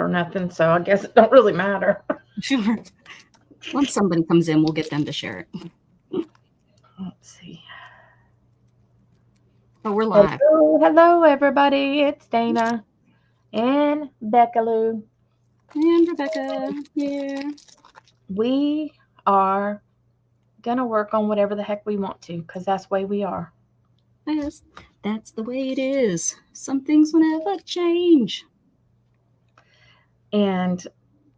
or nothing, so I guess it don't really matter. Sure. Once somebody comes in, we'll get them to share it. Let's see. But we're live. Hello, everybody. It's Dana and Becca Lou. And Rebecca here. We are gonna work on whatever the heck we want to, because that's the way we are. Yes, that's the way it is. Some things will never change. And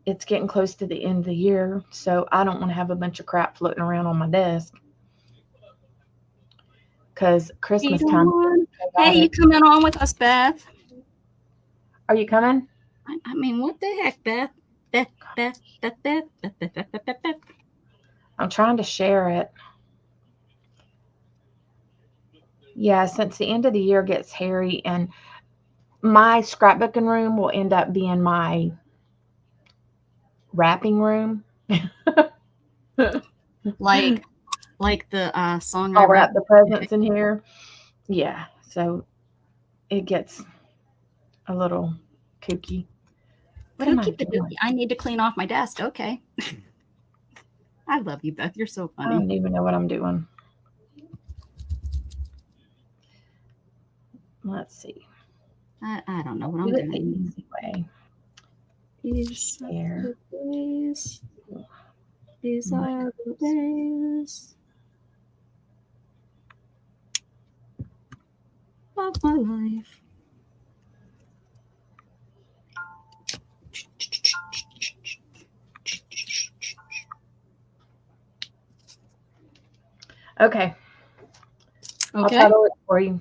it's getting close to the end of the year, so I don't want to have a bunch of crap floating around on my desk. Because Christmas time. Hey, you coming on with us, Beth? Are you coming? I mean, what the heck, Beth? Beth. I'm trying to share it. Yeah, since the end of the year gets hairy, and my scrapbooking room will end up being my wrapping room. like the song. I'll wrap the presents in here. Yeah, so it gets a little kooky. What am I doing? I need to clean off my desk. Okay. I love you, Beth. You're so funny. I don't even know what I'm doing. Let's see. I don't know what I'm doing. The easy way. These Share. These are the days of my life. Okay. I'll try to look for you.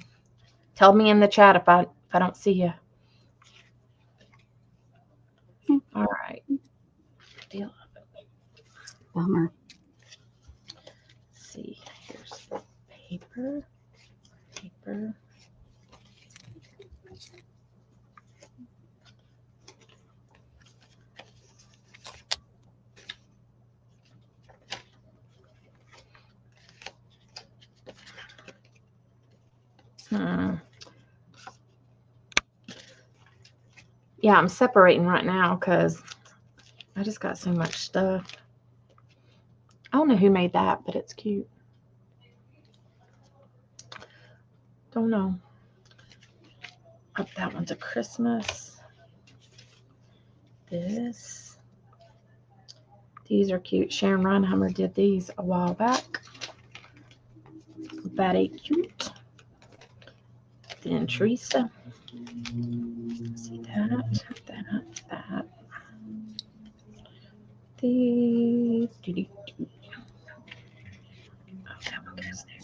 Tell me in the chat if I don't see you. All right. Deal. Bummer. Let's see. Here's the paper. Yeah, I'm separating right now because I just got so much stuff. I don't know who made that, but it's cute. Don't know. Oh, that one's a Christmas. These are cute. Sharon Reinheimer did these a while back. Very cute. Then Teresa. See that. These. Oh, that one goes there.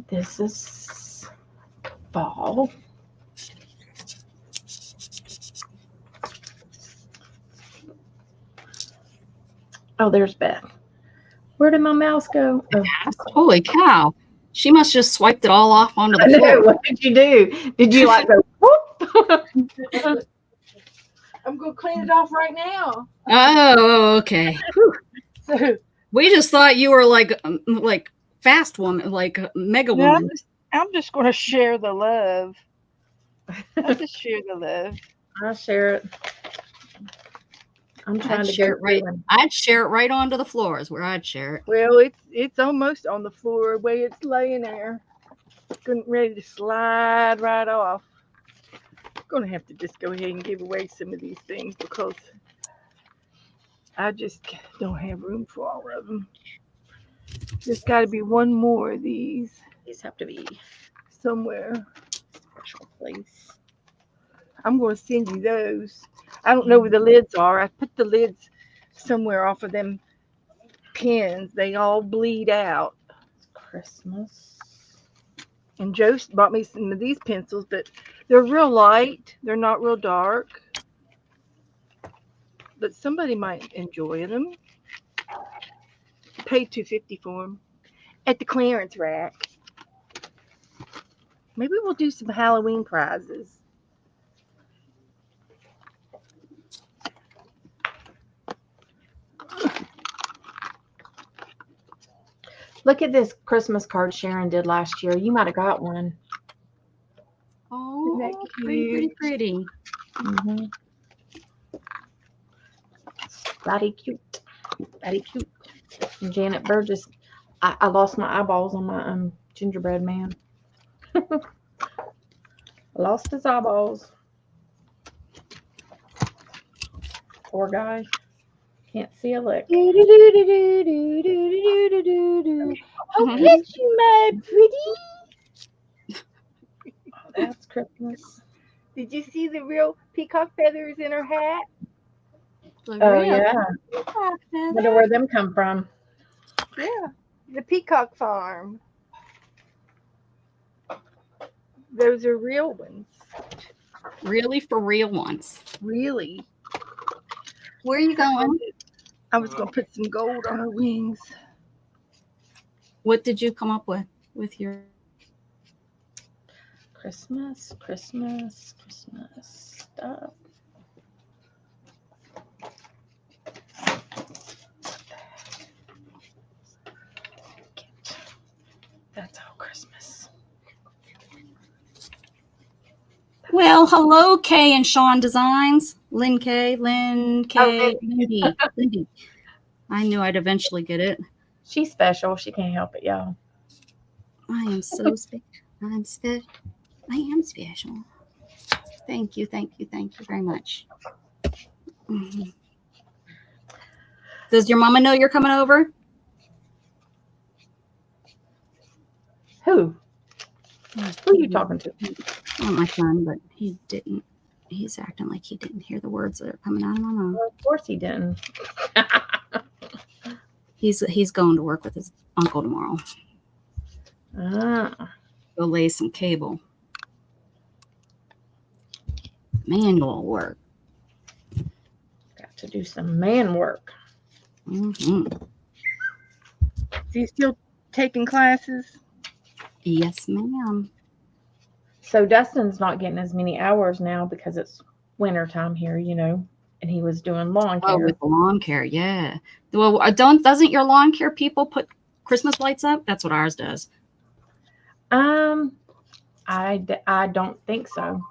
This is fall. Oh, there's Beth. Where did my mouse go? Oh. Holy cow. She must just swiped it all off onto the floor. What did you do? Did you like go whoop? I'm going to clean it off right now. Oh, okay. So, we just thought you were like fast woman, like mega woman. I'm just going to share the love. I'll just share the love. I'll share it. I'm trying to share it right. I'd share it right onto the floor is where I'd share it. Well, it's almost on the floor the way it's laying there. Getting ready to slide right off. I'm going to have to just go ahead and give away some of these things because I just don't have room for all of them. There's got to be one more of these. These have to be somewhere. Special place. I'm going to send you those. I don't know where the lids are. I put the lids somewhere off of them pins. They all bleed out. Christmas. And Joe bought me some of these pencils, but they're real light. They're not real dark. But somebody might enjoy them. Paid $2.50 for them at the clearance rack. Maybe we'll do some Halloween prizes. Look at this Christmas card Sharon did last year. You might have got one. Oh, Isn't that Oh, pretty, pretty, cute? pretty. Mm-hmm. Very cute. Very cute. And Janet Burgess, I lost my eyeballs on my gingerbread man. Lost his eyeballs. Poor guy. Can't see a lick. Oh, bless you, my pretty. Oh, that's Christmas. Did you see the real peacock feathers in her hat? The Oh, real yeah. peacock Wonder feather. where them come from. Yeah, the peacock farm. Those are real ones. Really for real ones. Really. Where are you going? I was going to put some gold on her wings. What did you come up with your? Christmas stuff. That's all Christmas. Well, hello, Kay and Sean Designs. Lynn K, Lindy. I knew I'd eventually get it. She's special. She can't help it, y'all. I am so special. I am special. Thank you very much. Mhm. Does your mama know you're coming over? Who? Who are you talking to? Not my son, but he didn't. He's acting like he didn't hear the words that are coming out of my mouth. Well, of course he didn't. He's going to work with his uncle tomorrow. Ah, Go lay some cable. Manual work. got to do some man work. Hmm. So you still taking classes? Yes, ma'am. So Dustin's not getting as many hours now because it's winter time here, and he was doing lawn Oh, care. with lawn care, yeah. Well, doesn't your lawn care people put Christmas lights up? That's what ours does. I don't think so.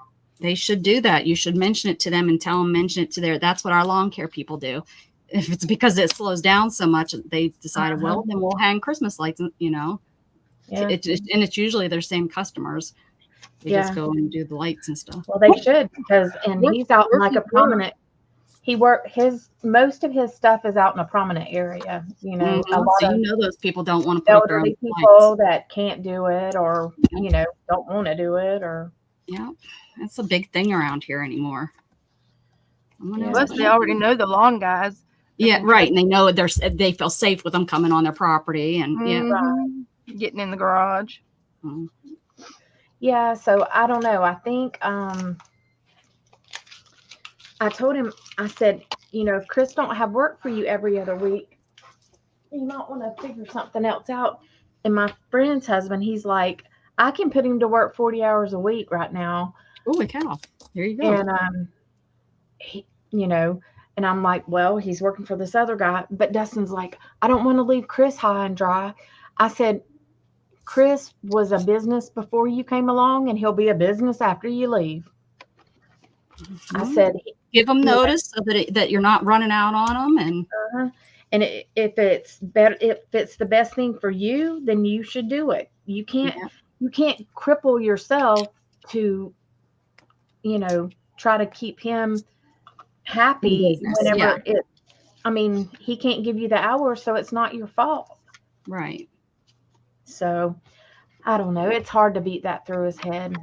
They should do that. You should mention it to them and tell them mention it to their. That's what our lawn care people do. If it's because it slows down so much, they decided, well, then we'll hang Christmas lights. Yeah. And it's usually their same customers. They Yeah. just go and do the lights and stuff. Well, they should he's out in like a Work. prominent. Most of his stuff is out in a prominent area. Mhm. A lot So of you know those people don't want to put up their own elderly lights. people that can't do it, or don't want to do it, or Yeah, that's a big thing around here anymore. Yeah. Plus, they already know the lawn guys. Yeah, right. And they know they feel safe with them coming on their property, and yeah. Mhm. Getting in the garage. Mhm. yeah. So I don't know. I think I told him. I said, if Chris don't have work for you every other week, you might want to figure something else out. And my friend's husband, he's like, I can put him to work 40 hours a week right now. Holy cow! There you go. And and I'm like, well, he's working for this other guy. But Dustin's like, I don't want to leave Chris high and dry. I said, Chris was a business before you came along, and he'll be a business after you leave. I Mhm. said, Give them notice so that you're not running out on them, and and if it's better, if it's the best thing for you, then you should do it. You can't cripple yourself to, try to keep him happy business, whenever he can't give you the hours, so it's not your fault. right. So I don't know. It's hard to beat that through his head.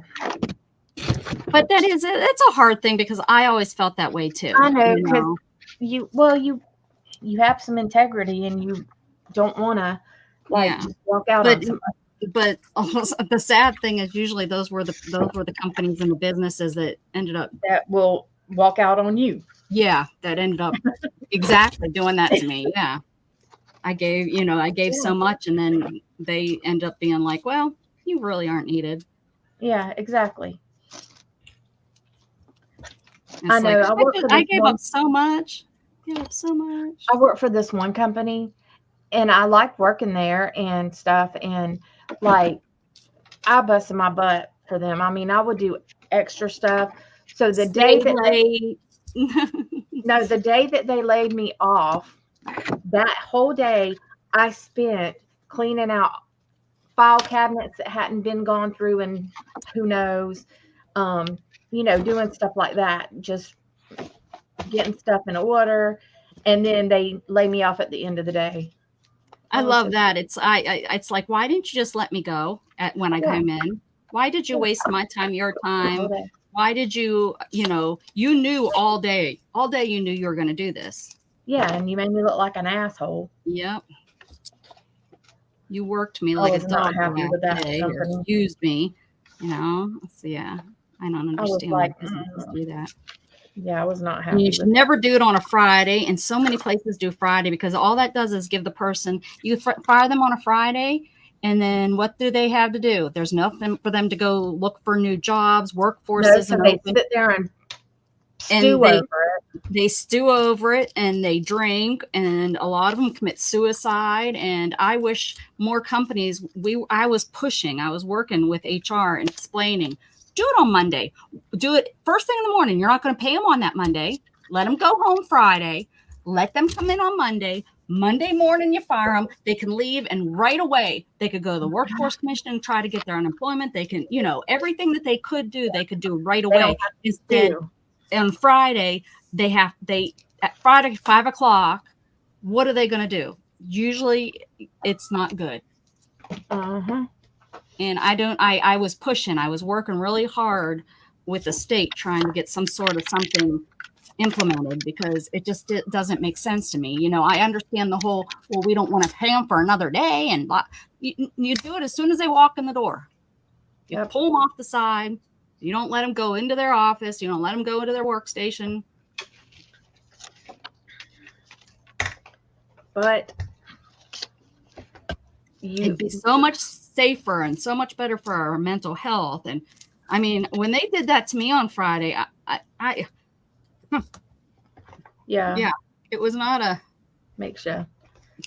But it's a hard thing because I always felt that way too. I know, because you have some integrity and you don't want to just walk out on somebody. But almost, the sad thing is usually those were the companies and the businesses that ended up that will walk out on you. Yeah, that ended up exactly doing that to me. Yeah. I gave so much, and then they end up being like, well, you really aren't needed. Yeah, exactly. It's I know. Like, I gave up so much. I work for this one company, and I like working there and stuff. And I busted my butt for them. I mean, I would do extra stuff. So the day Stay that late. no, the day that they laid me off, that whole day I spent cleaning out file cabinets that hadn't been gone through and who knows, doing stuff like that, just getting stuff in order. And then they lay me off at the end of the day. I Oh, love so- that. It's like, why didn't you just let me go when I Yeah. came in? Why did you waste my time, your time? All day. Why did you, you knew all day you knew you were going to do this. Yeah, and you made me look like an asshole. Yep. You worked me I like a was not dog happy with that day, or company. used me, So yeah, I don't I was understand why like, businesses do that. Yeah, I was not And happy you with should never do it on a Friday, and so many places do Friday because all that does is give the person, you fire them on a Friday, and then what do they have to do? There's nothing for them to go look for new jobs. Workforce No, so isn't they open. sit there and And stew they- over it. They stew over it and they drink, and a lot of them commit suicide. And I wish more companies, I was working with HR and explaining, do it on Monday, do it first thing in the morning. You're not going to pay them on that Monday. Let them go home Friday, let them come in on Monday morning you fire them. They can leave, and right away they could go to the workforce commission and try to get their unemployment. They can, everything that they could do right They away. don't have to Instead, stew. on Friday, at Friday, 5:00, what are they going to do? Usually it's not good. Uh-huh. And I was pushing, I was working really hard with the state trying to get some sort of something implemented because it doesn't make sense to me. I understand the whole, well, we don't want to pay them for another day. And you do it as soon as they walk in the door. You Yep. pull them off the side. You don't let them go into their office. You don't let them go into their workstation. But It'd be so much safer and so much better for our mental health. And I mean, when they did that to me on Friday, yeah, it was not makes you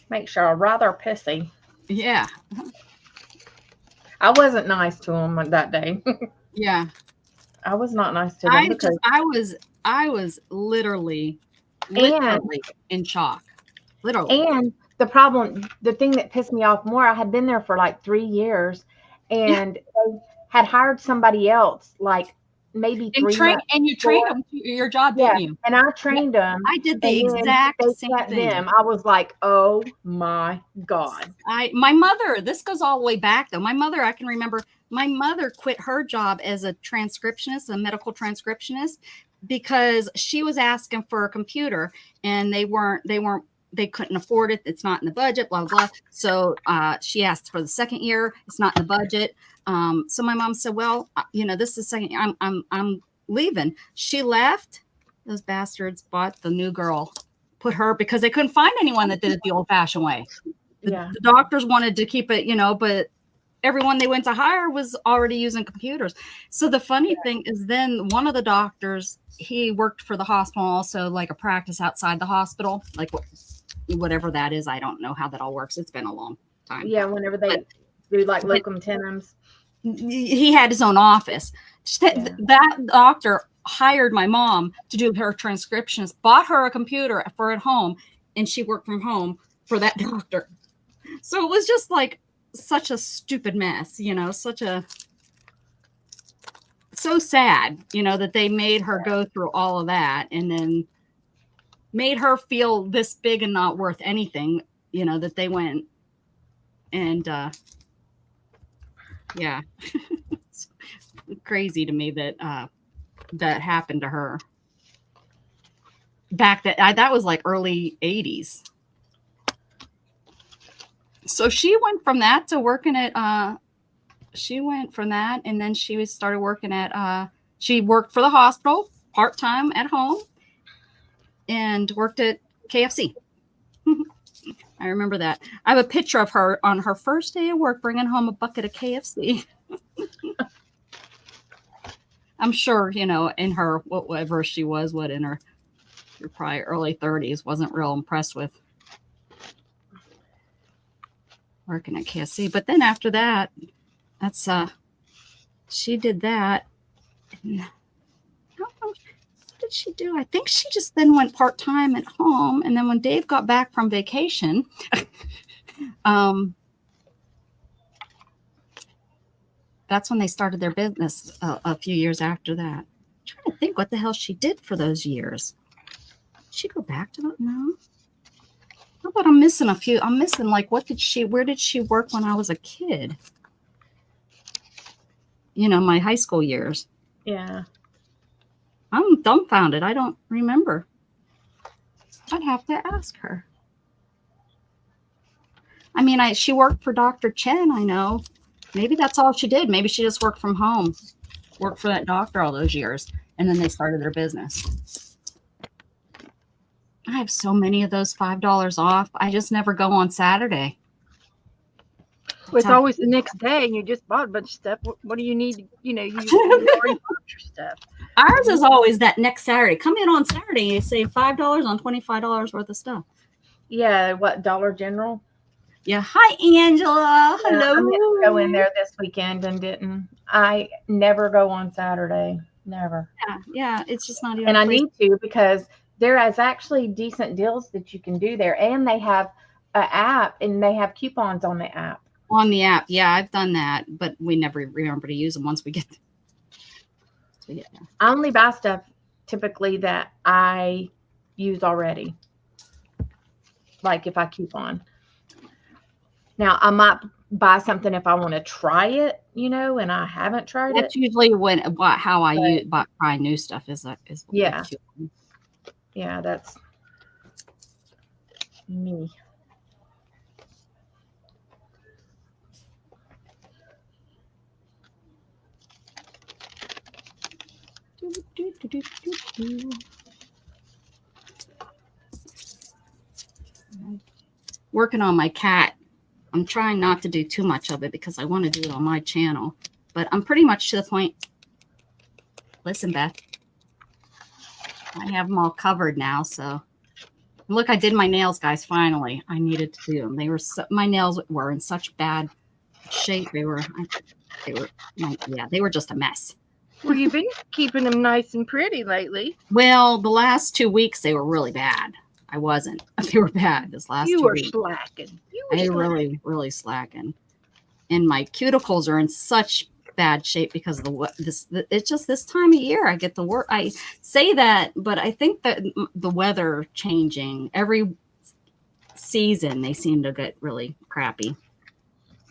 rather pissy. yeah. I wasn't nice to him that day. Yeah. I was not nice to them because I was literally in shock. Literally. and the thing that pissed me off more, I had been there for like 3 years and they had hired somebody else like maybe 3 months. And you trained them to your job, Yeah, didn't you? and I trained them. I did the and then exact they same kept thing. them. I was like, oh my God. My mother, this goes all the way back though. My mother, I can remember my mother quit her job as a transcriptionist, a medical transcriptionist, because she was asking for a computer and they couldn't afford it. It's not in the budget, blah, blah, blah. So she asked for the second year. It's not in the budget. So my mom said, well, this is the second year. I'm leaving. She left. Those bastards bought the new girl, put her, because they couldn't find anyone that did it the old fashioned way. Yeah. The doctors wanted to keep it, but everyone they went to hire was already using computers. So the funny thing is then one of the doctors, he worked for the hospital, also like a practice outside the hospital, like whatever that is. I don't know how that all works. It's been a long time. Yeah, whenever they do like locum tenens. He had his own office. That doctor hired my mom to do her transcriptions, bought her a computer for at home, and she worked from home for that doctor. So it was just like such a stupid mess, so sad, that they made her go through all of that and then made her feel this big and not worth anything, that they went and yeah. It's crazy to me that that happened to her back that was like early 80s. So she went from that to working at and then she started working at she worked for the hospital part-time at home and worked at KFC. I remember that. I have a picture of her on her first day of work bringing home a bucket of KFC. I'm sure, in her, whatever she was, in her probably early 30s, wasn't real impressed with working at KFC. But then after that, she did that. And I don't know, what did she do? I think she just then went part-time at home. And then when Dave got back from vacation, that's when they started their business a few years after that. I'm trying to think what the hell she did for those years. Did she go back to that? No. How about I'm missing a few? I'm missing like where did she work when I was a kid? You know, my high school years. Yeah. I'm dumbfounded. I don't remember. I'd have to ask her. I mean, she worked for Dr. Chen, I know. Maybe that's all she did. Maybe she just worked from home, worked for that doctor all those years, and then they started their business. I have so many of those $5 off. I just never go on Saturday. Well, it's always the next day, and you just bought a bunch of stuff. What do you need? You know, you already bought your stuff. Ours is always that next Saturday. Come in on Saturday and you save $5 on $25 worth of stuff. Yeah, what, Dollar General? Yeah. Hi, Angela. Yeah, Hello. I meant to go in there this weekend and didn't. I never go on Saturday. Never. Yeah. It's just not even. And I need to, because there is actually decent deals that you can do there. And they have an app, and they have coupons on the app. On the app. Yeah, I've done that, but we never remember to use them once we get there. So, yeah. I only buy stuff typically that I use already. Like if I coupon. Now, I might buy something if I want to try it, you know, and I haven't tried That's it. usually how I buy new stuff is Yeah. Yeah, that's me. Working on my cat. I'm trying not to do too much of it because I want to do it on my channel, but I'm pretty much to the point. Listen, Beth, I have them all covered now. So look, I did my nails, guys. Finally, I needed to do them. My nails were in such bad shape. They were just a mess. Well, you've been keeping them nice and pretty lately. Well, the last 2 weeks they were really bad. I wasn't. They were bad this last 2 weeks. You were slacking. Really slacking. And my cuticles are in such bad shape because of it's just this time of year I get the work. I say that, but I think that the weather changing every season, they seem to get really crappy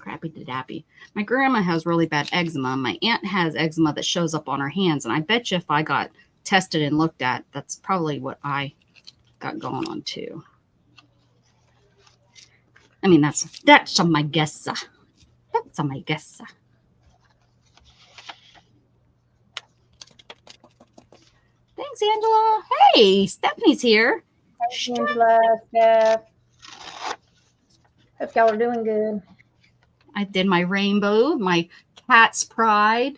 to dappy. My grandma has really bad eczema. My aunt has eczema that shows up on her hands. And I bet you if I got tested and looked at, that's probably what I got going on too. I mean, that's my guess. That's my guess. Thanks, Angela. Hey, Stephanie's here. Hey, Angela, Steph. Hope y'all are doing good. I did my rainbow, my cat's pride.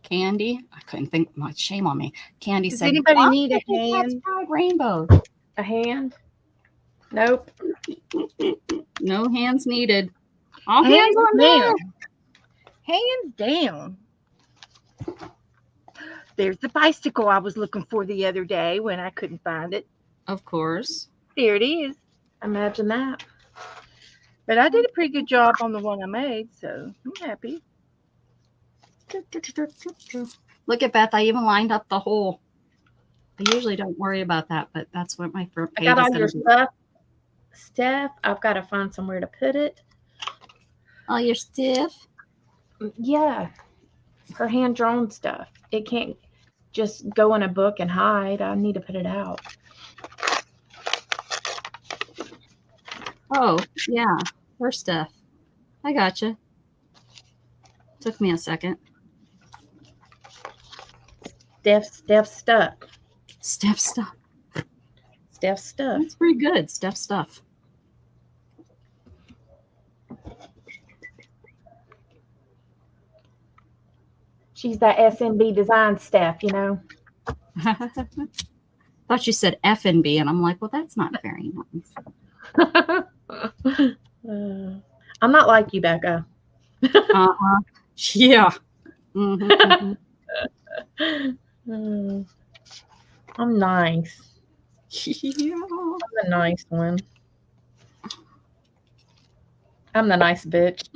Candy. I couldn't think much. Shame on me. Candy Does said, anybody need a Cat's hand? pride rainbow. A hand? Nope. No hands needed. All hands on down. deck. Hands down. There's the bicycle I was looking for the other day when I couldn't find it. Of course. There it is. Imagine that. But I did a pretty good job on the one I made, so I'm happy. Look at Beth. I even lined up the hole. I usually don't worry about that, but that's what my front I page got is all going your to be. stuff, Steph. I've got to find somewhere to put it. All your stuff. Yeah. Her hand-drawn stuff. It can't just go in a book and hide. I need to put it out. Oh, yeah. Her stuff. I gotcha. Took me a second. Steph's stuff. Steph stuff. Steph's stuff. That's pretty good. Steph stuff. She's that SMB design Steph, you know. Thought you said F and B, and I'm like, well, that's not very nice. I'm not like you, Becca. Uh-huh. Yeah. Mhm, Mm, I'm nice. mhm. Yeah. I'm the nice one. I'm the nice bitch.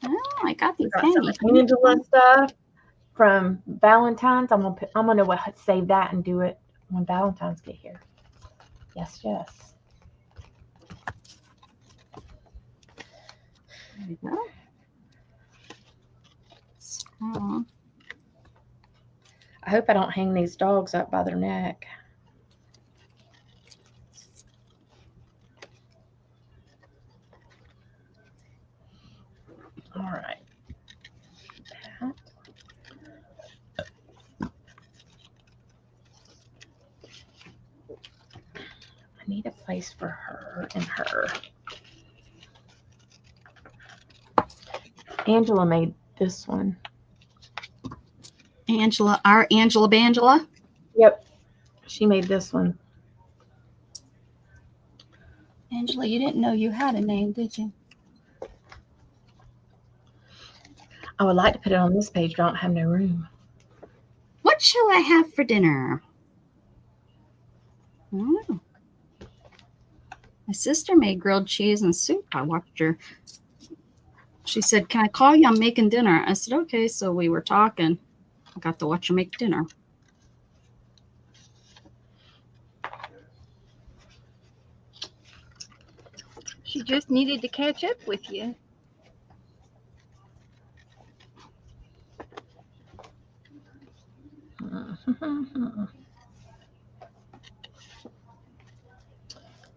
Oh, I got these Got some candy. Angela stuff from Valentine's. I'm gonna save that and do it when Valentine's get here. Yes, yes. There you go. So, I hope I don't hang these dogs up by their neck. All right. I need a place for her and her. Angela made this one. Angela, our Angela Bangela. Yep. She made this one. Angela, you didn't know you had a name, did you? I would like to put it on this page, but I don't have no room. What shall I have for dinner? Oh. My sister made grilled cheese and soup. I watched her. She said, "Can I call you? I'm making dinner." I said, "Okay." So we were talking. I got to watch her make dinner. She just needed to catch up with you.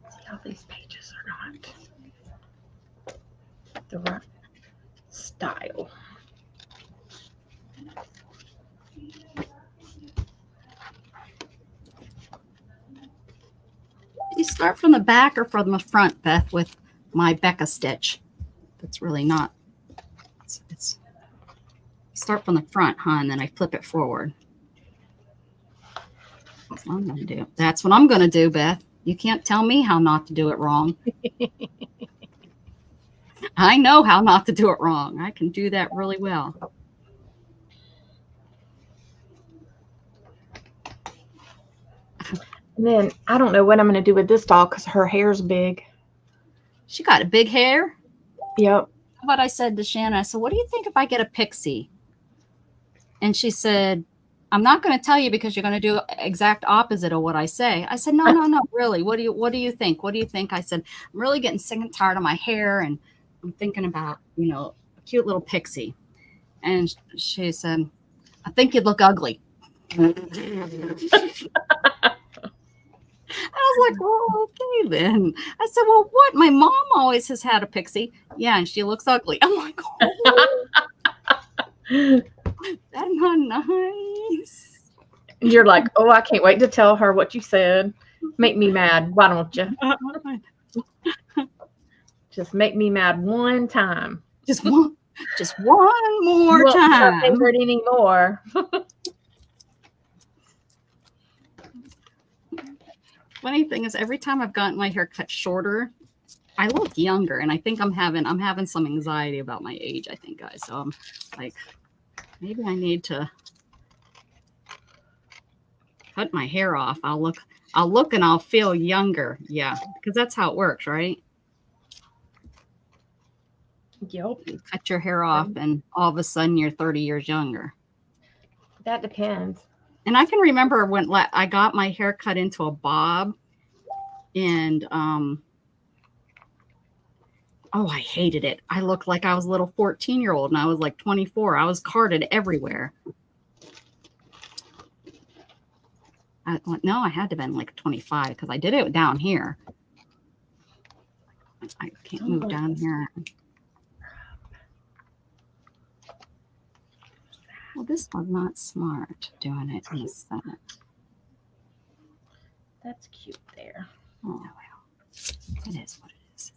See how these pages are not the right style. You start from the back or from the front, Beth, with my Becca stitch. That's really not. It's start from the front, huh? And then I flip it forward. That's what I'm gonna do. That's what I'm gonna do, Beth. You can't tell me how not to do it wrong. I know how not to do it wrong. I can do that really well. And then I don't know what I'm going to do with this doll because her hair's big. She got a big hair. Yep. What I said to Shannon, I said, "What do you think if I get a pixie?" And she said, "I'm not going to tell you because you're going to do exact opposite of what I say." I said, no, really. What do you think? What do you think? I said, "I'm really getting sick and tired of my hair, and I'm thinking about, a cute little pixie." And she said, "I think you'd look ugly." I was like, "Well, okay then." I said, "Well, what? My mom always has had a pixie." "Yeah, and she looks ugly." I'm like, "Oh, that's not nice." You're like, oh, I can't wait to tell her what you said. Make me mad. Why don't you? Just make me mad one time. Just one more Won't time. say it anymore. Funny thing is, every time I've gotten my hair cut shorter, I look younger, and I think I'm having some anxiety about my age. I think, guys. So I'm like, maybe I need to cut my hair off. I'll look, and I'll feel younger. Yeah, because that's how it works, right? Yep. You cut your hair off, and all of a sudden you're 30 years younger. That depends. And I can remember when I got my hair cut into a bob, and I hated it. I looked like I was a little 14-year-old, and I was like 24. I was carded everywhere. No, I had to have been like 25 because I did it down here. I can't move down here. Well, this was not smart doing it in the center. That's cute there. Oh, well, it is what it is.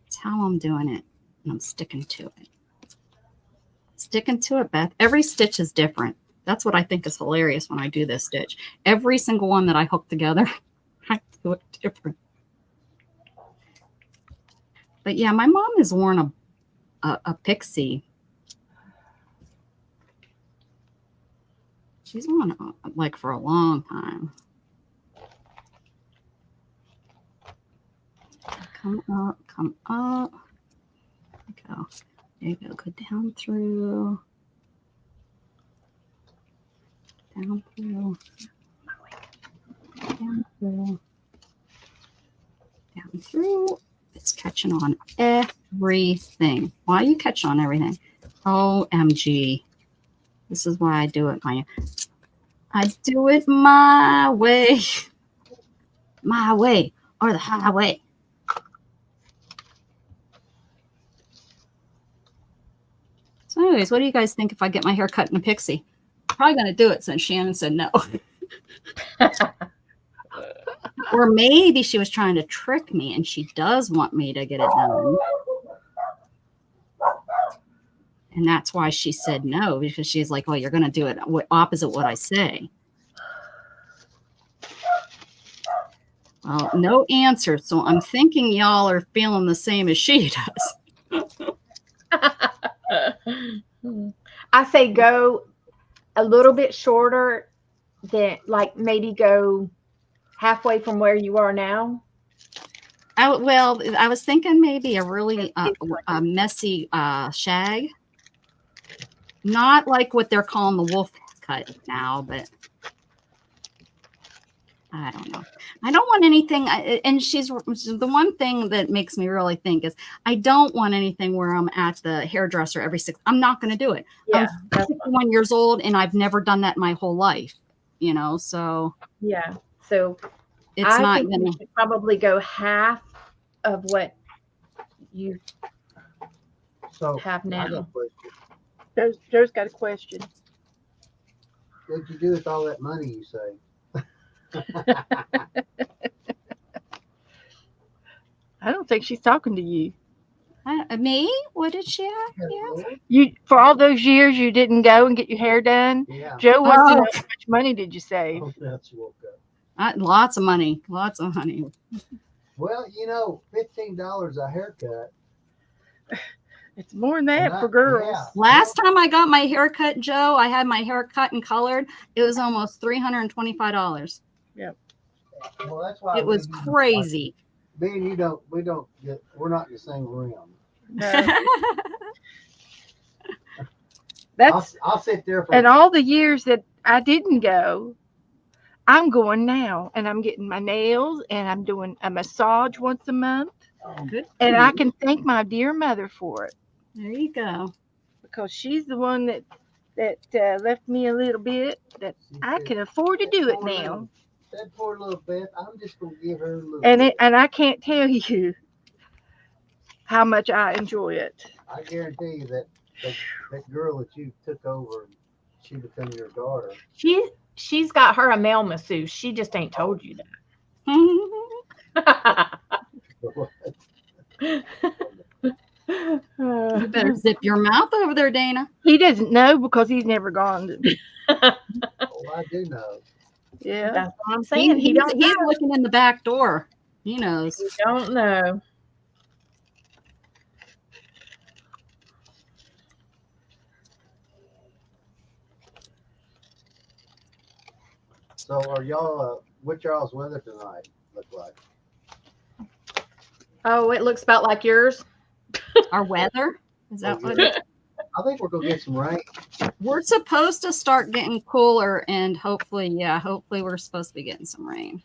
It's how I'm doing it, and I'm sticking to it. Sticking to it, Beth. Every stitch is different. That's what I think is hilarious when I do this stitch. Every single one that I hook together, I do it different. But yeah, my mom has worn a pixie. She's worn like for a long time. Come up, come up. There you go. Go down through. Down through. Down through. Down through. It's catching on everything. Why are you catching on everything? OMG. This is why I do it I do it my way. My way or the highway. So anyways, what do you guys think if I get my hair cut in a pixie? Probably going to do it since Shannon said no. Or maybe she was trying to trick me and she does want me to get it done. And that's why she said no, because she's like, oh, you're going to do it opposite what I say. Well, no answer. So I'm thinking y'all are feeling the same as she does. I say go a little bit shorter than, like, maybe go halfway from where you are now. I was thinking maybe a really a messy shag. Not like what they're calling the wolf cut now, but I don't know. I don't want anything. And she's the one thing that makes me really think is I don't want anything where I'm at the hairdresser every 6. I'm not going to do it. Yeah, I'm 51 years old and I've never done that my whole life, you know, so yeah. So it's I not think going you to should probably go half of what you So have I got a now. question. Joe's got a question. What'd you do with all that money you say? I don't think she's talking to you. me? What did she have? Yeah. You for all those years you didn't go and get your hair done. Yeah. Joe wants to Oh. know how much money did you save? Oh, that's woke up. Lots of money. Lots of money. Well, $15 a haircut. It's more than that And for girls. yeah. Last time I got my hair cut, Joe, I had my hair cut and colored. It was almost $325. Well, that's why It was crazy. Me and you we're not in the same room. No. That's I'll sit there for and all the years that I didn't go, I'm going now, and I'm getting my nails, and I'm doing a massage once a month, Good. and I can thank my dear mother for it There you go. because she's the one that left me a little bit that I can afford to do it now, That poor little Beth. I'm just gonna give her a little. and I can't tell you how much I enjoy it. I guarantee you that girl that you took over, she become your daughter. She's got her a male masseuse. She just ain't told you that. You better zip your mouth over there, Dana. He doesn't know because he's never gone to. Oh, I do know. Yeah. That's what I'm saying. He's He's looking in the back door. He knows. He don't know. So are y'all? What y'all's weather tonight look like? Oh, it looks about like yours. Our weather? Is that what I think we're gonna get some rain. we're supposed to start getting cooler and hopefully we're supposed to be getting some rain.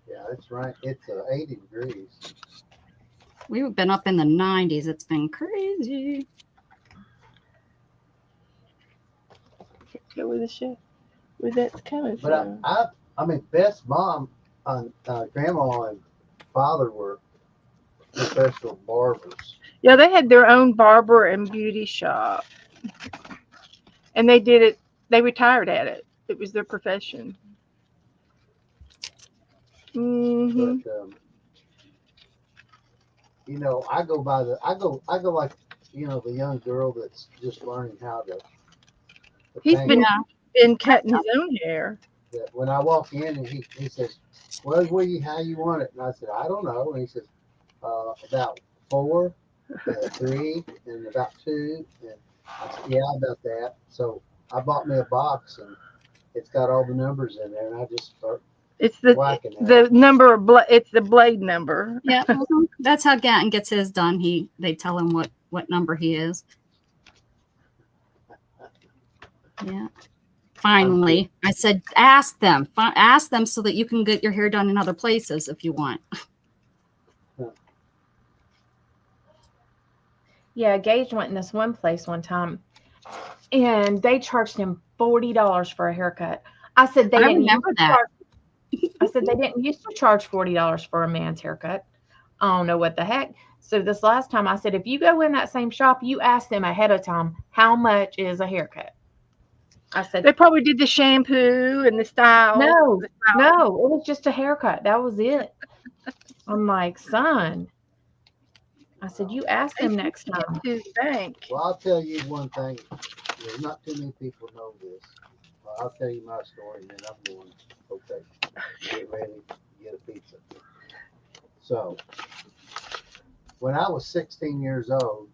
Yeah, it's right. It's 80 degrees. We've been up in the 90s. It's been crazy. Go with the shit. Where that's coming But from. I mean, Beth's mom, grandma, and father were professional barbers. Yeah, they had their own barber and beauty shop. And they did it, they retired at it. It was their profession. Mm-hmm. But I go by I go like the young girl that's just learning how to He's paint. been been cutting his own hair. that when I walk in and he says, well, how you want it? And I said, I don't know. And he says, about 4, 3, and about 2. And I said, yeah, about that. So I bought me a box and it's got all the numbers in there, and I just start It's the whacking at the it. number of it's the blade number. Yeah, that's how Gatton gets his done. They tell him what number he is. Yeah. Finally, I said, ask them so that you can get your hair done in other places if you want. Yeah, Gage went in this one place one time, and they charged him $40 for a haircut. I said I remember that. I said they didn't used to charge $40 for a man's haircut. I don't know what the heck. So this last time I said, if you go in that same shop, you ask them ahead of time, how much is a haircut? I said, They probably did the shampoo and the style. no, the style. no, it was just a haircut. That was it. I'm like, son. I said, you ask them next time. To the bank. Well, I'll tell you one thing. There's not too many people know this. Well, I'll tell you my story, and then I'm going, okay, get ready, get a pizza. So, when I was 16 years old,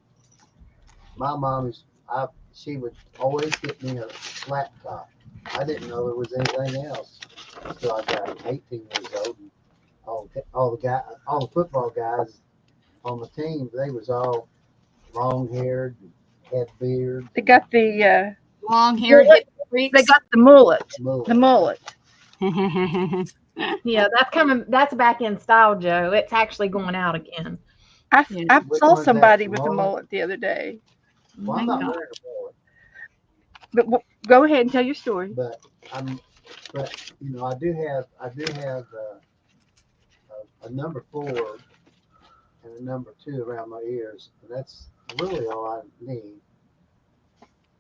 my mom she would always get me a flat top. I didn't know there was anything else until I got 18 years old. And all the football guys on the team, they was all long haired, had beards. They got the Long hair hip freaks. they got the mullet. mullet. The mullet. Yeah, that's back in style, Joe. It's actually going out again. I Which saw one's somebody that, with a mullet? mullet the other day. Well, I'm my not God. wearing a mullet, But go ahead and tell your story. but you know, I do have a number 4 and a number 2 around my ears, and that's really all I need.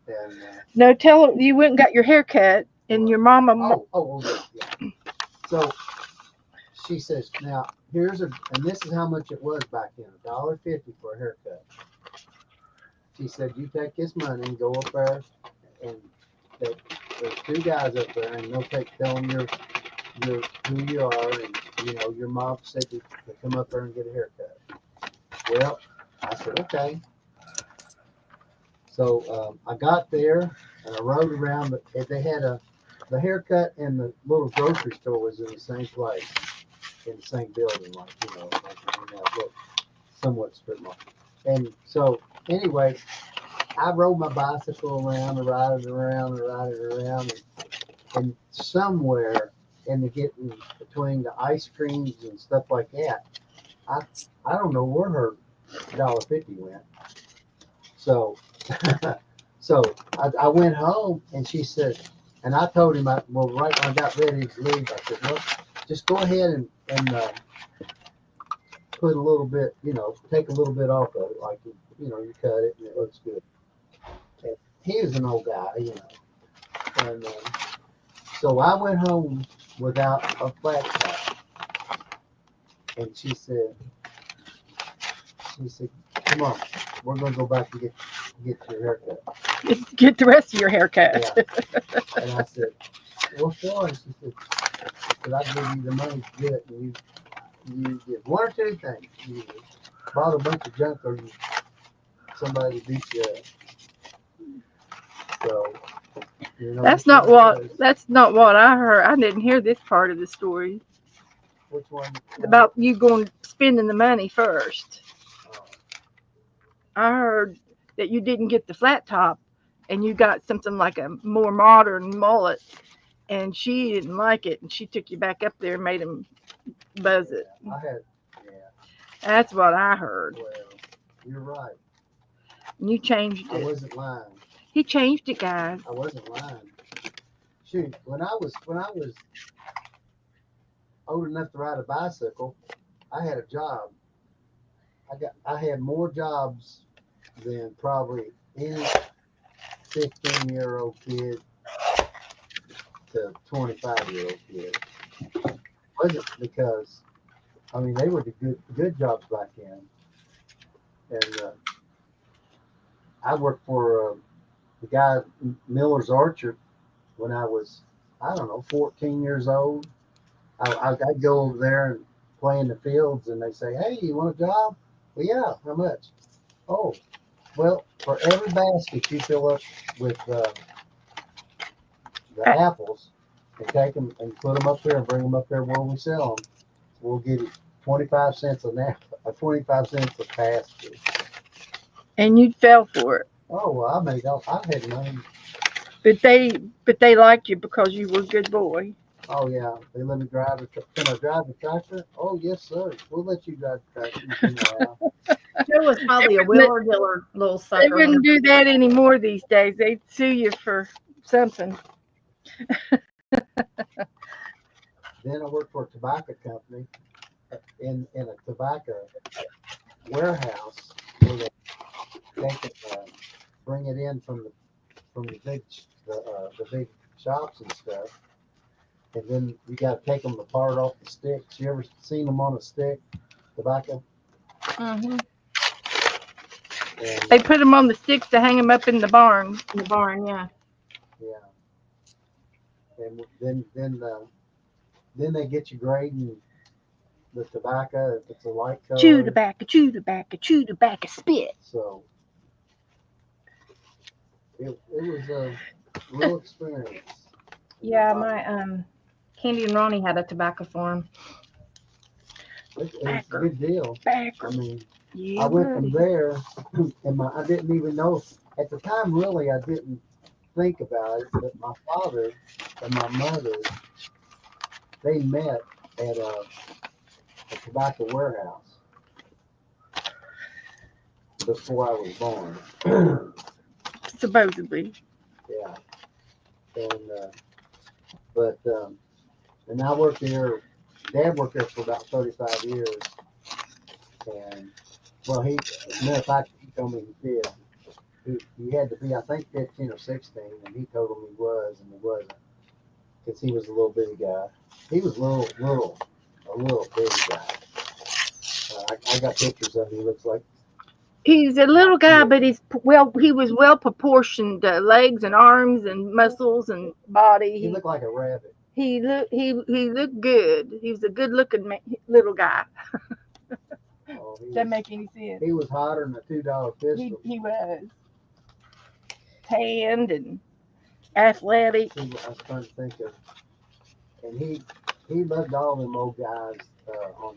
And No, tell her you went and got your hair cut, and your mama. yeah. So she says, now and this is how much it was back then, $1.50 for a haircut. She said, you take this money and go up there, and there's 2 guys up there, and they'll tell them who you are, and you know your mom said to come up there and get a haircut. Well, I said okay. So I got there and I rode around, but they had the haircut and the little grocery store was in the same place, in the same building, like in that look somewhat strip mall. And so anyway, I rode my bicycle around and ride it around and ride it around, and somewhere in the getting between the ice creams and stuff like that, I don't know where her $1.50 went. So so I went home, and she said, and I told him, right when I got ready to leave, I said, well, just go ahead and put a little bit, take a little bit off of it, like you cut it and it looks good. And he was an old guy, and so I went home without a flat top, and she said, come on, we're gonna go back and get your haircut. Get the rest of your haircut. Yeah. And I said, well, sure. And she said, I'll give you the money to get it, and you did 1 or 2 things. You bought a bunch of junk, or somebody beat you up. So, That's not what I heard. I didn't hear this part of the story Which one? about you spending the money first. I heard that you didn't get the flat top, and you got something like a more modern mullet, and she didn't like it, and she took you back up there and made him buzz it. That's what I heard. Well, you're right. And you changed I it. wasn't lying. He changed it, guys. I wasn't lying. Shoot, when I was old enough to ride a bicycle, I had a job. I had more jobs than probably any 15-year-old kid to 25-year-old kid. It wasn't because, they were the good jobs back then. And I worked for the guy Miller's Orchard when I was, I don't know, 14 years old. I'd go over there and play in the fields, and they say, "Hey, you want a job?" Well, yeah. How much? Oh, well, for every basket you fill up with the apples, and take them and put them up there and bring them up there where we sell them, we'll give you 25 cents an apple, 25 cents a basket. And you fell for it. Oh, well, I had money. But they liked you because you were a good boy. Oh, yeah, they let me drive can I drive the tractor? Oh, yes, sir. We'll let you drive the tractor. You know how. Joe was probably a wheeler dealer little They sucker. wouldn't do that anymore these days. They'd sue you for something. Then I worked for a tobacco company in a tobacco warehouse where they take it, bring it in from the big shops and stuff, and then you got to take them apart off the sticks. You ever seen them on a stick, tobacco? Hmm. And They put them on the sticks to hang them up in the barn. In the barn, yeah. yeah, and then they get you grading the tobacco if it's a light color. Chew tobacco, chew tobacco, chew tobacco, spit. So it was a real experience. Yeah, my Candy and Ronnie had a tobacco farm. It was a good deal. Backer. I mean, Yeah, I went from buddy. there, and I didn't even know at the time. Really, I didn't think about it. But my father and my mother, they met at a tobacco warehouse before I was born. Supposedly. Yeah, and and I worked there. Dad worked there for about 35 years, and well, matter of fact, he told me he did. He had to be, I think, 15 or 16, and he told him he was, and he wasn't, because he was a little bitty guy. He was a little bitty guy. I got pictures of him. He looks like He's a little guy, but he was well proportioned, legs and arms and muscles and body. he looked like a rabbit. He looked good. He was a good looking little guy. Oh, Does that make any sense? he was hotter than a $2 pistol. He was tanned and athletic. I was trying to think of, and he loved all them old guys on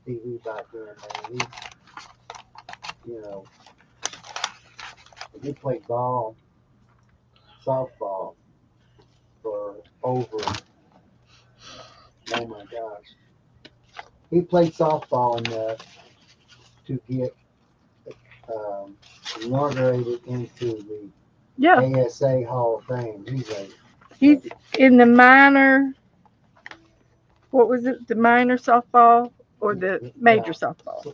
TV back then. Man, you know, he played softball for over. Oh my gosh, he played softball enough to get inaugurated into the Yeah, ASA Hall of Fame. he's in the minor. What was it? The minor softball or the major softball?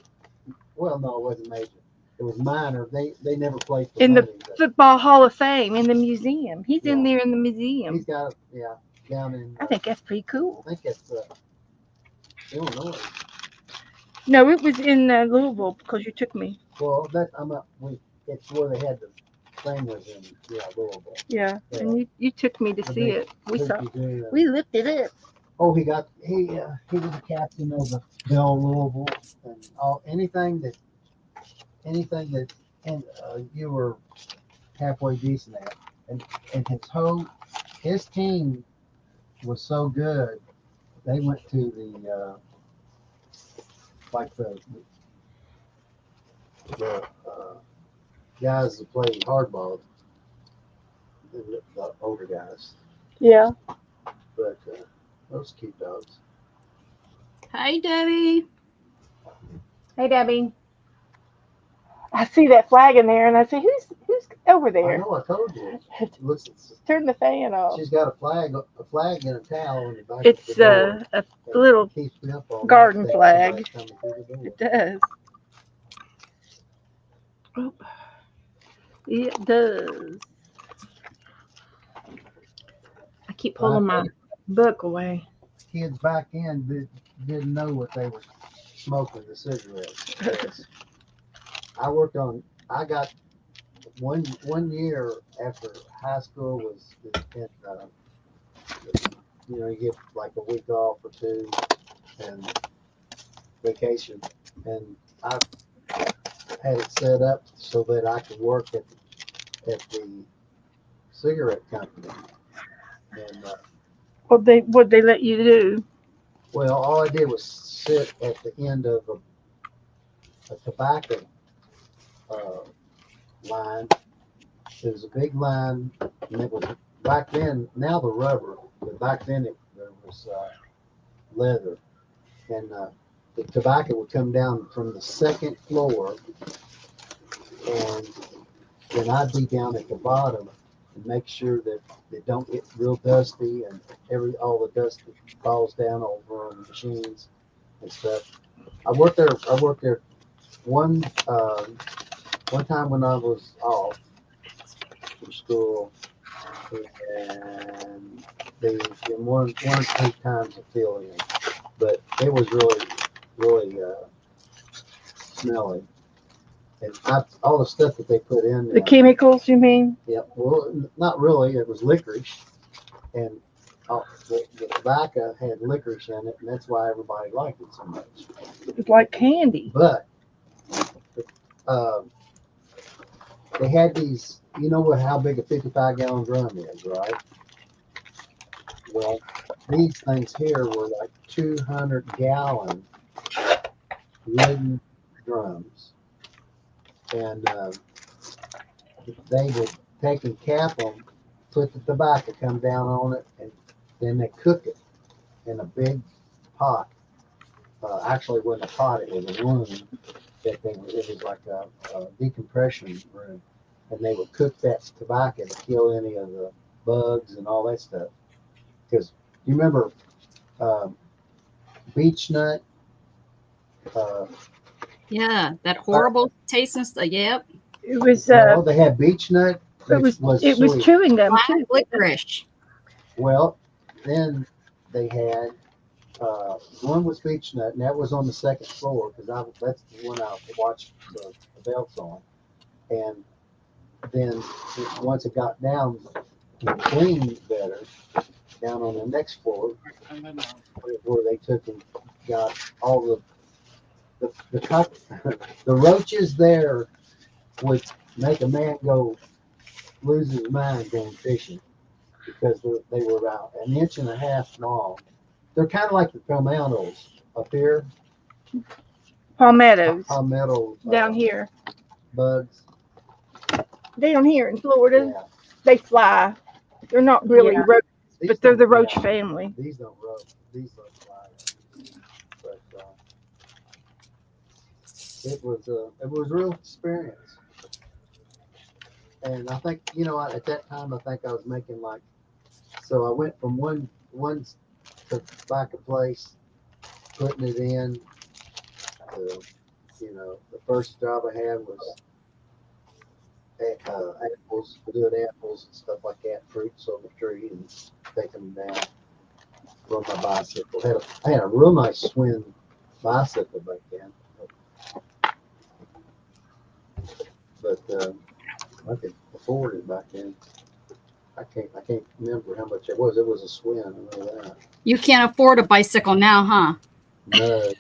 Well, no, it wasn't major. It was minor. They never played for In money. the Football Hall of Fame in the museum. He's in Yeah. there in the museum. He's got down in. I think that's pretty cool. I think it's Illinois. No, it was in Louisville because you took me. Well, it's where they had the thing was in Louisville. Yeah, Yeah. and you took me to The see big it. We saw. Museum. We looked it up. Oh, he was the captain of the Bell Louisville and anything that and you were halfway decent at, and his team was so good. They went to the like the guys that played hardball, the older guys, Yeah. but those cute dogs. Hi, Debbie. Hey, Debbie. I see that flag in there, and I say, "Who's over I there?" know. I told you. Looks, Turn the fan off. she's got a flag and a towel in the back. It's of the door. a little Keeps me up all night, garden thinking flag. somebody's coming through the door. It does. Oh, it does. I keep pulling my book away. Kids back in didn't know what they were smoking, the cigarettes. I got one year after high school was in you know, you get like a week off or two and vacation. And I had it set up so that I could work at the cigarette company. And What they let you do? well, all I did was sit at the end of a tobacco line. It was a big line, and it was back then. Now the rubber, but back then there was leather, and the tobacco would come down from the second floor, and then I'd be down at the bottom and make sure that they don't get real dusty and all the dust falls down over on the machines and stuff. I worked there one time when I was off from school, and one or two times I filled in, but it was really smelly. And all the stuff that they put in The there. chemicals, you mean? Yeah, well, not really. It was licorice, and the tobacco had licorice in it, and that's why everybody liked it so much. It's like candy. But they had these. You know how big a 55-gallon drum is, right? Well, these things here were like 200-gallon wooden drums, and they would take and cap them, put the tobacco, come down on it, and then they cook it in a big pot. Actually, it wasn't a pot; it was a room that it was like a decompression room, and they would cook that tobacco to kill any of the bugs and all that stuff. Because you remember beech nut? Yeah, that horrible taste and stuff. Yep. It was Well, they had beech nut. it was sweet. chewing gum Black too. licorice. Well, then they had one was beech nut, and that was on the second floor because that's the one I watched the belts on. And then once it got down and cleaned better, down on the next floor, where they took and got all the roaches there would make a man lose his mind going fishing because they were about an inch and a half long. They're kind of like the palmettos up here. Palmettos Palmetto down here. bugs. Down here in Florida, Yeah. they fly. They're not really Yeah. roach, These but they're the don't- roach yeah, family. These don't roach. These don't fly. But it was a real experience. And I think, at that time, I think I was making so I went from one tobacco place, putting it in, to, the first job I had was apples, doing apples and stuff like that, fruits on the tree and taking them down, run my bicycle. I had a real nice Swin bicycle back then. But I could afford it back then. I can't remember how much it was. It was a Swin, I know that. You can't afford a bicycle now, huh? No,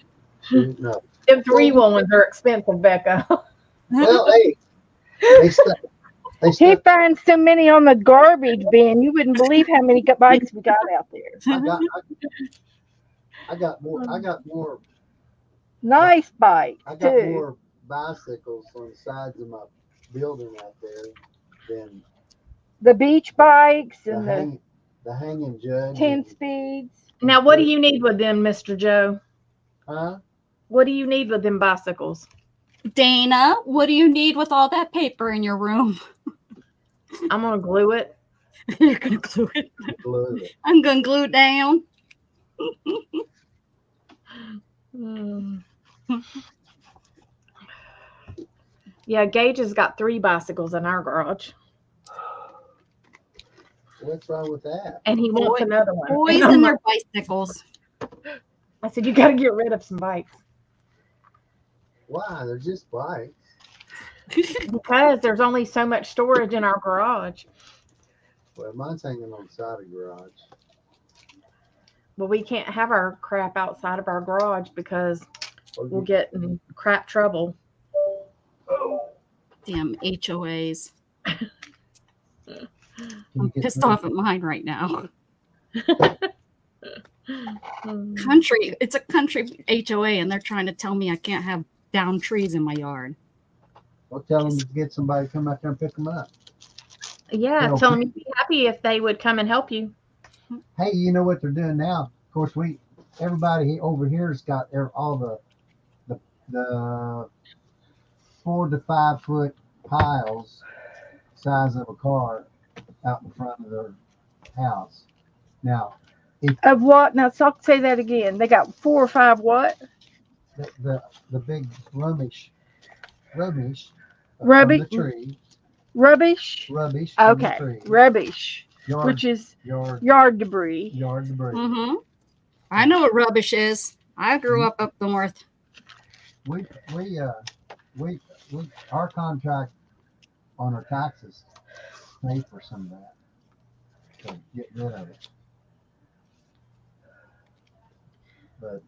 shoot, no. Them 3-wheelers are expensive, Becca. Well, hey, they stuck. He finds so many on the garbage bin. You wouldn't believe how many bikes we got out there. I got more. Nice bikes I got too. more bicycles on the sides of my building out there than The beach bikes the, and hang, the hanging judge. 10 speeds. Now, what do you need with them, Mr. Joe? Huh? What do you need with them bicycles? Dana, what do you need with all that paper in your room? I'm gonna glue it. You're gonna glue it. Glue it. I'm gonna glue it down. Yeah, Gage has got 3 bicycles in our garage, What's wrong with that? and he wants Boy- another one. Boys And I'm and their like- bicycles. I said, you got to get rid of some bikes Why? They're just bikes. because there's only so much storage in our garage. Well, mine's hanging on the side of the garage. Well, we can't have our crap outside of our garage because Or we'll you- get in crap trouble. Damn HOAs. can I'm you get pissed through? off at mine right now. Mm. Country, it's a country HOA, and they're trying to tell me I can't have down trees in my yard. Well, tell them to get somebody to come out there and pick them up. Yeah, Well, tell them you'd be happy if they would come and help you. Hey, you know what they're doing now? Of course, everybody over here's got all the 4 to 5 foot piles, size of a car, out in front of their house. Now, Of what? Now, say that again. They got 4 or 5 what? the big rubbish from Rubbish? the tree, Rubbish? rubbish from the Okay. tree, Rubbish, yard, which is yard, yard debris. yard debris. Mm-hmm. I know what rubbish is. I grew up north. We our contract on our taxes pay for some of that to get rid of it. But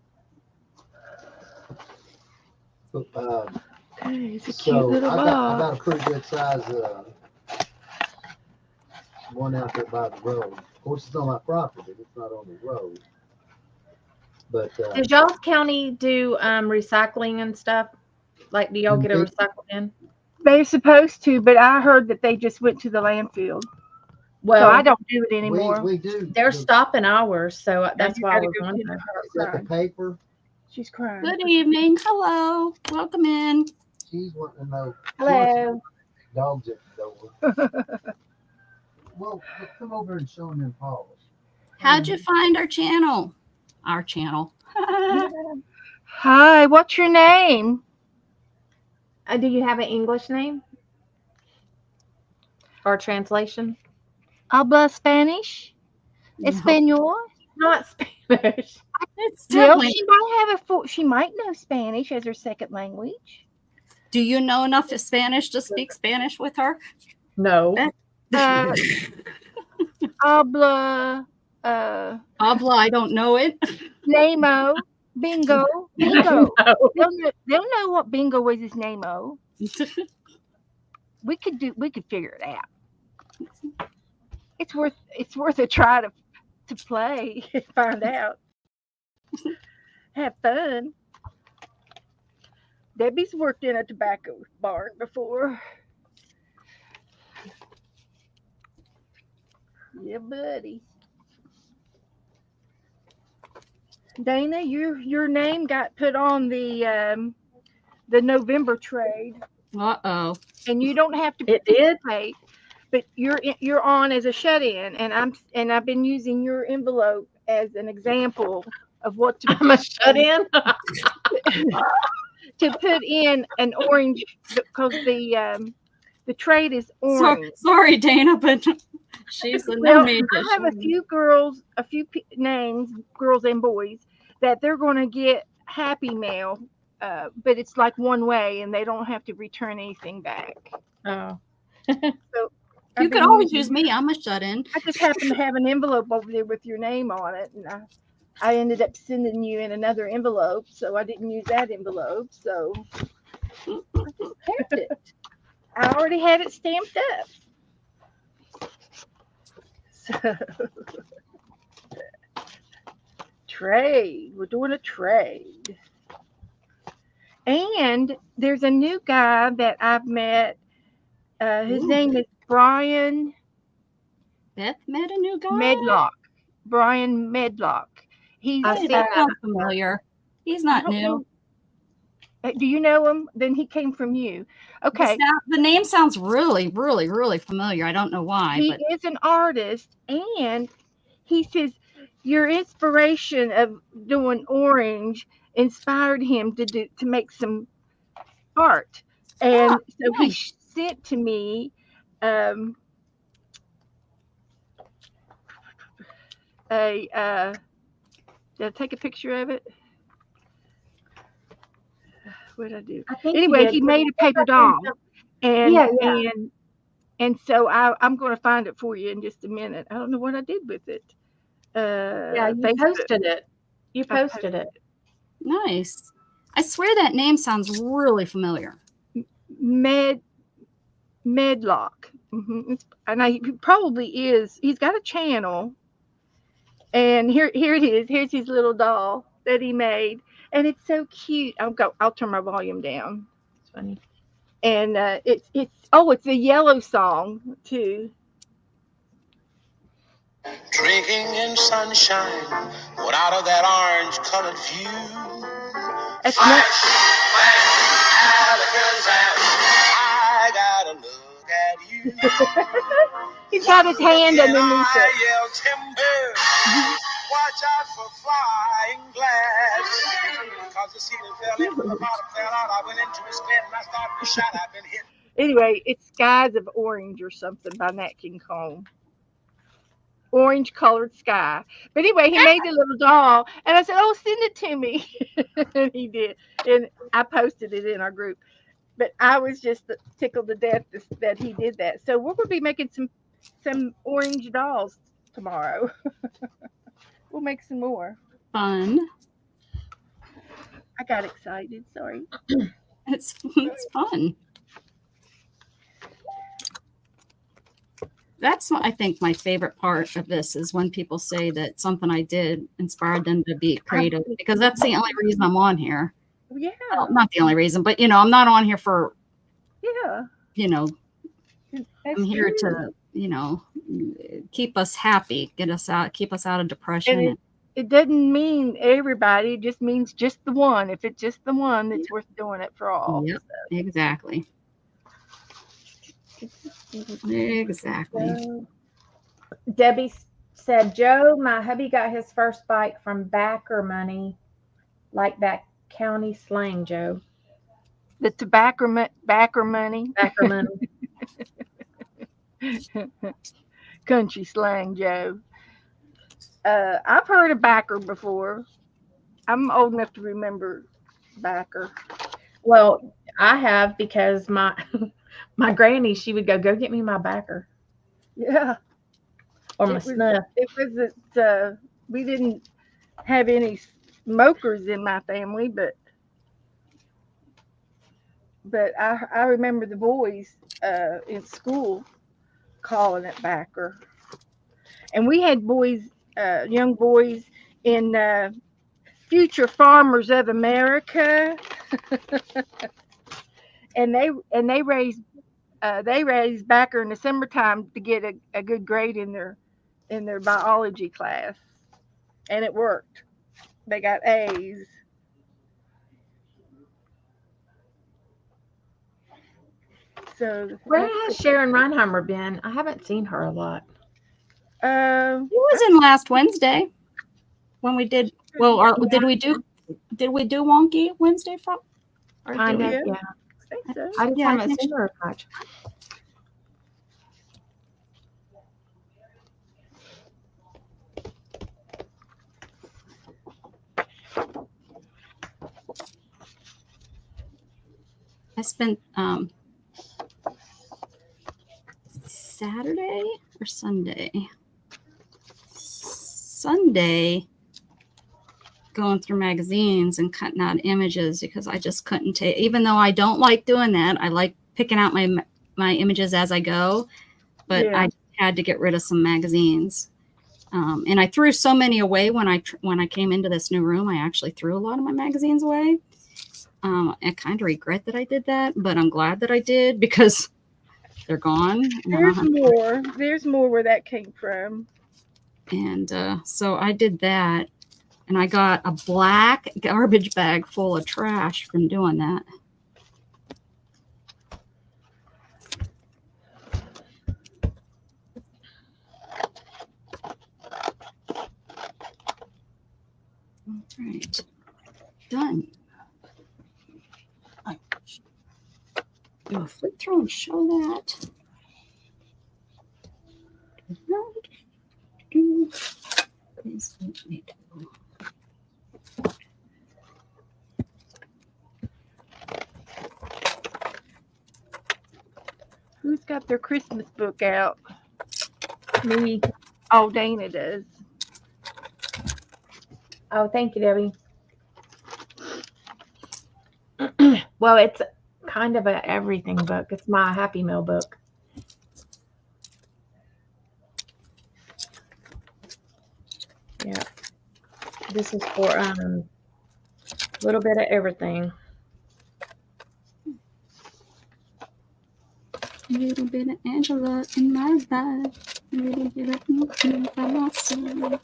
Okay, it's a cute so little I box. got a pretty good size one out there by the road. Of course, it's on my property. It's not on the road. But Does y'all's county do recycling and stuff? Like, do y'all get a Mhm. recycle bin? They're supposed to, but I heard that they just went to the landfill. Well, So I don't do it anymore. we do. they're stopping ours, so that's You why I gotta was go get wondering. her Is that the crying. paper? She's crying. Good evening. Hello. Welcome in. She's wanting to know. Hello. Dogs at the door. Well, come over and show them paws. How'd you find our channel? Our channel. Hi, what's your name? Do you have an English name or translation? Habla Spanish? Espanol? Not Spanish. It's Well, definitely. she might know Spanish as her second language. Do you know enough Spanish to speak Spanish with her? No. Uh, Habla Habla, I don't know it. Nemo. Bingo. Bingo. No. They'll know what bingo is his name-o. We could figure it out. It's worth a try to play and find out. Have fun. Debbie's worked in a tobacco barn before. Yeah, buddy. Dana, your name got put on the November trade, Uh-oh. and you don't have to It did? participate, but you're on as a shut-in, and I've been using your envelope as an example of what to I'm a shut in. to put in an orange, because the trade is orange. Sorry, Dana, but she's a Well, no major. I have a few names, girls and boys, that they're going to get Happy Mail, but it's like one way, and they don't have to return anything back. Oh. So You I've could been always using- use me. I'm a shut-in. I just happen to have an envelope over there with your name on it, and I ended up sending you in another envelope, so I didn't use that envelope, so I just kept it. I already had it stamped up. So, trade. We're doing a trade. And there's a new guy that I've met. His Ooh. name is Brian Beth met a new guy. Medlock. Brian Medlock. He's I Hey, see that that. sounds familiar. He's I not don't new. know. Do you know him? Then he came from you. Okay. The name sounds really, really, really familiar. I don't know why, He but is an artist, and he says your inspiration of doing orange inspired him to make some art, and so he nice. sent to me did I take a picture of it? What did I do? I think Anyway, did. he made a paper doll, and Yeah. and so I'm going to find it for you in just a minute. I don't know what I did with it. Yeah, you Facebook. posted it. You I posted it. Nice. I swear that name sounds really familiar. Medlock. And he probably is. He's got a channel. And here it is. Here's his little doll that he made, and it's so cute. I'll turn my volume down. It's funny. And it's a Yellow song too. Drinking in sunshine, what out of that orange-colored view? That's not. Alligators and I gotta look at you. He's got his hand Looking, underneath I it. yell timber. Watch out for flying glass. Cause the ceiling fell in, the bottom fell out. I went into a spin and I started to shout. I've been hit. Anyway, it's Skies of Orange or something by Nat King Cole. Orange colored sky. But anyway, he made the little doll, and I said, "Oh, send it to me." And he did, and I posted it in our group. But I was just tickled to death that he did that. So we're going to be making some orange dolls tomorrow. We'll make some more. Fun. I got excited. Sorry. It's fun. That's what I think my favorite part of this is when people say that something I did inspired them to be creative, because that's the only reason I'm on here. Yeah. Well, not the only reason, but I'm not on here for, Yeah. I'm here to, keep us happy, keep us out of depression. And it doesn't mean everybody, it just means just the one. If it's just the one, that's worth doing it for all. Yep, exactly. Exactly. Debbie said, Joe, my hubby got his first bike from backer money, like that county slang, Joe. The backer money. Backer money. Country slang, Joe. I've heard of backer before. I'm old enough to remember backer. Well, I have, because my granny, she would go get me my backer Yeah. or my snuff. It wasn't. We didn't have any smokers in my family, but I remember the boys in school calling it backer, and we had boys, young boys in Future Farmers of America, and they raised backer in the summertime to get a good grade in their biology class, and it worked. They got A's. So Where has Sharon Reinheimer been? I haven't seen her a lot. It was in last Wednesday when we did. Well, did we do Wonky Wednesday from? Kind of, yeah. I think so. I just haven't seen her as much. I spent Saturday or Sunday going through magazines and cutting out images, because I just couldn't take, even though I don't like doing that, I like picking out my images as I go, but Yeah. I had to get rid of some magazines. And I threw so many away when I came into this new room. I actually threw a lot of my magazines away. I kind of regret that I did that, but I'm glad that I did, because they're gone. There's more where that came from. And so I did that, and I got a black garbage bag full of trash from doing that. All right, done. Do a flip through and show that. Please let me go. Who's got their Christmas book out? Me. Oh, Dana does. Oh, thank you, Debbie. Well, it's kind of a everything book. It's my Happy Meal book. Yeah. This is for a little bit of everything. A little bit of Angela in my life. A little bit of me by myself.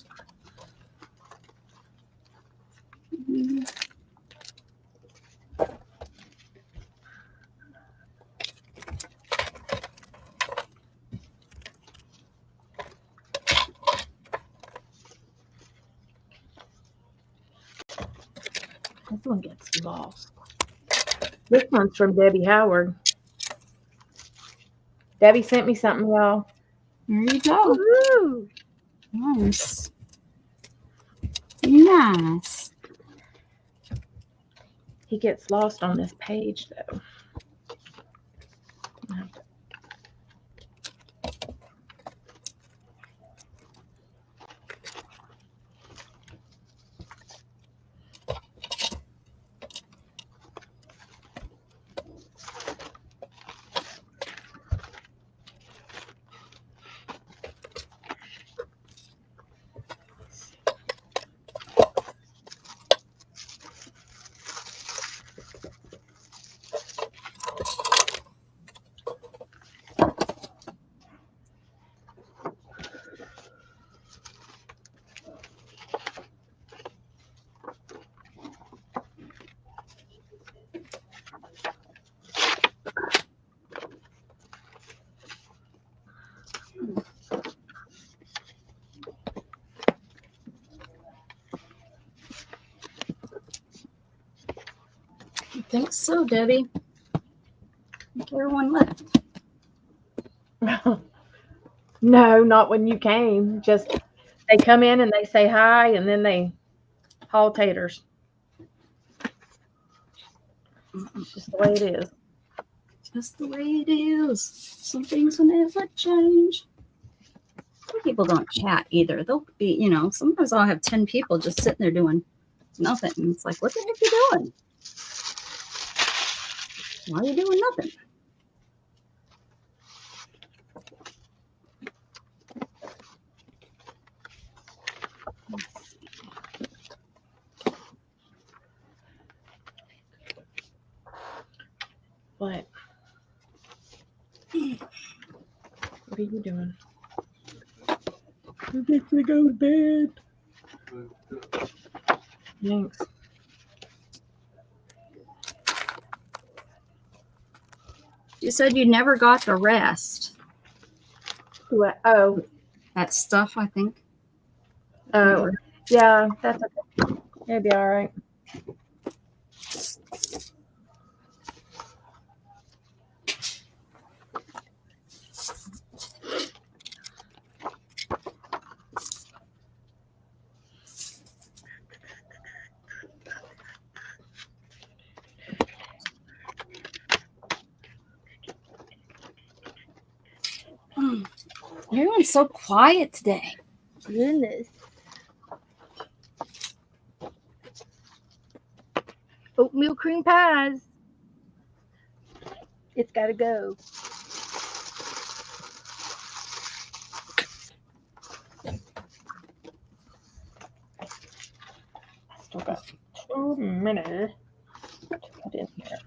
This one gets lost. This one's from Debbie Howard. Debbie sent me something, y'all. There you go. Woohoo! Nice. Nice. He gets lost on this page, though. I think so, Debbie. I think everyone left. No, not when you came. Just they come in and they say hi, and then they haul taters. It's just the way it is. Just the way it is. Some things will never change. Some people don't chat either. They'll be, sometimes I'll have 10 people just sitting there doing nothing. And it's like, what the heck are you doing? Why are you doing nothing? What? What are you doing? I think we go to bed. Thanks. You said you never got the rest. What? Oh, That stuff, I think. oh, yeah. That's okay. It'll be all right. Everyone's so quiet today. Goodness. Oatmeal cream pies. It's got to go. I still got 2 minutes to put in here.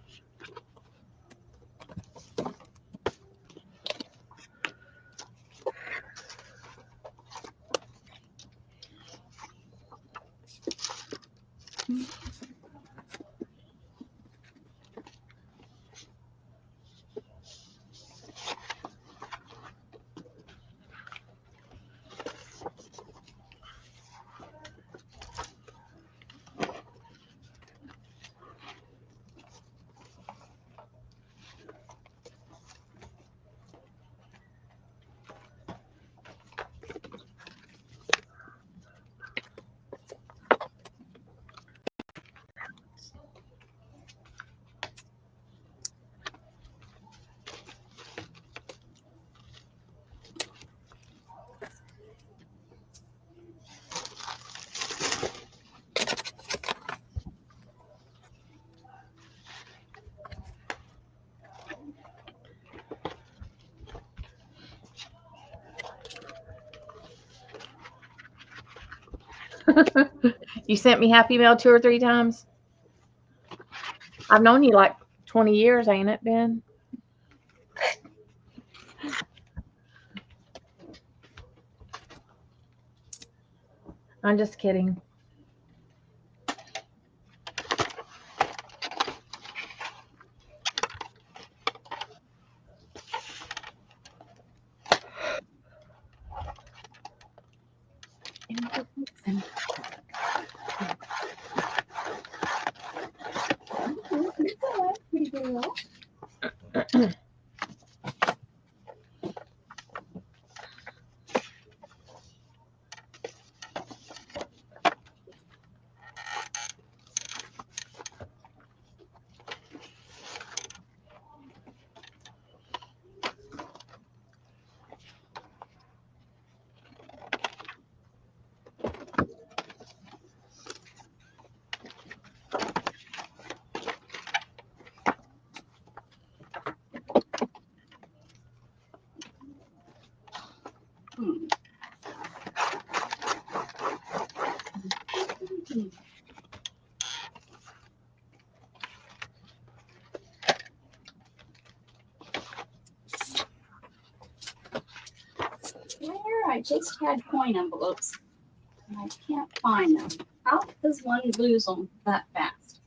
You sent me Happy Mail 2 or 3 times. I've known you like 20 years, ain't it, Ben? I'm just kidding. Where? I just had coin envelopes. And I can't find them. How does one lose them that fast?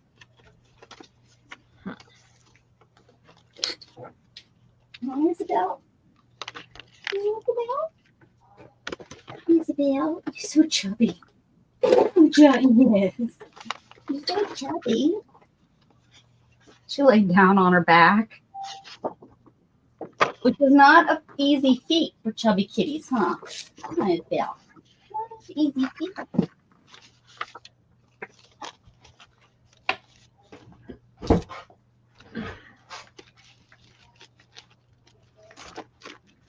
Isabel? Isabel? Isabel, you're so chubby. Yes. You're so chubby. She laid down on her back, which is not an easy feat for chubby kitties, huh? Isabel. Not an easy feat.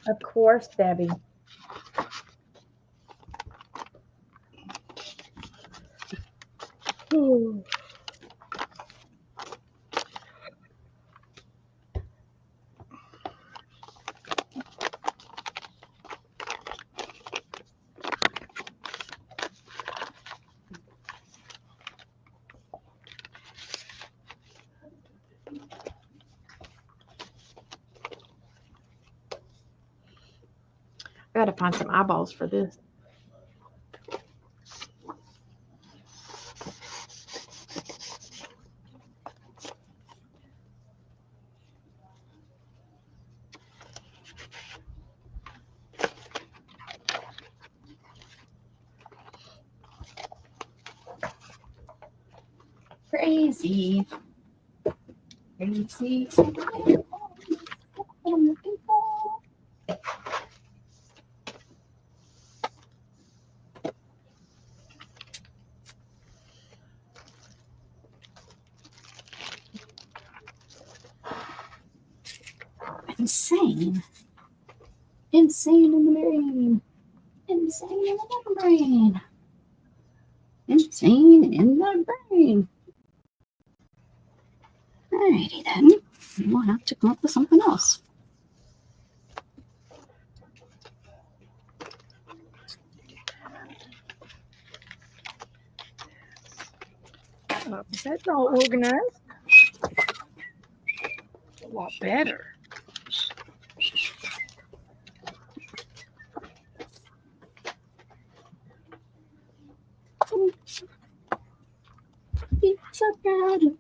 Of course, Debbie. Ooh. I gotta find some eyeballs for this. Crazy. Crazy. What I'm looking for. Insane. Insane in the brain. Insane in the brain. Insane in the brain. Alrighty then. We'll have to come up with something else. That's all organized. A lot better. It's a better.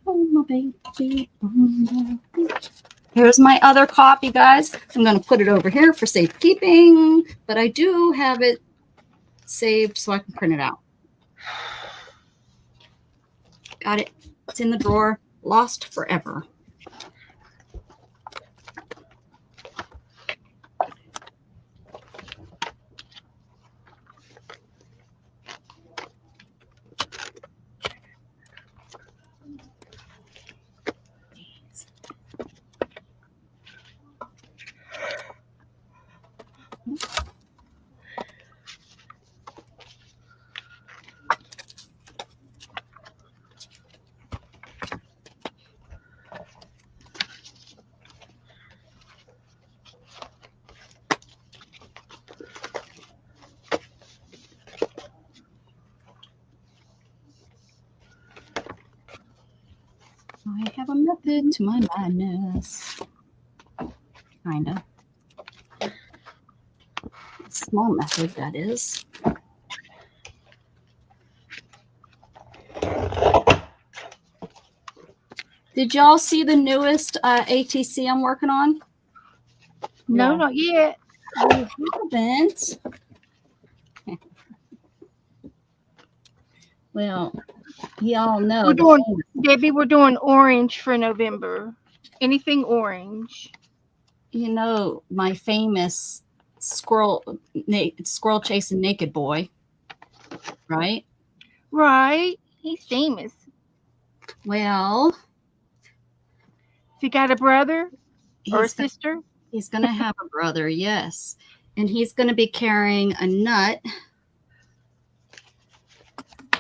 My baby. Here's my other copy, guys. I'm going to put it over here for safekeeping, but I do have it saved so I can print it out. Got it. It's in the drawer. Lost forever. I have a method to my madness. Kind of. Small method, that is. Did y'all see the newest ATC I'm working on? No, Yeah. not yet. You haven't. Well, y'all know. We're the doing, famous- Debbie, we're doing orange for November. Anything orange. You know my famous squirrel chasing naked boy, right? Right. He's famous. Well, Has he got a brother or a he's sister? he's gonna have a brother, yes, and he's gonna be carrying a nut.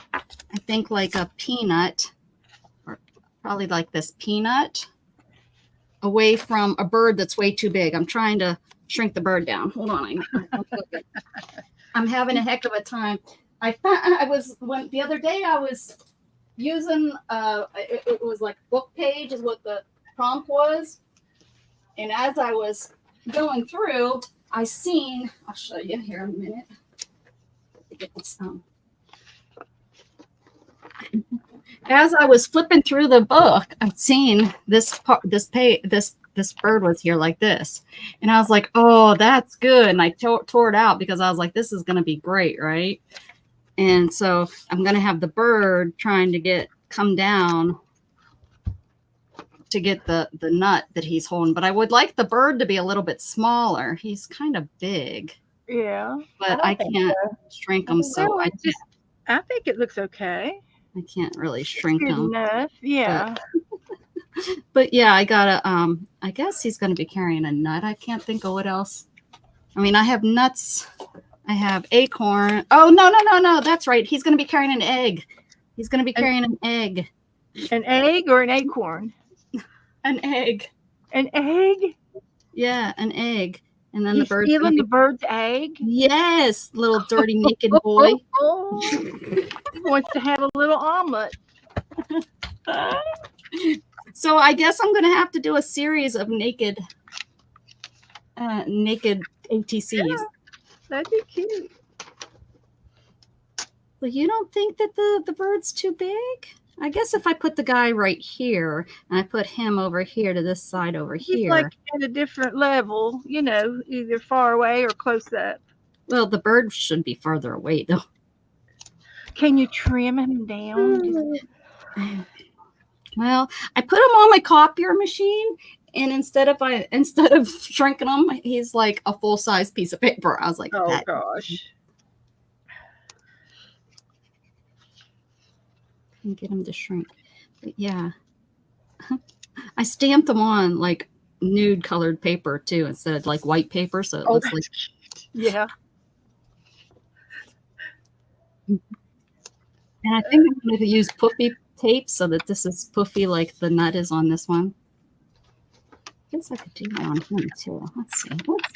I think like a peanut, or probably like this peanut, away from a bird that's way too big. I'm trying to shrink the bird down. Hold on, I'm having a heck of a time. The other day I was using it was like book page is what the prompt was, and as I was going through, I'll show you here in a minute. Get this as I was flipping through the book, I'd seen this bird was here like this, and I was like, "Oh, that's good." And I tore it out because I was like, "This is going to be great, right?" And so I'm going to have the bird trying to come down to get the nut that he's holding, but I would like the bird to be a little bit smaller. He's kind of big, Yeah. but I I don't think can't shrink him, so Well, I think it looks okay. I can't really shrink Good him. enough. Yeah. But yeah, I gotta I guess he's gonna be carrying a nut. I can't think of what else. I mean, I have nuts, I have acorn. Oh no, that's right. He's gonna be carrying an egg. He's gonna be carrying an egg. An egg or an acorn? An egg. An egg? Yeah, an egg. And then He's the bird's gonna stealing be, the bird's egg? yes, little dirty naked boy. Oh, he wants to have a little omelet. So I guess I'm gonna have to do a series of naked ATCs. Yeah. That'd be cute. Well, you don't think that the bird's too big? I guess if I put the guy right here and I put him over here to this side over He's here. like at a different level, either far away or close up. Well, the bird should be further away though. Can you trim him down? Well, I put him on my copier machine, and instead of shrinking him, he's like a full size piece of paper. I was like, Oh that gosh. can get him to shrink. But yeah, I stamped them on like nude colored paper too, instead of like white paper, so it looks like. Yeah. And I think I'm going to use puffy tape so that this is puffy like the nut is on this one. I guess I could do that on him too. Let's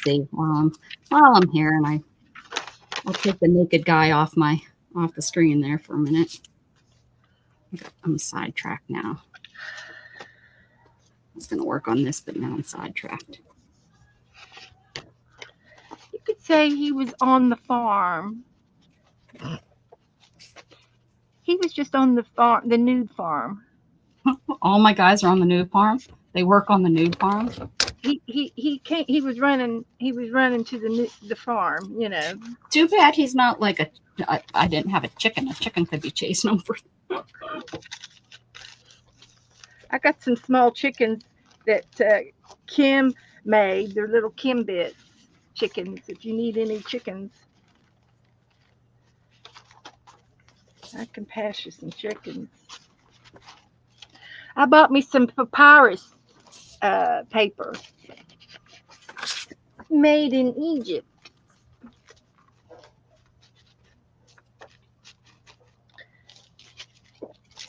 see. While I'm here, and I'll take the naked guy off the screen there for a minute. I'm sidetracked now. I was going to work on this, but now I'm sidetracked. You could say he was on the farm. He was just on the farm, the nude farm. All my guys are on the nude farm. They work on the nude farm. He was running to the farm, Too bad he's not like I didn't have a chicken. A chicken could be chasing him for. I got some small chickens that Kim made. They're little Kim bits chickens. If you need any chickens, I can pass you some chickens. I bought me some papyrus paper made in Egypt.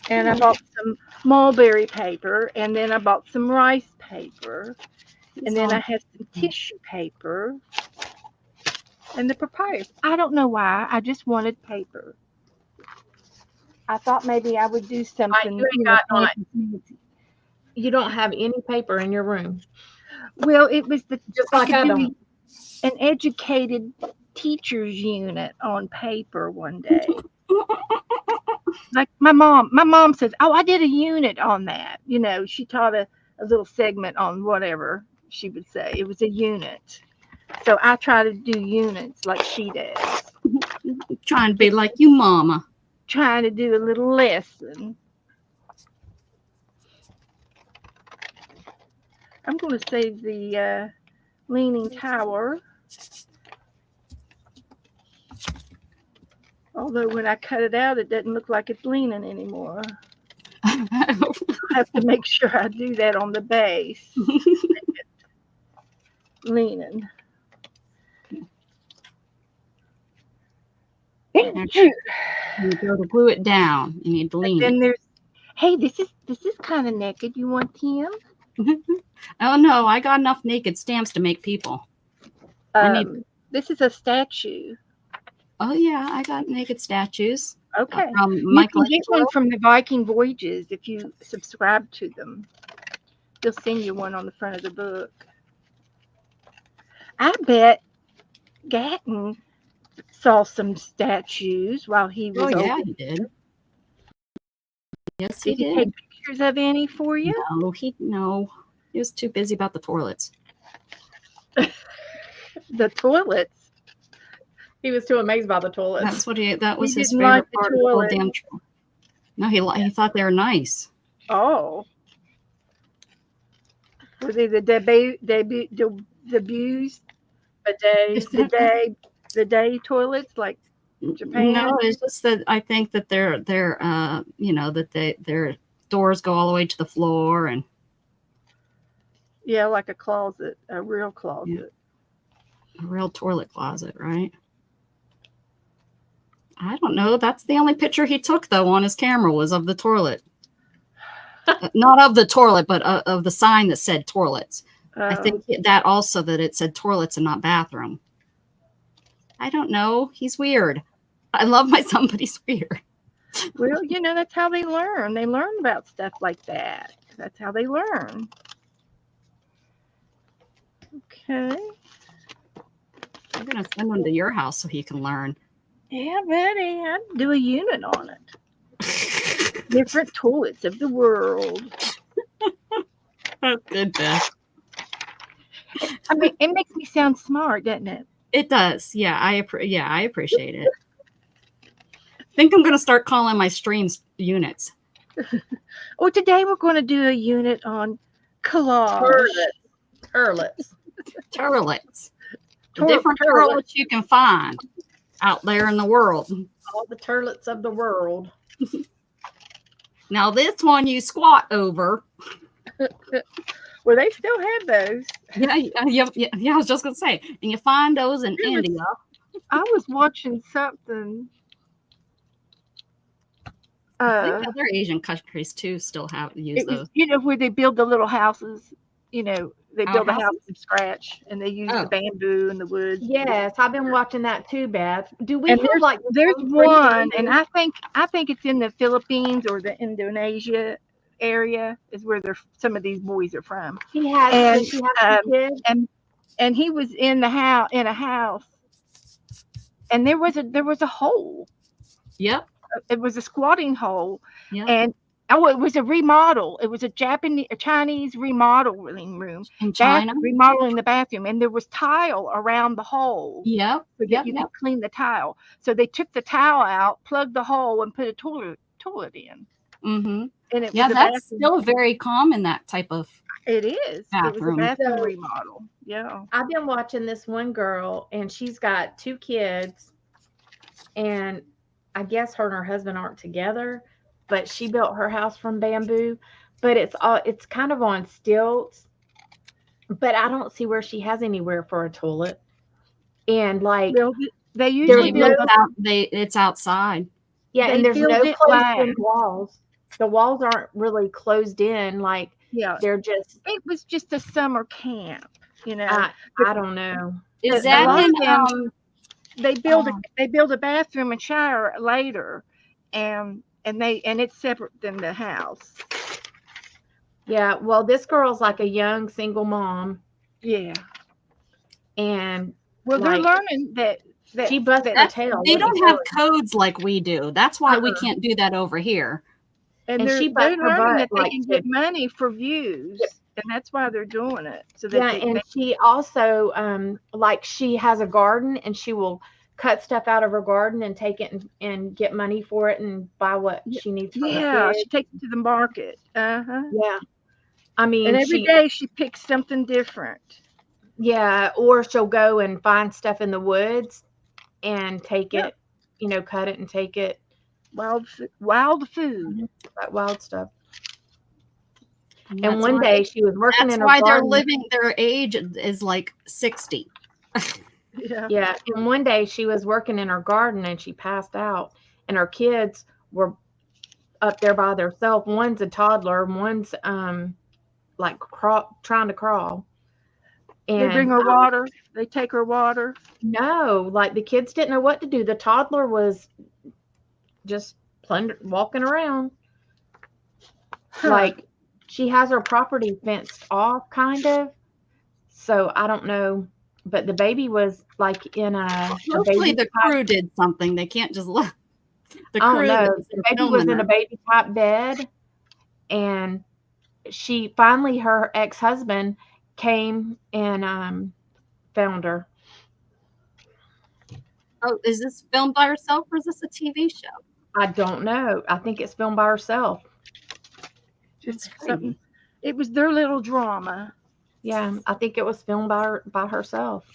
And I bought some mulberry paper, and then I bought some rice paper, and then I had some tissue paper, and the papyrus. I don't know why. I just wanted paper. I thought maybe I would do something. you ain't got fancy. You don't have any paper in your room, Well, it was the just like I don't. an educated teacher's unit on paper one day. Like my mom says, "Oh, I did a unit on that." You know, she taught a little segment on whatever she would say. It was a unit. So I try to do units like she does, Trying to be like you, mama. trying to do a little lesson. I'm going to save the Leaning Tower. Although when I cut it out, it doesn't look like it's leaning anymore. I have to make sure I do that on the base. Leaning. You go to glue it down. You need to lean Then it. there's, hey, this is kind of naked. You want him? Oh no, I got enough naked stamps to make people. This is a statue. Oh yeah, I got naked statues. Okay. From You can get Michelangelo. one from the Viking Voyages if you subscribe to them. They'll send you one on the front of the book. I bet Gatton saw some statues while he was Oh yeah, over. he did. Yes, he Did he did. take pictures of any for you? No, he was too busy about the toilets. The toilets. He was too amazed by the toilets. That's what that was his didn't favorite like the part of the whole toilet. damn trip. No, he thought they were nice. Oh. Were they the debuts? The day toilets like Japan? No, it's just that I think that they're you know, that their doors go all the way to the floor, and Yeah, like a closet, a real closet. a real toilet closet, right? I don't know. That's the only picture he took though on his camera was of the toilet. Not of the toilet, but of the sign that said toilets. I think that also that it said toilets and not bathroom. I don't know. He's weird. I love my son, but he's weird. Well, you know, that's how they learn. They learn about stuff like that. That's how they learn. Okay. I'm gonna send him to your house so he can learn. Yeah, buddy. I'd do a unit on it. Different toilets of the world. That's good, Beth. I mean, it makes me sound smart, doesn't it? It does. Yeah, I appreciate it. I think I'm gonna start calling my streams units. Oh, today we're going to do a unit on collage. Turlets. Turlets. The different turlets you can find out there in the world. All the turlets of the world. Now this one you squat over. Well, they still have those. Yeah, I was just gonna say, and you find those in India. I was watching something. I think other Asian countries too still use It was, those. you know, where they build the little houses. You know, they build a house Outhouses? from scratch, and they use the Oh. bamboo and the wood. Yes, I've been watching that too, Beth. Do we And have like There's some pretty one, and areas? I think it's in the Philippines or the Indonesia area is where some of these boys are from. He has. and, Does she have two kids? And he was in a house, and there was a hole. Yep. It was a squatting hole, Yep. and it was a remodel. It was a Chinese remodeling room. In China. Remodeling the bathroom, and there was tile around the hole. Yep. So that you could clean the tile. So they took the tile out, plugged the hole, and put a toilet in. Mm-hmm. And it Yeah, was a that's bathroom. still very common, that type of. It is. Bathroom. It was a bathroom So- remodel. Yeah. I've been watching this one girl, and she's got two kids, and I guess her and her husband aren't together, but she built her house from bamboo, but it's kind of on stilts, but I don't see where she has anywhere for a toilet. And like, They usually There's build It's outside. yeah, they and there's build no it closed-in like- walls. The walls aren't really closed in, like yeah. they're just, It was just a summer camp, you know. I don't know. Is A that lot in of them- They build Oh. they build a bathroom and shower later, and it's separate than the house. Yeah, well, this girl's like a young single mom, Yeah. and Well, they're like learning that she busts her That's, tail. they let me don't tell have you. codes like we do. That's why we Uh-uh. can't do that over here. and And they're she they're busts her learning butt that they like can to, get money for views, and that's why they're doing it. So that yeah, and she also like she has a garden and she will cut stuff out of her garden and take it and get money for it and buy what she needs for her yeah, kids. she takes it to the market. Uh-huh. Yeah. I And mean, every day she picks something different. yeah, or she'll go and find stuff in the woods and take Yep. it, cut it and take it, Wild food. that wild stuff. And And that's one why, day she was working that's in her why they're garden. living, their age is like 60. Yeah. Yeah, and one day she was working in her garden and she passed out, and her kids were up there by themselves. One's a toddler, and one's like trying to crawl. They bring And her water. They take her water. no, like the kids didn't know what to do. The toddler was just walking around. Huh. Like she has her property fenced off, kind of. So I don't know, but the baby was like in a Hopefully baby the type. crew did something. They can't just look. The I don't crew know. that's The baby was filming in a her. baby type bed, and she finally, her ex-husband came and found her. Oh, is this filmed by herself or is this a TV show? I don't know. I think it's filmed by herself. Just That's something. crazy. It was their little drama. Yeah, I think it was filmed by herself.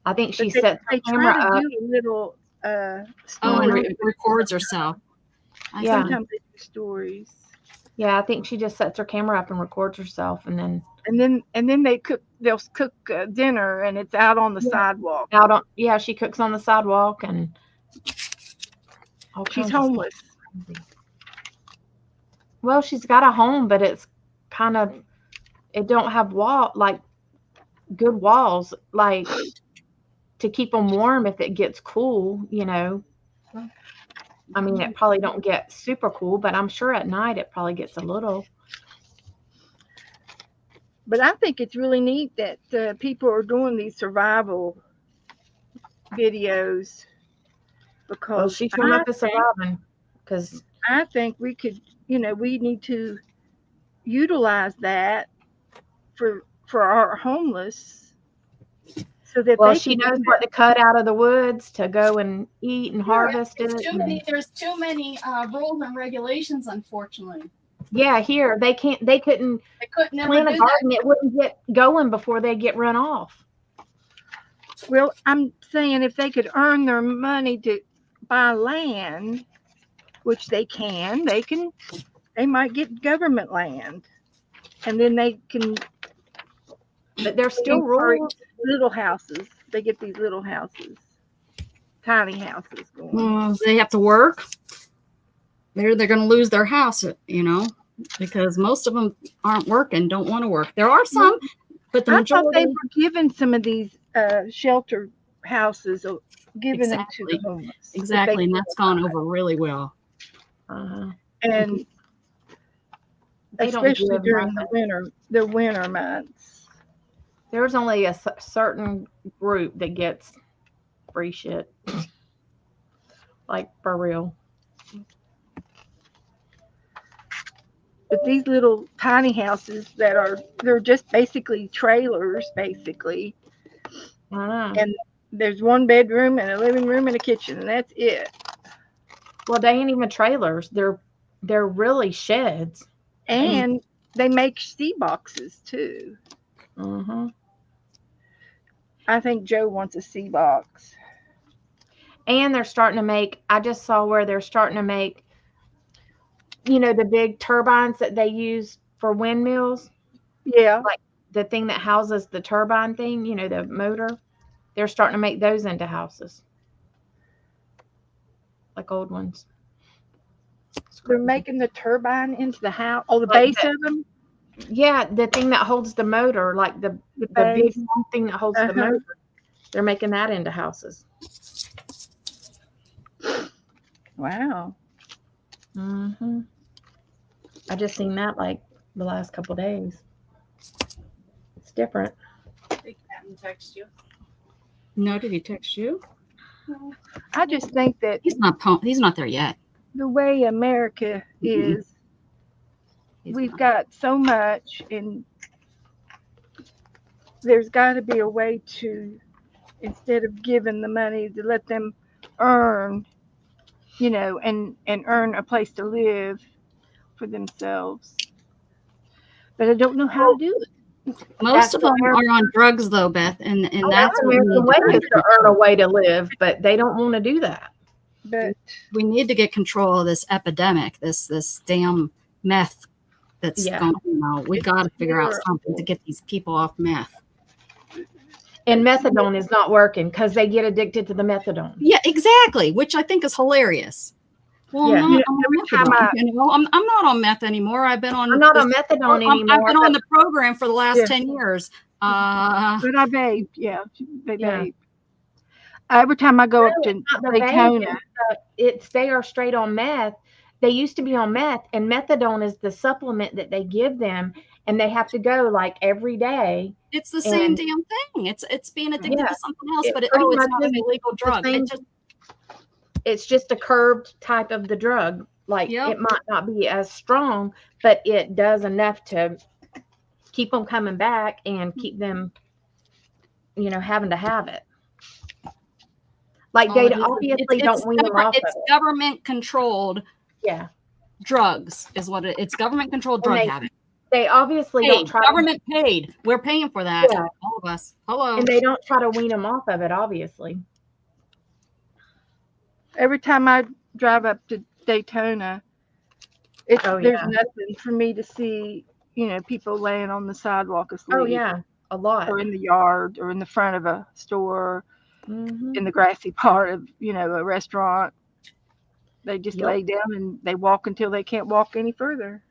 I think she But they, set her they camera try to up. do a little Oh, story. and records herself. I Yeah. see. Sometimes they do stories. Yeah, I think she just sets her camera up and records herself, and then And then they'll cook dinner, and it's out on the sidewalk. out on. Yeah, she cooks on the sidewalk and all She's kinds of stuff. homeless. Well, she's got a home, but it's kind of, it don't have good walls, like to keep them warm if it gets cool, I mean, it probably don't get super cool, but I'm sure at night it probably gets a little. But I think it's really neat that people are doing these survival videos, because Well, she's coming up as surviving, because I think we could, we need to utilize that for our homeless, so that well, they she can knows what to cut out of the woods to go and eat and harvest it. There's too many rules and regulations, unfortunately. Yeah, here they couldn't They couldn't never plant a do that. garden. It wouldn't get going before they get run off. Well, I'm saying if they could earn their money to buy land, which they might get government land, and then they can But there's still encourage rules. little houses. They get these little houses, tiny houses going. They have to work. They're going to lose their house, because most of them aren't working, don't want to work. There are some, but the I thought they majority. were giving some of these shelter houses, giving them to Exactly. the homeless. if they Exactly, and can that's gone over really well. Uh-huh. and They don't especially give during nothing. the winter months. There's only a certain group that gets free shit. Like, for real. But these little tiny houses they're just basically trailers, basically. I know. And there's one bedroom and a living room and a kitchen, and that's it. Well, they ain't even trailers. They're really sheds. And they make sea boxes too. Mm-hmm. I think Joe wants a sea box. And they're starting to make, I just saw where they're starting to make, the big turbines that they use for windmills, Yeah. the thing that houses the turbine thing, the motor. They're starting to make those into houses. Like old ones. It's They're crazy. making the turbine into the house. Oh, the Like base of them? Yeah, the thing that holds the motor, like the big base. long thing that holds the Uh-huh. motor. They're making that into houses. Wow. Mm-hmm. I just seen that like the last couple days. It's different. Did Captain text you? No, did he text you? I just think that He's not there yet. the way America Mm-mm. is, He's we've not. got so much, and there's got to be a way to, instead of giving the money, to let them earn, and earn a place to live for themselves. But I don't know how to do it. Most That's of them American- are on drugs, though, Beth, and That's that's what we American need way to is to earn a way to live, but they don't want to do that. But we need to get control of this epidemic, this damn meth that's Yeah. going. We got to figure out terrible. something to get these people off meth. And methadone is not working because they get addicted to the methadone. Yeah, exactly. Which I think is hilarious. Well, Yeah. I'm not Yeah, on every time methadone. I'm not on meth anymore. I've been on. I'm not this- on methadone I've anymore. been on the program for the last Yeah. 10 years. but I vape. Yeah, they Yeah. vape. Every time I go up No, to it's not the vape, Daytona, they are straight on meth. They used to be on meth, and methadone is the supplement that they give them, and they have to go like every day. It's the same And- damn thing. It's being addicted Yeah. to something else, It but pretty it's much not an is illegal drug. same- It just, It's just a curbed type of the drug. Like Yep. it might not be as strong, but it does enough to keep them coming back and keep them, having to have it. Like all they it is- obviously don't wean them off of It's it. government controlled Yeah, drugs is what it's government controlled drug they habit. they obviously Paid, don't try. government paid. We're paying for that. Yeah. All of us. Hello. And they don't try to wean them off of it, obviously. every time I drive up to Daytona, Oh, there's yeah. nothing for me to see, people laying on the sidewalk asleep. Oh yeah, a lot. Or in the yard, or in the front of a store, Mhm. in the grassy part of, a restaurant. They just Yep. lay down and they walk until they can't walk any further.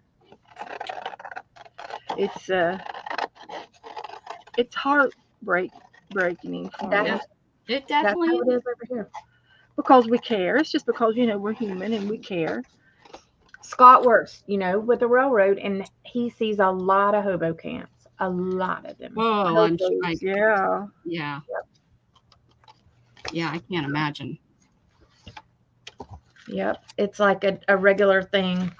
It's breaking for That- me It That's how definitely it is over here. because we care. It's just because we're human and we care. Scott works, with the railroad, and he sees a lot of hobo camps, a lot of them. Whoa, Yeah. yeah. Yeah, I can't imagine. Yep, it's like a regular thing.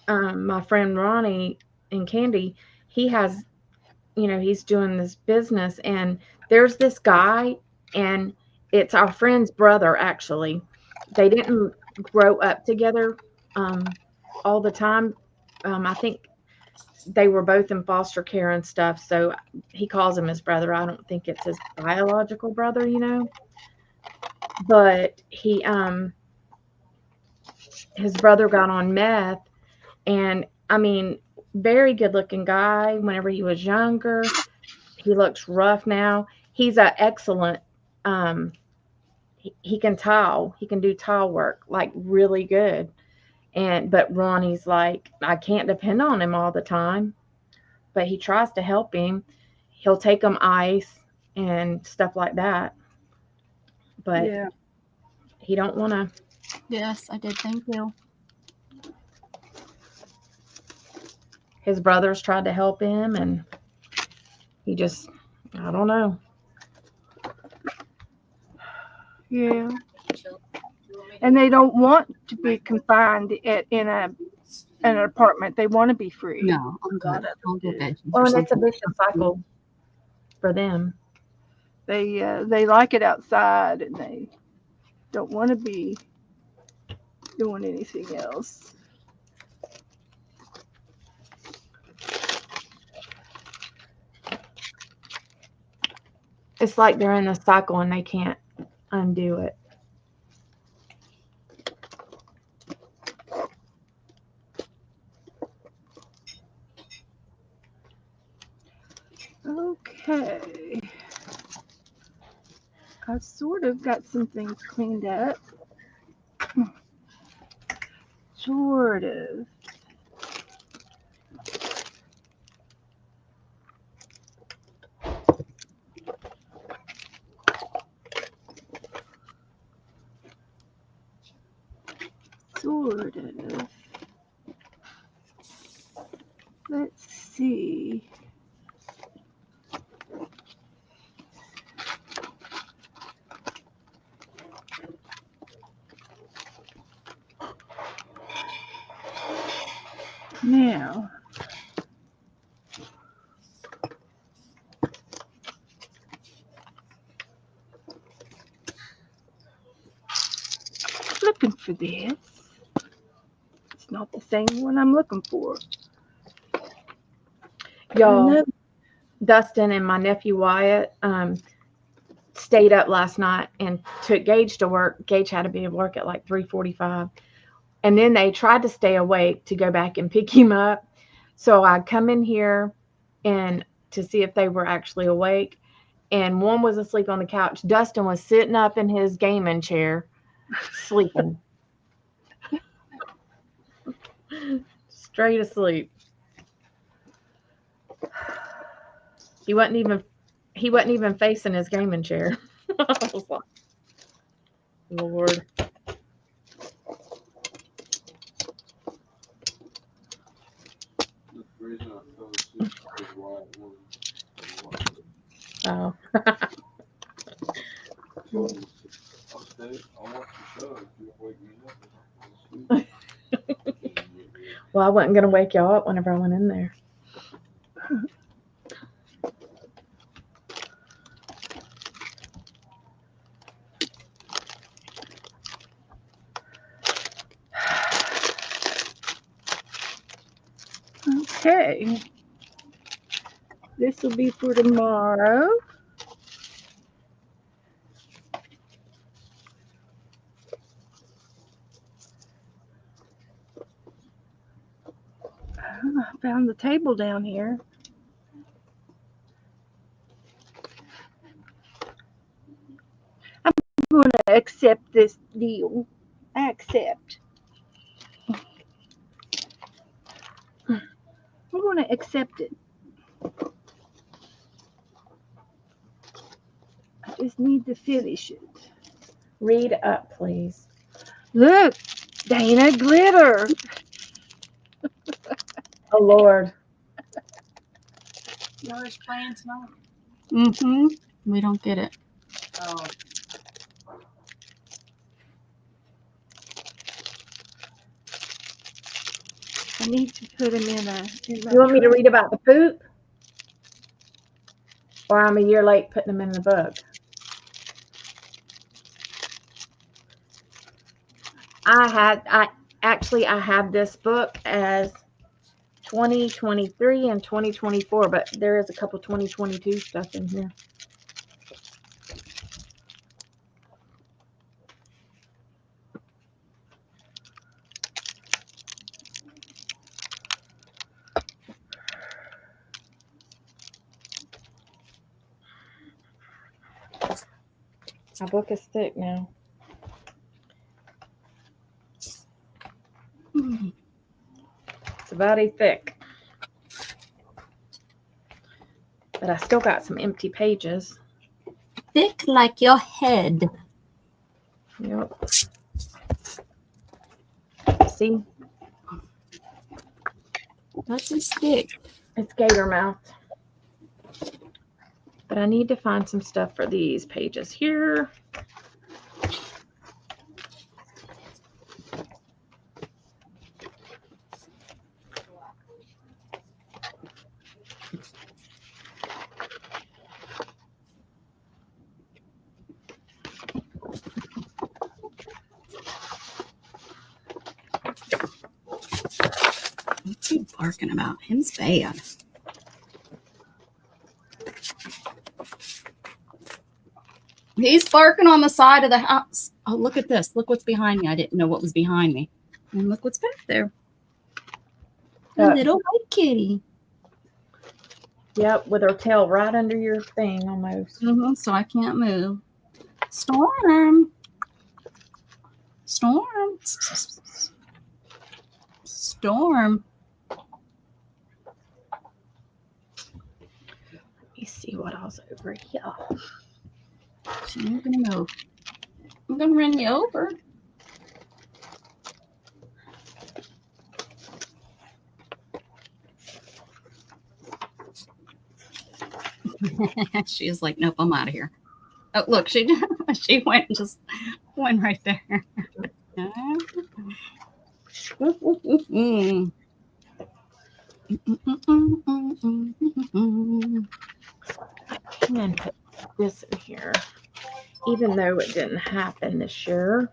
My friend Ronnie and Candy, he has, he's doing this business, and there's this guy, and it's our friend's brother, actually. They didn't grow up together all the time. I think they were both in foster care and stuff, so he calls him his brother. I don't think it's his biological brother, but his brother got on meth, and very good looking guy whenever he was younger. He looks rough now. He's an excellent, he can tile. He can do tile work, like really good. But Ronnie's like, I can't depend on him all the time, but he tries to help him. He'll take him ice and stuff like that. But Yeah. he don't want to. Yes, I did. Thank you. His brothers tried to help him, and he just, I don't know. Yeah. And they don't want to be confined in an apartment. They want to be free. No, I'm good. I'll get that. Well, and it's a vicious cycle for them. They like it outside, and they don't want to be doing anything else. It's like they're in a cycle and they can't undo it. Okay. I sort of got some things cleaned up. Sort of. Sort of. Let's see. Now, looking for this. It's not the same one I'm looking for. Y'all, Another- Dustin and my nephew Wyatt stayed up last night and took Gage to work. Gage had to be at work at like 3:45. And then they tried to stay awake to go back and pick him up. So I come in here and to see if they were actually awake. And one was asleep on the couch. Dustin was sitting up in his gaming chair, sleeping. Straight asleep. He wasn't even facing his gaming chair. I was like, Lord. Oh. Well, I wasn't gonna wake y'all up whenever I went in there. Okay. This will be for tomorrow. I found the table down here. I'm going to accept this deal. I accept. I'm going to accept it. I just need to finish it. Read up, please. Look, Dana glitter. Oh Lord. Noah's playing tonight. Mm-hmm. We don't get it. Oh, I need to put them in my You want me to tray. read about the poop? Or I'm a year late putting them in the book? I have this book as 2023 and 2024, but there is a couple 2022 stuff in here. My book is thick now. It's about a thick. But I still got some empty pages. Thick like your head. Yep. See, That's just thick. it's gator mouth. But I need to find some stuff for these pages here. What's he barking about? Him's bad. He's barking on the side of the house. Oh, look at this. Look what's behind me. I didn't know what was behind me. And look what's back there. A little white kitty. Yep, with her tail right under your thing almost. So I can't move. Storm. Storm. Storm. Let me see what else over here. You're gonna move. I'm gonna run you over. She's like, nope, I'm out of here. Oh, look, she went and just went right there. I can put this in here, even though it didn't happen this year.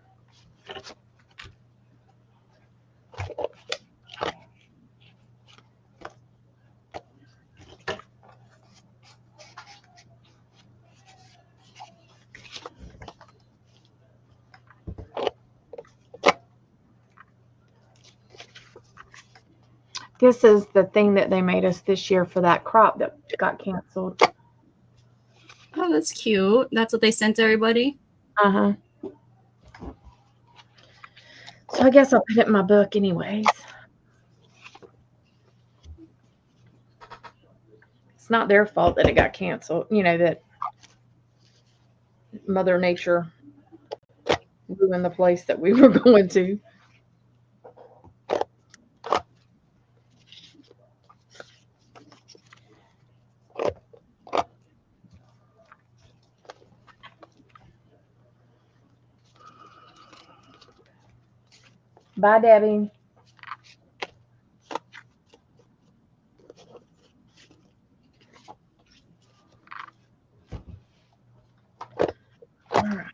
This is the thing that they made us this year for that crop that got canceled. Oh, that's cute. That's what they sent to everybody. Uh-huh. So I guess I'll put it in my book anyways. It's not their fault that it got canceled. You know, that Mother Nature ruined the place that we were going to. Bye, Debbie. All right.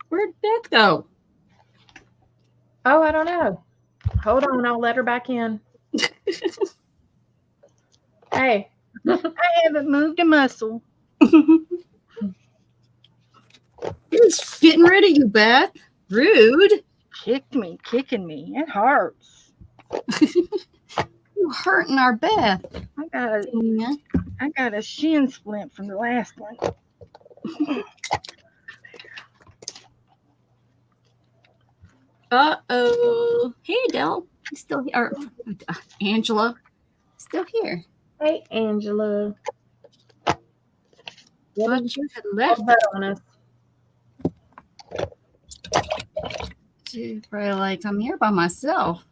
Where'd Beck go? Oh, I don't know. Hold on, I'll let her back in. Hey. I haven't moved a muscle. Who's getting rid of you, Beth? Rude. Kicking me. It hurts. You hurting our Beth. I got a shin splint from the last one. Uh-oh. Hey, Del. He's still here. Angela. Still here. Hey, Angela. But you had left. Bet on us. She's probably like, I'm here by myself.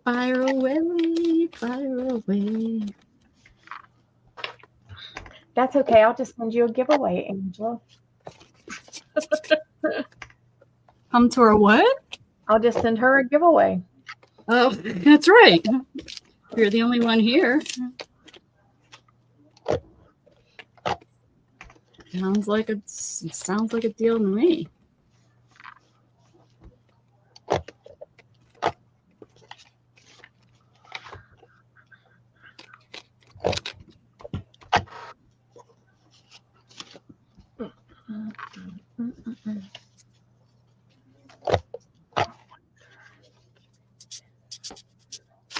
Fire away, fire away. That's okay. I'll just send you a giveaway, Angela. Come to her what? I'll just send her a giveaway. Oh, that's right. You're the only one here. Sounds like a deal to me.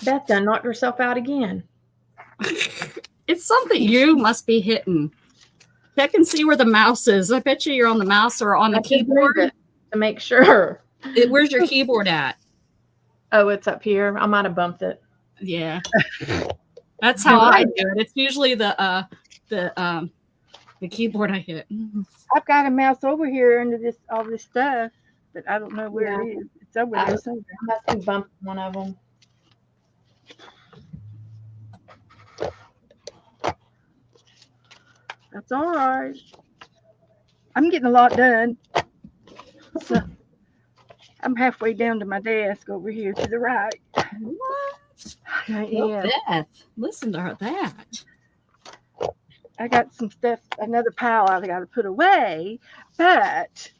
Beth done knocked herself out again. It's something you must be hitting. Check and see where the mouse is. I bet you're on the mouse or on the I just moved keyboard. it to make sure. Where's your keyboard at? Oh, it's up here. I might have bumped it. Yeah. That's how I do it. It's usually the keyboard I hit. I've got a mouse over here under all this stuff, but I don't know where it is. It's over there somewhere. I must have bumped one of them. That's all right. I'm getting a lot done. So I'm halfway down to my desk over here to the right. What? I Well, am. Beth, listen to her that. I got some stuff, another pile I got to put away. But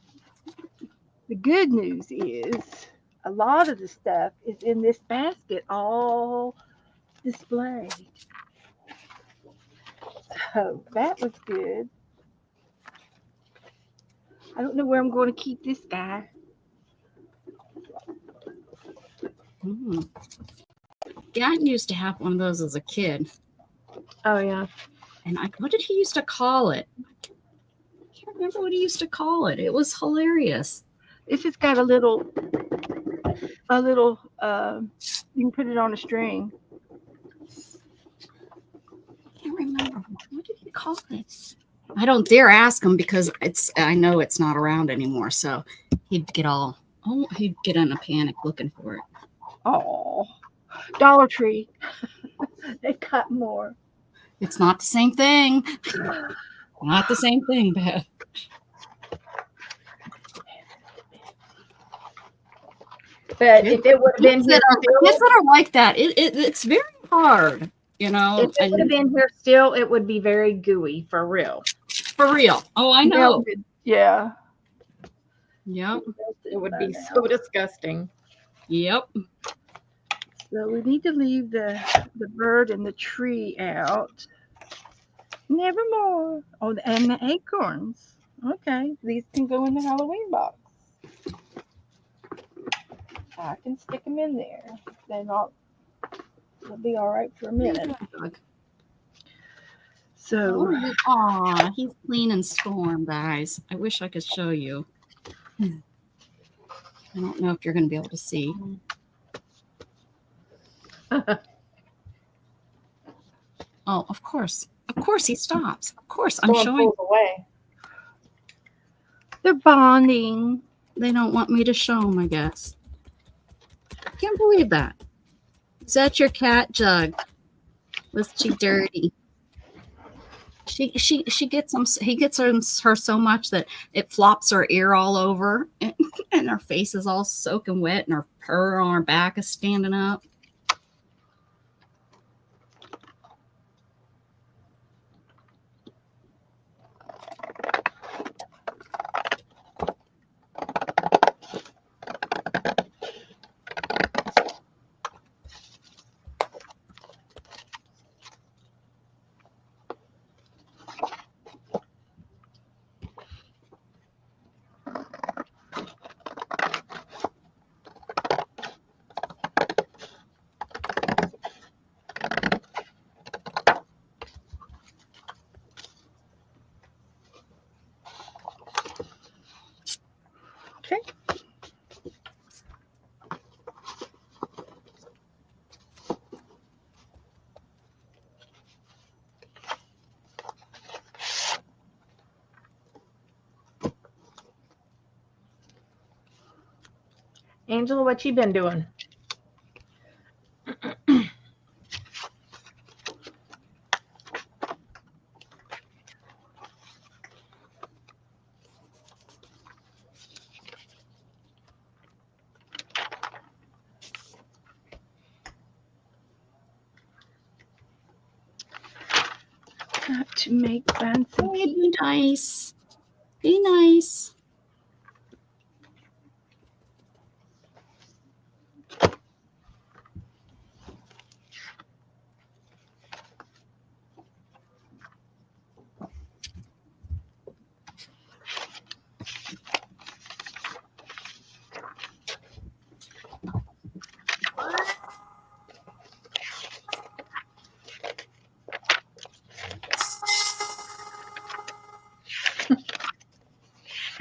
the good news is a lot of the stuff is in this basket, all displayed. So that was good. I don't know where I'm going to keep this guy. Mm. Yeah, I used to have one of those as a kid. Oh yeah. And what did he used to call it? I can't remember what he used to call it. It was hilarious. It's just got a little, you can put it on a string. I can't remember. What did he call it? I don't dare ask him because I know it's not around anymore. So he'd get in a panic looking for it. Oh, Dollar Tree. They got more. It's not the same thing. Not the same thing, Beth. But if it would have been Kids here that still, are like that, it's very hard, if it would have been here still, it would be very gooey for real. for real. Oh, I know. Melted. Yeah. Yep. It would be so disgusting. Yep. So we need to leave the bird and the tree out. Nevermore. Oh, and the acorns. Okay, these can go in the Halloween box. I can stick them in there. They'll be all right for a minute. So Aw, he's clean and storm, guys. I wish I could show you. I don't know if you're going to be able to see. Oh, of course. Of course he stops. Of course, I'm Storm showing. pulls away. they're bonding. They don't want me to show them, I guess. I can't believe that. Is that your cat, Jug? Was she dirty? She gets him. He gets her so much that it flops her ear all over, and her face is all soaking wet, and her fur on her back is standing up. Okay. Angela, what you been doing? Got to find some Hey, be nice. Be nice.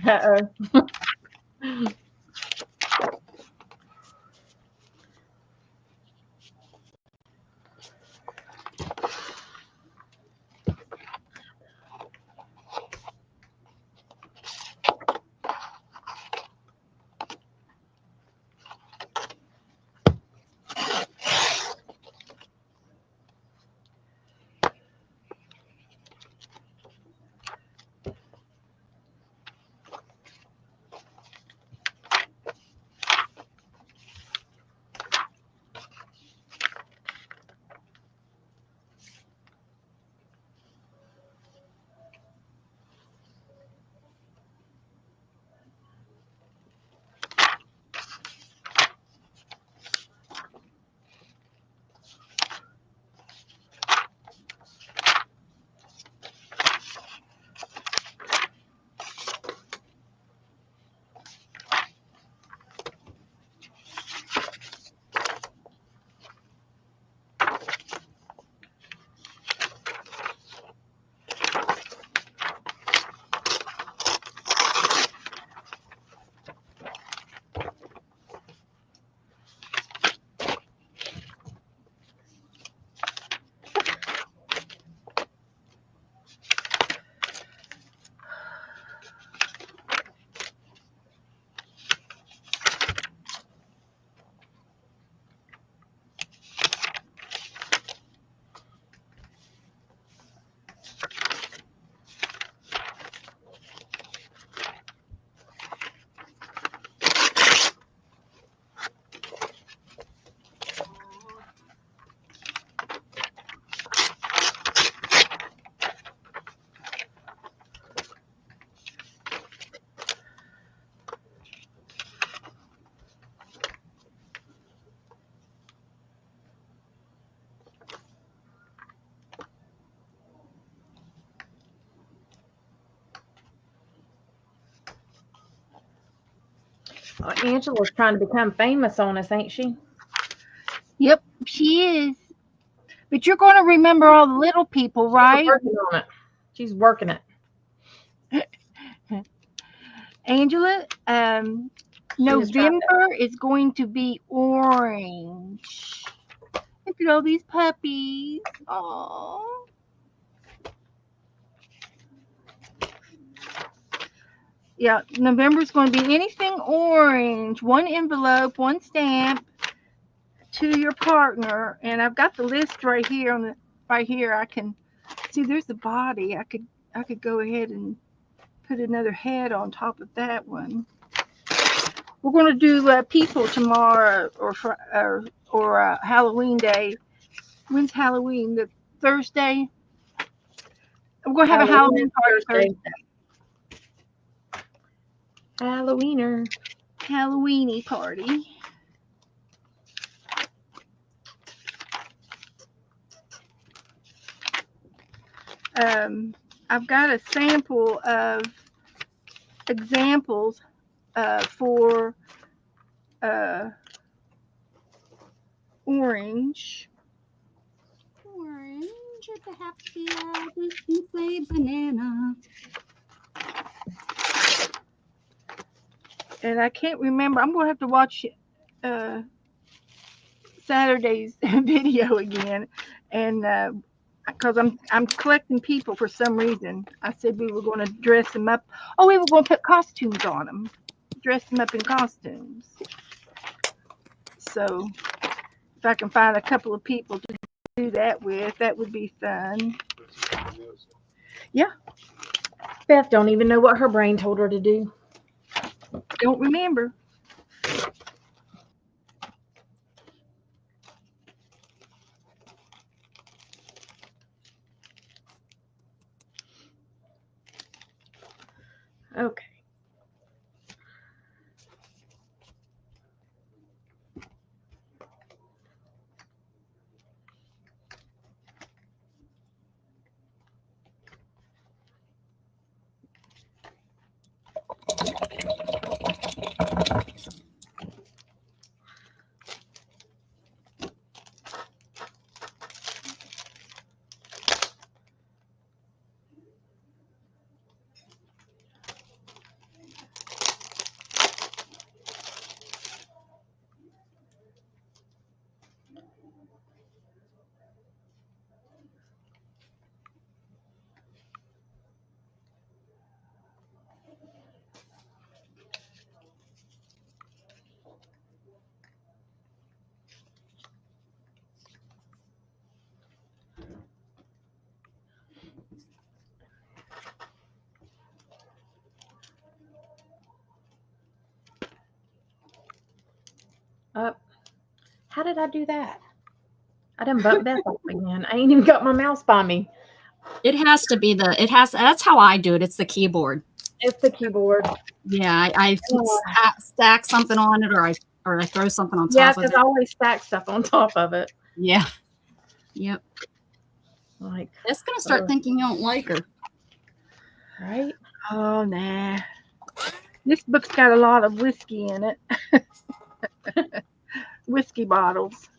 Uh-oh. Angela's trying to become famous on us, ain't she? Yep, she is. But you're going to remember all the little people, She's right? working on it. She's working it. Angela, She is trying November is going to be orange. Look at all these puppies. Aww. Yeah, November is going to be anything orange. One envelope, one stamp to your partner. And I've got the list right here right here. I can see there's the body. I could go ahead and put another head on top of that one. We're going to do people tomorrow or Halloween day. When's Halloween? The Thursday. We're going to have a Halloween party Thursday. Halloweener. Halloweeny party. I've got a sample of examples for orange. Orange at the happy hour, you play banana. And I can't remember. I'm going to have to watch Saturday's video again, and because I'm collecting people for some reason. I said we were going to dress them up. Oh, we were going to put costumes on them, dress them up in costumes. So if I can find a couple of people to do that with, that would be fun. Beth don't even know what her brain told her to do. Don't remember. Okay. How did I do that? I done bumped Beth off again. I ain't even got my mouse by me. It has to be that's how I do it. It's the keyboard. It's the keyboard. Yeah, I stack something on it, or I throw something on Yeah, top of because it. I always stack stuff on top of it. Yeah. Yep. Like, It's gonna start thinking you don't like her. right? Oh, nah. This book's got a lot of whiskey in it. Whiskey bottles.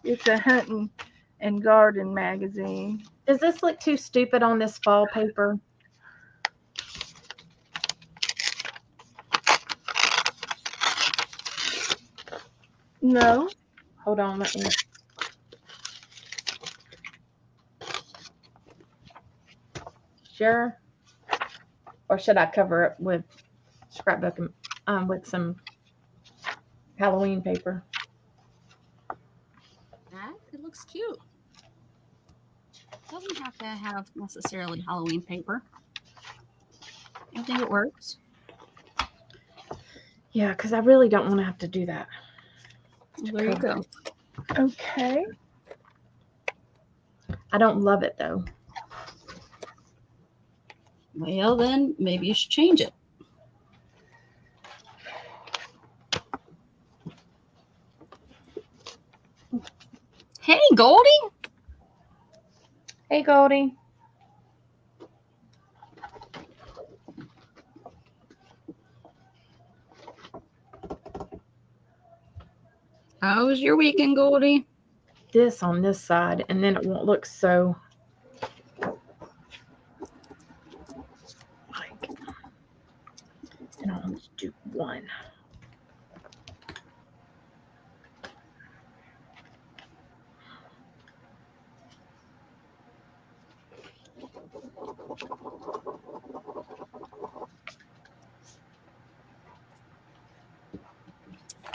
It's a hunting and garden magazine. Does this look too stupid on this fall paper? No. Hold on, let me. Sure. Or should I cover it with scrapbook and with some Halloween paper? It looks cute. Doesn't have to have necessarily Halloween paper. I think it works. Yeah, because I really don't want to have to do that. There you go. Okay. I don't love it though. Well, then maybe you should change it. Hey, Goldie. Hey, Goldie. How was your weekend, Goldie? This on this side, and then it won't look so like. And I'll only do one.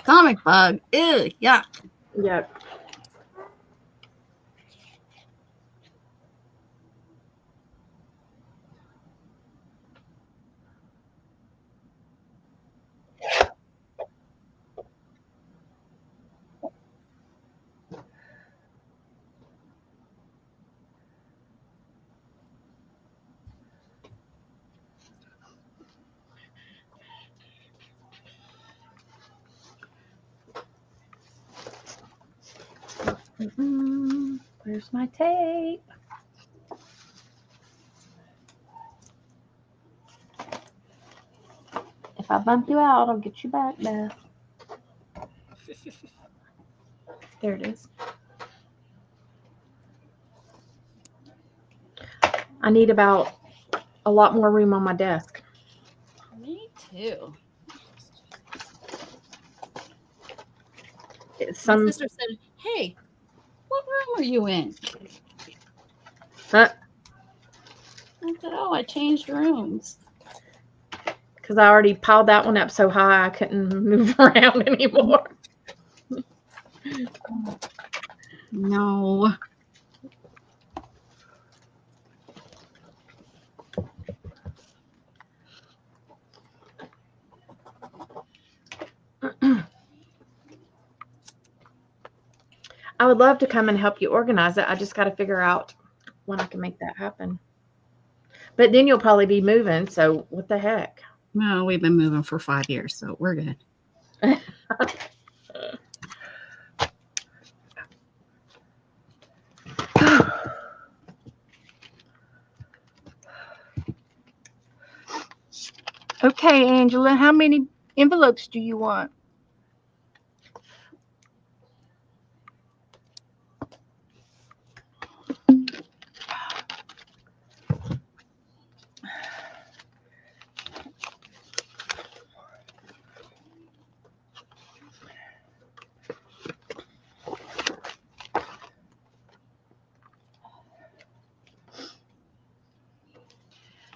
Comic bug. Ew, yuck. Yep. Where's my tape? If I bump you out, I'll get you back, Beth. There it is. I need about a lot more room on my desk. Me too. It's My some sister said, "Hey, what room are you in?" because I said, "Oh, I changed rooms." I already piled that one up so high I couldn't move around anymore. No. I would love to come and help you organize it. I just got to figure out when I can make that happen. But then you'll probably be moving, so what the heck? No, we've been moving for 5 years, so we're good. Okay, Angela, how many envelopes do you want?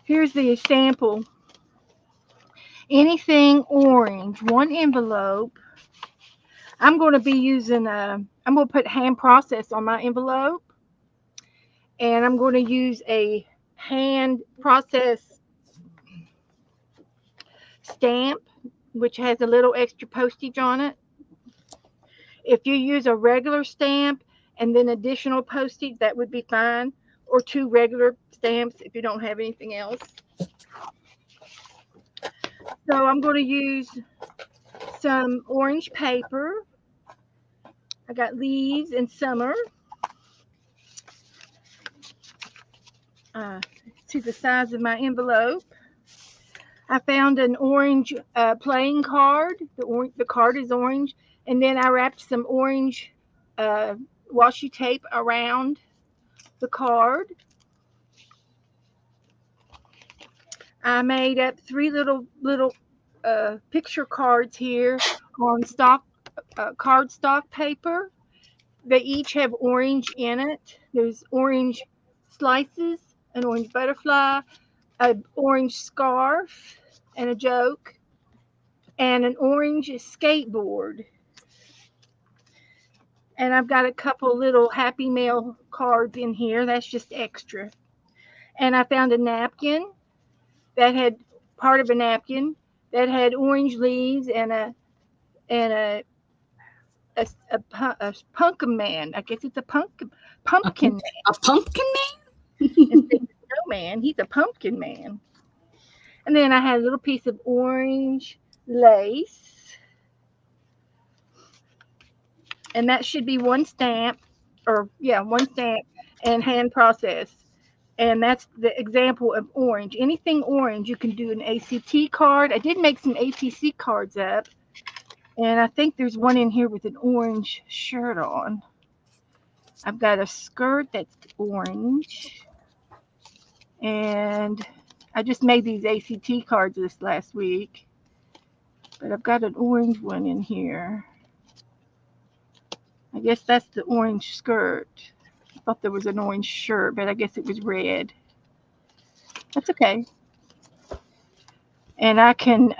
Here's the sample. Anything orange, 1 envelope. I'm going to be using I'm going to put hand process on my envelope. And I'm going to use a hand process stamp, which has a little extra postage on it. If you use a regular stamp and then additional postage, that would be fine. Or 2 regular stamps if you don't have anything else. So I'm going to use some orange paper. I got leaves and summer. To the size of my envelope. I found an orange playing card. The card is orange. And then I wrapped some orange washi tape around the card. I made up 3 little picture cards here on cardstock paper. They each have orange in it. There's orange slices, an orange butterfly, an orange scarf, and a joke, and an orange skateboard. And I've got a couple little Happy Mail cards in here. That's just extra. And I found a napkin that had part of a napkin that had orange leaves and a pumpkin man. I guess it's a pumpkin man. A pumpkin man? Instead of a snowman, he's a pumpkin man. And then I had a little piece of orange lace. And that should be 1 stamp, 1 stamp and hand processed. And that's the example of orange. Anything orange, you can do an ACT card. I did make some ATC cards up. And I think there's one in here with an orange shirt on. I've got a skirt that's orange. And I just made these ACT cards this last week. But I've got an orange one in here. I guess that's the orange skirt. I thought there was an orange shirt, but I guess it was red. That's okay. And I can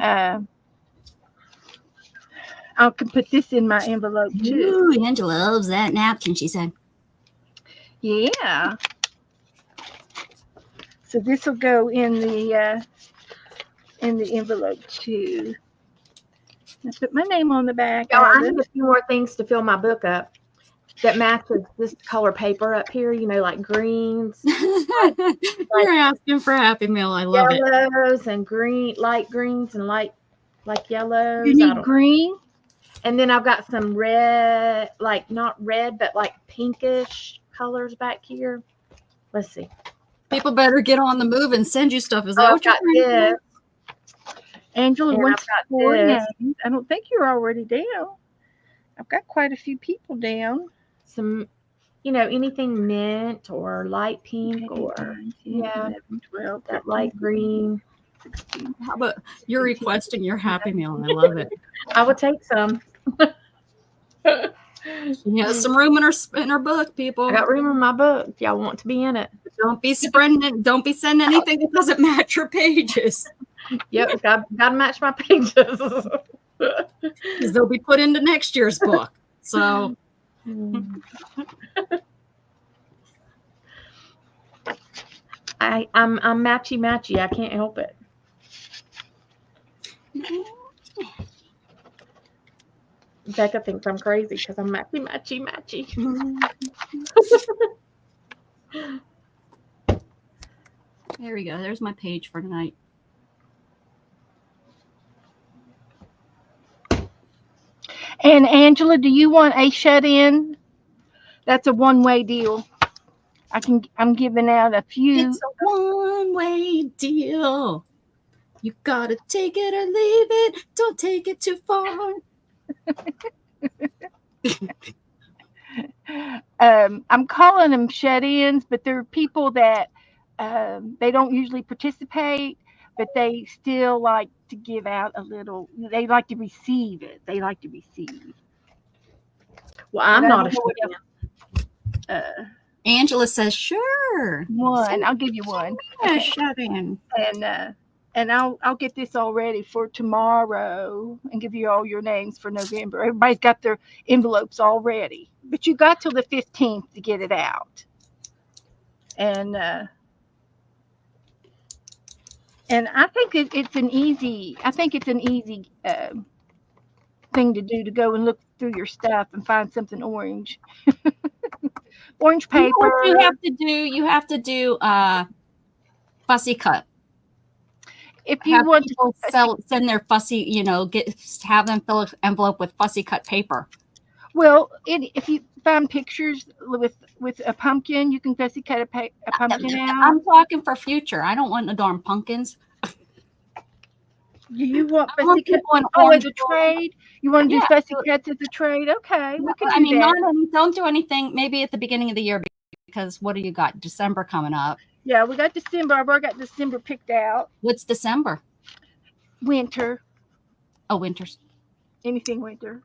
put this in my envelope too. Ooh, Angela loves that napkin, she said. Yeah. So this will go in the envelope too. I put my name on the back. Y'all, I of need it. a few more things to fill my book up that matches this color paper up here, like greens, You're asking for Happy Meal. I love it. yellows, and green, light greens and light yellows. You need green. And then I've got some red, not red, but pinkish colors back here. Let's see. People better get on the move and send you stuff. Is that I've what you're got trying to do? this. Angela And wants I've got 4 this. names. I don't think you're already down. I've got quite a few people down. Some, anything mint or light pink 8, or 9, 10, yeah, 11, 12, that 13, light green. 16. How about you're requesting your Happy Meal? I love it. I would take some. She has some room in her book, people. I got room in my book if y'all want to be in it. Don't be spreading it. Don't be sending anything that doesn't match your pages, Yep, got to match my pages. because they'll be put into next year's book. So I'm matchy. I can't help it. Becca thinks I'm crazy because I'm matchy. there we go. There's my page for tonight. And Angela, do you want a shut-in? That's a one-way deal. I'm giving out a few. It's a one-way deal. You gotta take it or leave it. Don't take it too far. I'm calling them shut-ins, but they're people that they don't usually participate, but they still like to give out a little. They like to receive it. Well, I'm But I not a don't know shut-in. Angela says, sure. One. I'll give you one. Yeah, shut in. And I'll get this all ready for tomorrow and give you all your names for November. Everybody's got their envelopes all ready, but you got till the 15th to get it out. And I think it's an easy. Thing to do, to go and look through your stuff and find something orange. Orange paper. You know what you have to do? You have to do fussy cut. If you Have want people send their fussy, have them fill an envelope with fussy cut paper. Well, if you find pictures with a pumpkin, you can fussy cut a pumpkin out. I'm talking for future. I don't want the darn pumpkins. Do you want I want fussy cut? people in Oh, orange as a trade? You want to do Yeah. fussy cuts as a trade? Okay, we can do I mean, that. don't do anything maybe at the beginning of the year, because what do you got? December coming up. Yeah, we got December. I've already got December picked out. What's December? Winter. Oh, winter's. Anything winter.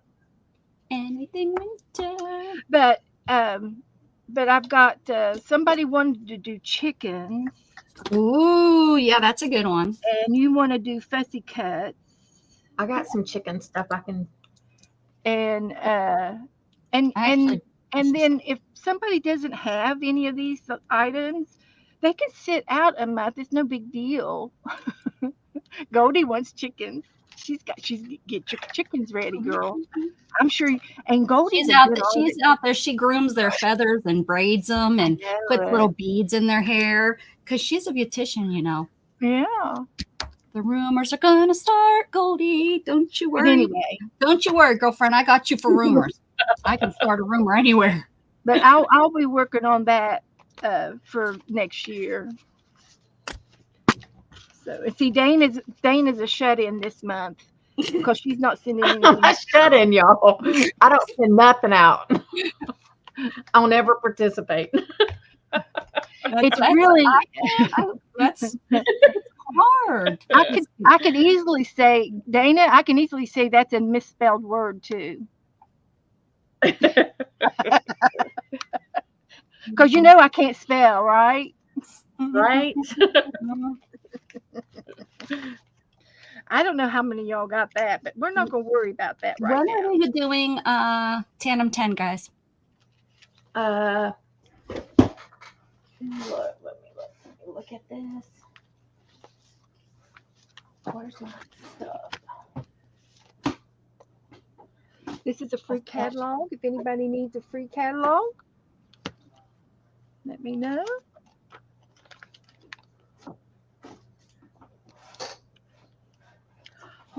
Anything winter. But I've got somebody wanted to do chickens, Ooh, yeah, that's a good one. and you want to do fussy cuts. I got some chicken stuff I can. And Actually, then if somebody doesn't have any of these items, they can sit out a month. It's no big deal. Goldie wants chickens. She's get your chickens ready, girl. I'm sure. And Goldie's she's out there. She grooms their feathers and braids them and puts little beads in their hair, because she's a beautician, Yeah. The rumors are gonna start, Goldie. Don't you But worry. anyway, Don't you worry, girlfriend. I got you for rumors. I can start a rumor anywhere. but I'll be working on that for next year. So see, Dane is a shut-in this month. because she's not sending anything. Shut in, y'all. I don't send nothing out. I'll never participate. It's really. That's hard. I could easily say, Dana, I can easily say that's a misspelled word too. Because you know I can't spell, right? Right? I don't know how many of y'all got that, but we're not going to worry about that right When now. are we doing Tandem 10, guys? Let me look at this. Where's my stuff? This is a free catalog. If anybody needs a free catalog, let me know.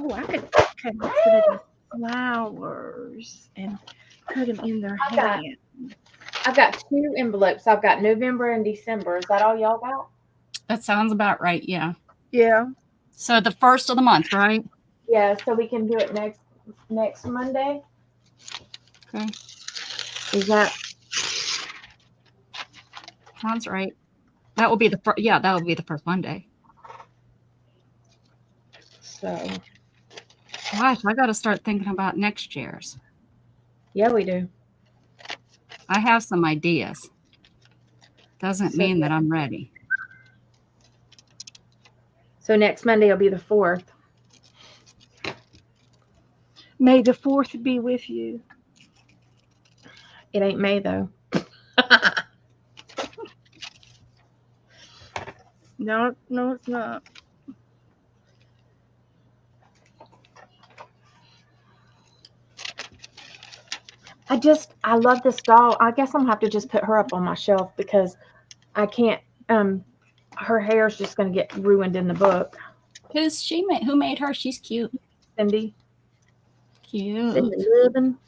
Oh, I could cut some of the flowers and put them in their I got- hand. I've got 2 envelopes. I've got November and December. Is that all y'all got? That sounds about right. Yeah. Yeah. So the first of the month, right? Yeah, so we can do it next Monday. Okay. Is that Sounds right. That will be the first. Yeah, that will be the first Monday. so? Gosh, I got to start thinking about next year's. Yeah, we do. I have some ideas. Doesn't mean that I'm ready. So next Monday will be the 4th. May the 4th be with you. It ain't May though. No, it's not. I love this doll. I guess I'm gonna have to just put her up on my shelf because I can't, her hair's just gonna get ruined in the book. Who made her? She's cute. Cindy. Cute. Cindy Lubin.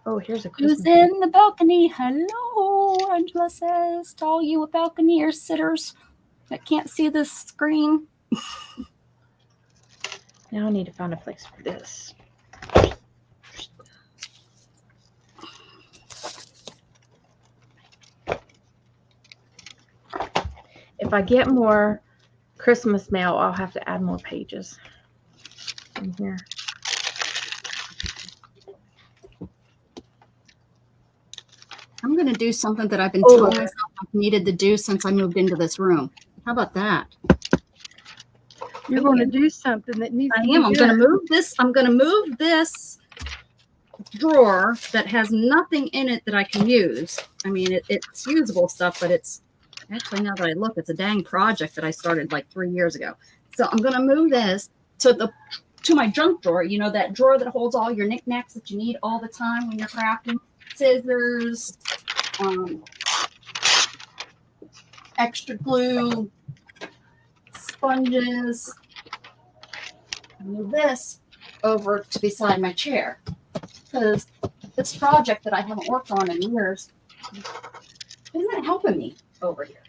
Oh, here's a Who's Christmas. in the balcony? Hello, Angela says to all you balcony sitters that can't see the screen. Now I need to find a place for this. If I get more Christmas mail, I'll have to add more pages in here. I'm going to do something that I've been Oh. telling myself I've needed to do since I moved into this room. How about that? You're going to do something that needs I to be am. I'm going to done. move this. I'm going to move this drawer that has nothing in it that I can use. I mean, it's usable stuff, but it's actually, now that I look, it's a dang project that I started like 3 years ago. So I'm going to move this to my junk drawer. You know, that drawer that holds all your knickknacks that you need all the time when you're crafting. Scissors, extra glue, sponges. Move this over to beside my chair because this project that I haven't worked on in years isn't helping me over here.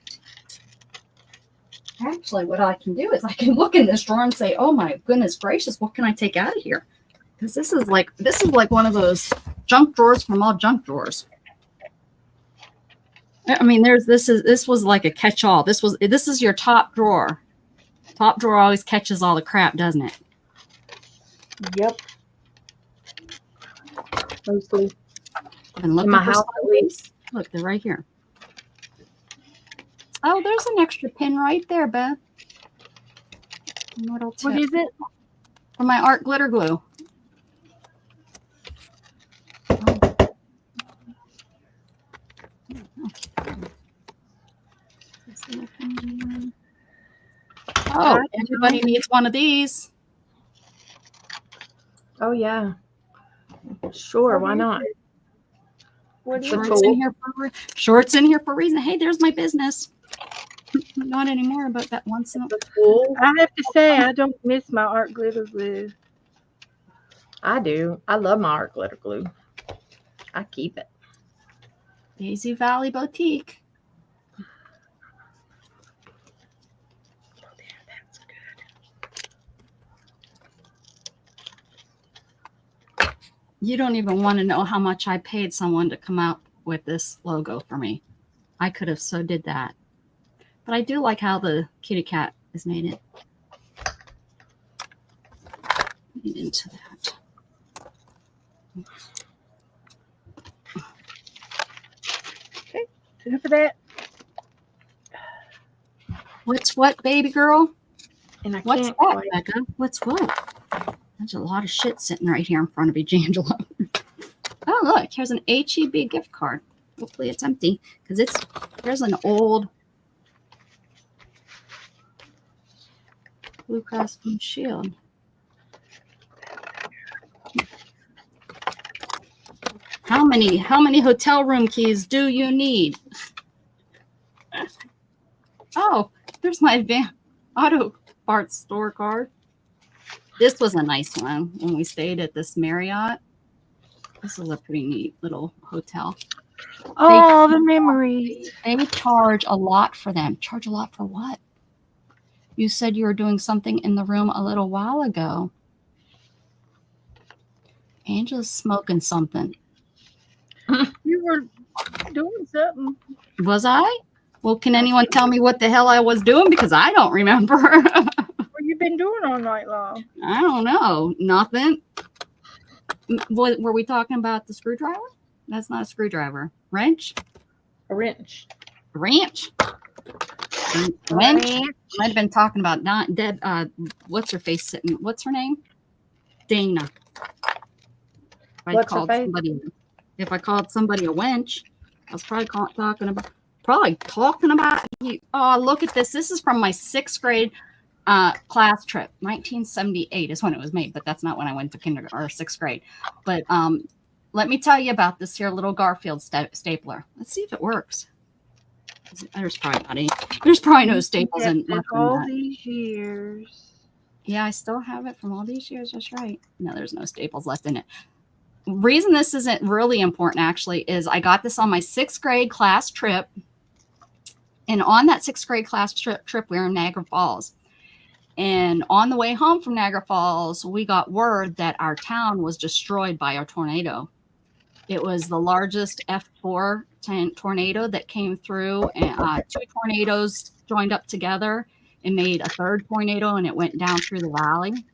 Actually, what I can do is I can look in this drawer and say, "Oh my goodness gracious, what can I take out of here?" Because this is like one of those junk drawers from all junk drawers. I mean, this was like a catch-all. This is your top drawer. Top drawer always catches all the crap, doesn't it? Yep. Mostly. And look In my house, at least. Look, they're right here. Oh, there's an extra pin right there, Beth. What is it? For my art glitter glue. Oh, everybody needs one of these. Oh yeah. Sure, why not? What is Sure. it? Shorts in here for a reason. Hey, there's my business. Not anymore, but that once in a Cool. I have to say, I don't miss my art glitter glue. I do. I love my art glitter glue. I keep it. Daisy Valley Boutique. That's good. You don't even want to know how much I paid someone to come out with this logo for me. I could have so did that. But I do like how the kitty cat is made it. Get into that. Enough of that. What's what, baby girl? And I What's can't what, quite. Becca? What's what? There's a lot of shit sitting right here in front of you, Jangela. Oh, look, here's an HEB gift card. Hopefully it's empty because there's an old Blue Cross Blue Shield. How many hotel room keys do you need? Oh, there's my auto parts store card. This was a nice one when we stayed at this Marriott. This was a pretty neat little hotel. Oh, the memories. They charge a lot for them. Charge a lot for what? You said you were doing something in the room a little while ago. Angela's smoking something. You were doing something. Was I? Well, can anyone tell me what the hell I was doing? Because I don't remember. What you been doing all night long? I don't know. Nothing. What, were we talking about the screwdriver? That's not a screwdriver. Wrench? A wrench. Wrench? Wrench? Might have been talking about not dead. What's her face sitting? What's her name? Dana. What's her face? If I called somebody a wench, I was probably talking about you. Oh, look at this. This is from my 6th grade class trip. 1978 is when it was made, but that's not when I went to kindergarten or 6th grade. But let me tell you about this here little Garfield stapler. Let's see if it works. There's probably no staples in all that. these years. Yeah, I still have it from all these years. That's right. No, there's no staples left in it. Reason this isn't really important actually is I got this on my 6th grade class trip. And on that 6th grade class trip, we were in Niagara Falls. And on the way home from Niagara Falls, we got word that our town was destroyed by a tornado. It was the largest F4 tornado that came through, and 2 tornadoes joined up together and made a 3rd tornado, and it went down through the valley.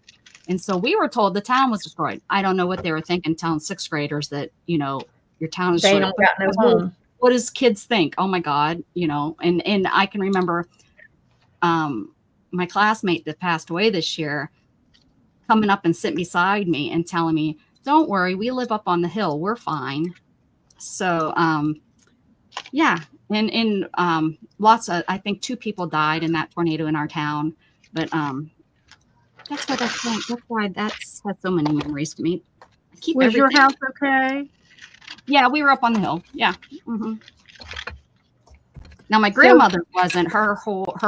And so we were told the town was destroyed. I don't know what they were thinking, telling 6th graders that, you know, your town is They destroyed. don't got no home. What does kids think? Oh my God, you know, and I can remember my classmate that passed away this year coming up and sitting beside me and telling me, don't worry, we live up on the hill. We're fine. So, yeah. And lots of, I think 2 people died in that tornado in our town, but that's why that's had so many memories to me. I keep Was your everything. house okay? Yeah, we were up on the hill. Yeah. Mm-hmm. Now my grandmother wasn't. Her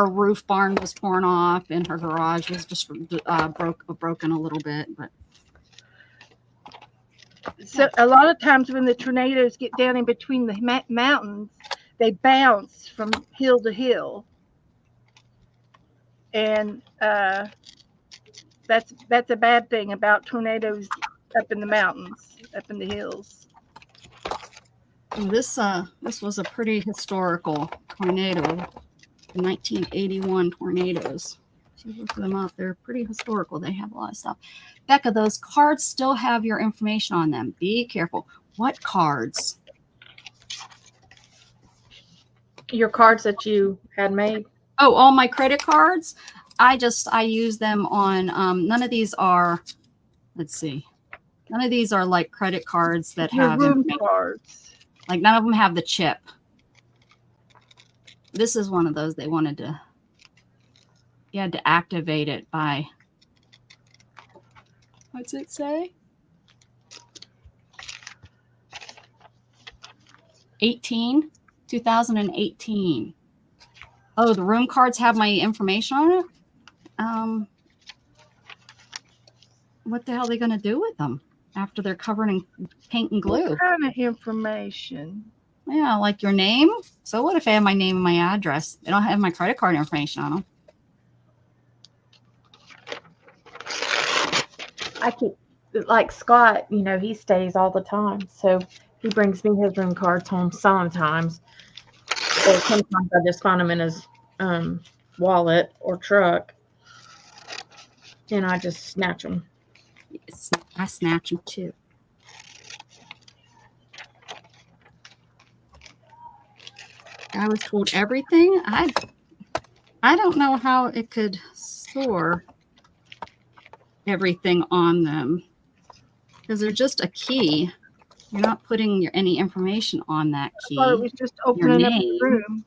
roof barn was torn off, and her garage was just broken a little bit. But So a lot of times when the tornadoes get down in between the mountains, they bounce from hill to hill, and that's a bad thing about tornadoes up in the mountains, up in the hills. this was a pretty historical tornado. The 1981 tornadoes. If you look them up, they're pretty historical. They have a lot of stuff. Becca, those cards still have your information on them. Be careful. What cards? Your cards that you had made. Oh, all my credit cards. I use them on, none of these are, let's see. None of these are like credit cards that Your have, room cards. like none of them have the chip. This is one of those they wanted to, you had to activate it by, what's it say? 2018. Oh, the room cards have my information on it. What the hell are they going to do with them after they're covered in paint and glue? What kind of information? Yeah, like your name. So what if I have my name and my address? They don't have my credit card information on them. like Scott, he stays all the time. So he brings me his room cards home sometimes. Or sometimes I just find them in his wallet or truck. And I just snatch them. I snatch them too. I was told everything. I don't know how it could store everything on them because they're just a key. You're not putting any information on that I key. thought it was just opening up the name. room.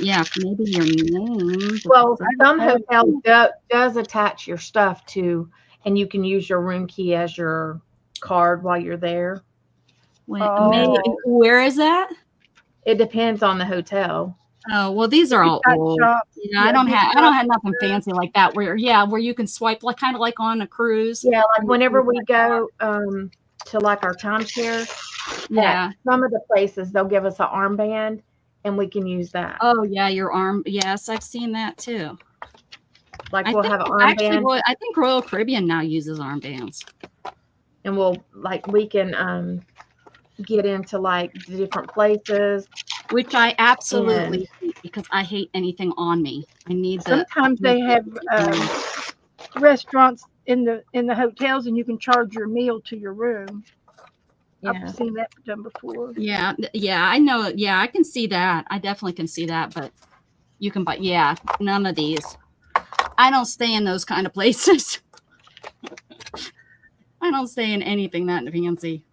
Yeah, maybe your name. Well, some hotels does attach your stuff to, and you can use your room key as your card while you're there. Where is that? It depends on the hotel. Oh, well, these are all Got old. shops. Yeah, I don't have nothing fancy like that where you can swipe like kind of like on a cruise. Yeah, like whenever we go to like our timeshare, Yeah. some of the places they'll give us an armband and we can use that. Oh yeah, your arm. Yes, I've seen that too. Like we'll have an armband. I think Royal Caribbean now uses armbands. And we can get into like the different places. Which I absolutely hate because I hate anything on me. I need Sometimes they have restaurants in the hotels, and you can charge your meal to your room. Yeah. I've seen that done before. Yeah, I know. Yeah, I can see that. I definitely can see that. But you can buy. Yeah, none of these. I don't stay in those kind of places. I don't stay in anything that fancy.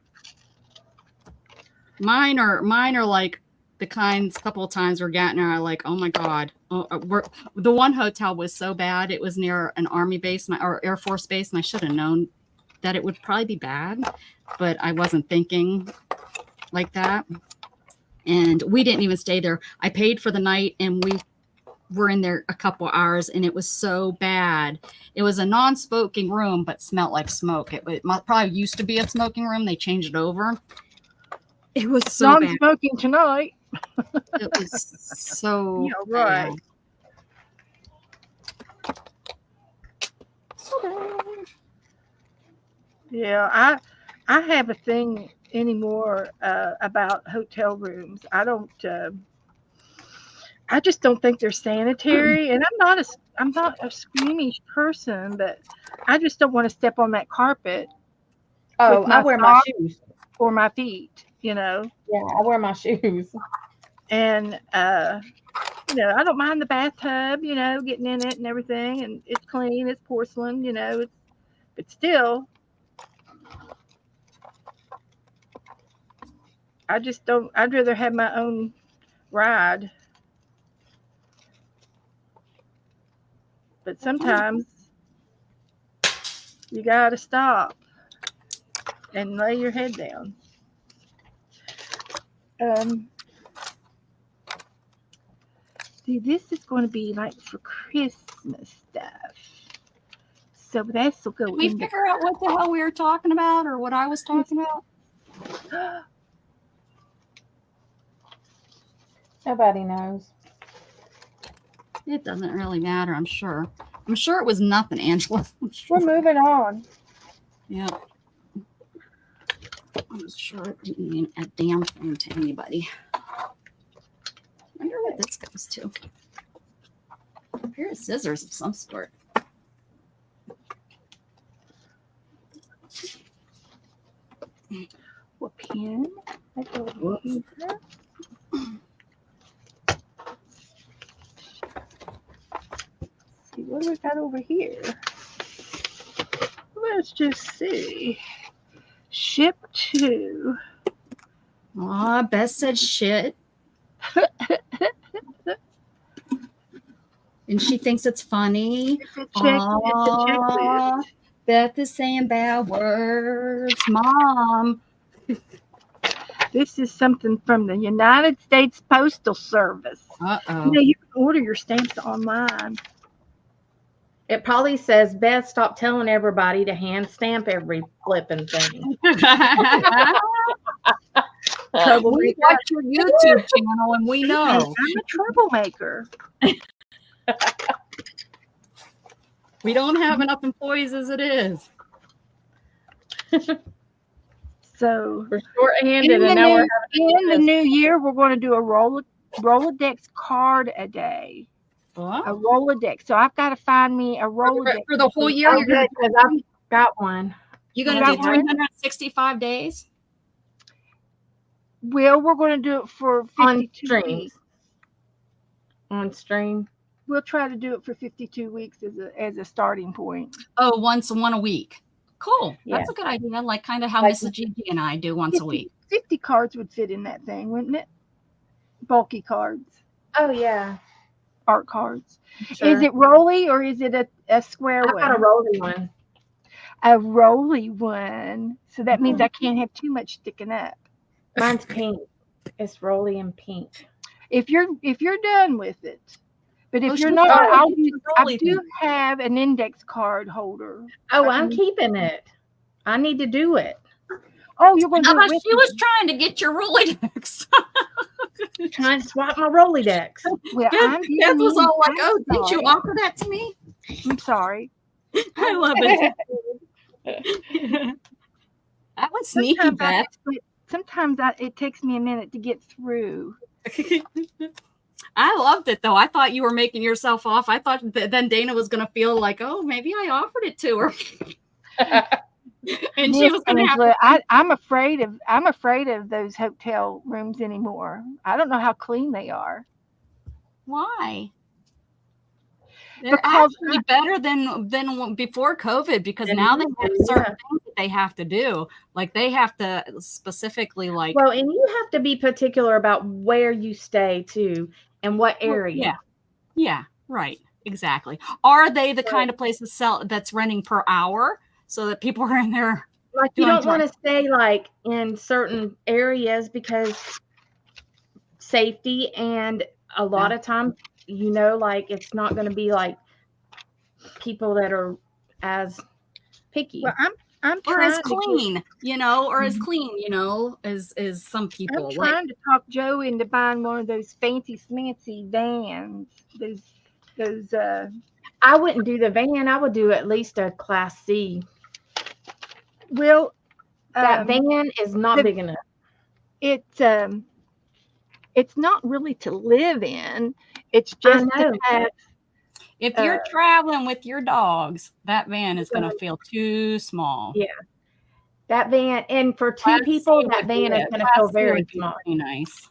Mine are like the kinds. Couple of times we're getting there, like, oh my god, the one hotel was so bad. It was near an army base or Air Force base, and I should have known that it would probably be bad, but I wasn't thinking like that. And we didn't even stay there. I paid for the night, and we were in there a couple hours, and it was so bad. It was a non-smoking room, but smelled like smoke. It probably used to be a smoking room. They changed it over. It was so bad. Non-smoking tonight. It was so Yeah, right. bad. So bad. Yeah, I have a thing anymore about hotel rooms. I just don't think they're sanitary, and I'm not a squeamish person, but I just don't want to step on that carpet. Oh, with my I wear my socks shoes. or my feet, you know. Yeah, I wear my shoes. And I don't mind the bathtub, getting in it and everything, and it's clean, it's porcelain, but still, I just don't. I'd rather have my own ride. But sometimes you gotta stop and lay your head down. See, this is going to be like for Christmas stuff. So this will go Did we in figure out what the hell we were talking about or what I was talking about? Nobody knows. It doesn't really matter, I'm sure. I'm sure it was nothing, Angela. We're moving on. Yeah. I'm sure it didn't mean a damn thing to anybody. I wonder what this goes to. A pair of scissors of some sort. What pen? I go here. See, what do we got over here? Let's just see. Ship to. Aw, Beth said shit. And she thinks it's funny. It's a checklist. Aw, Beth is saying bad words. Mom. This is something from the United States Postal Service. Uh-oh. You can order your stamps online. It probably says, Beth, stop telling everybody to hand stamp every flipping thing. We watch your YouTube channel and we know. I'm a troublemaker. We don't have enough employees as it is. So We're short-handed, in the and now we're new, having in the new year, we're going to do a Rolodex card a day. Well, A Rolodex. So I've got to find me a Rolodex. for the whole year, Oh, you're gonna good, because I've got one. you're gonna Got do one? 365 days. Well, we're going to do it for On 52 streams. weeks. On stream. We'll try to do it for 52 weeks as a starting point. Oh, one a week. Cool. Yeah. That's a good idea. Like kind of how Like- Mrs. Gigi and I do once a week. 50 cards would fit in that thing, wouldn't it? Bulky cards, Oh yeah. art cards. Sure. Is it rolly or is it a square I've one? got a rolly one. A rolly one. So that means Mhm. I can't have too much sticking up. Mine's pink. It's rolly and pink. If you're done with it. But if Oh, you're she's not, got I a do rolly thing. have an index card holder. Oh, I I'm can- keeping it. I need to do it. Oh, you're going to I do it thought with she was me. trying to get your Rolodex. Trying to swap my Rolodex. Well, I'm Beth giving was you- all like, I'm "Oh, did you sorry. offer that to me?" I'm sorry. I love it. That was sneaky, Sometimes Beth. it takes me a minute to get through. I loved it though. I thought you were making yourself off. I thought that then Dana was going to feel like, oh, maybe I offered it to her, and she Miss was going to have. Angela, I'm afraid of those hotel rooms anymore. I don't know how clean they are. Why? They're Because actually better than before COVID because now they have certain things that they have to do. Like they have to specifically like. Well, and you have to be particular about where you stay too and what area. Yeah, right. Exactly. Are they the kind of places that's renting per hour so that people are in there? Like you doing don't want to stay like in certain areas because safety, and a lot of times, like it's not going to be like people that are as picky. well, I'm Or trying as to clean, or as clean, as some people. I'm Like, trying to talk Joe into buying one of those fancy smancy vans. Those I wouldn't do the van. I would do at least a Class C. well That van is not the- big enough. it's not really to live in. It's just to know. have if you're traveling with your dogs, that van is going to feel too small. Yeah. That van, and for two Class people, C that would be van is it. going to Class feel C very would be small. pretty nice.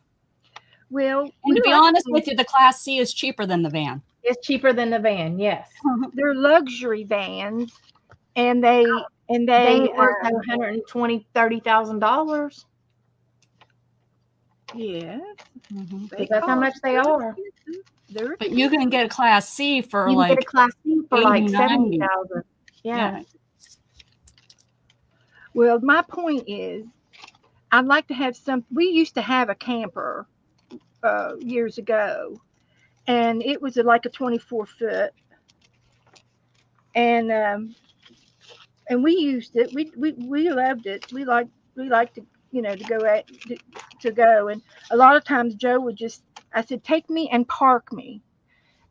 well And to be we like honest to- with you, the Class C is cheaper than the van. It's cheaper than the van. Yes. they're luxury vans and they They ain't worth $120,000, $30,000. yes, Mhm. they That's how cost. much they are. They're But you can get a Class C for You can like get a Class C for like 80, 70,000. Yeah. well, my point is, I'd like to have some. We used to have a camper years ago, and it was like a 24-foot, and we used it. We loved it. We liked to to go, and a lot of times Joe would just. I said, take me and park me,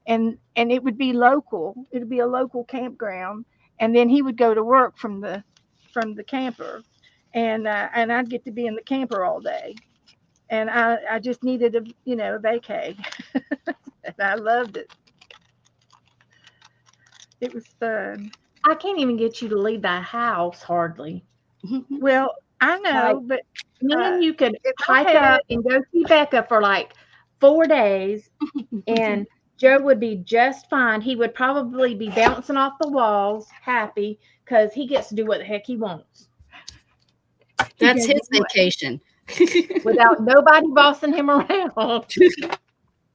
and it would be local. It would be a local campground, and then he would go to work from the camper, and I'd get to be in the camper all day, and I just needed a vacay, and I loved it. It was fun. I can't even get you to leave the house hardly. Well, I know, but Me and you could if I hike had- up and go see Becca for like 4 days, and Joe would be just fine. He would probably be bouncing off the walls, happy, because he gets to do what the heck he wants That's his vacation. without nobody bossing him around.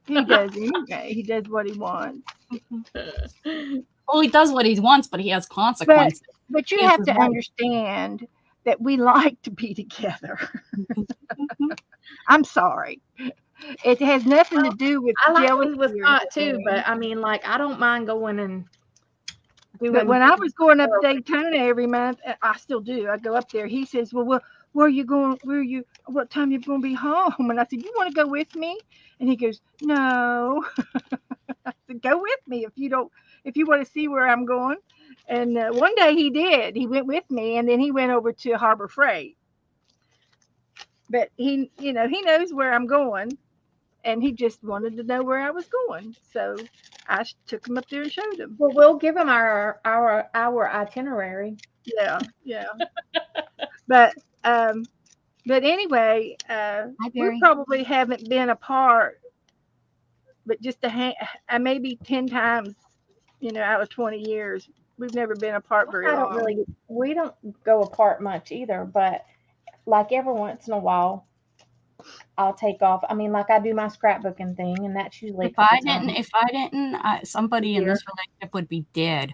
he does anyway. He does what he wants. Well, he does what he wants, but he has consequences. But you Yes, have as to well. understand that we like to be together. I'm sorry. It has nothing to do with I like jealousy to with or Scott too, anything. but I mean, like, I don't mind going and doing. But when I was going up to Daytona every month, I still do. I go up there. He says, "Well, where are you going? What time you going to be home?" And I said, "You want to go with me?" And he goes, "No." I said, "Go with me if you want to see where I'm going." And one day he did. He went with me, and then he went over to Harbor Freight. But he knows where I'm going, and he just wanted to know where I was going. So I took him up there and showed him. Well, we'll give him our itinerary. Yeah, yeah. But anyway, we Barry. probably haven't been apart, but just maybe 10 times, out of 20 years. We've never been apart very long. We don't go apart much either, but like every once in a while, I'll take off. I mean, like I do my scrapbooking thing, and that's usually If I didn't, somebody in this relationship would be dead.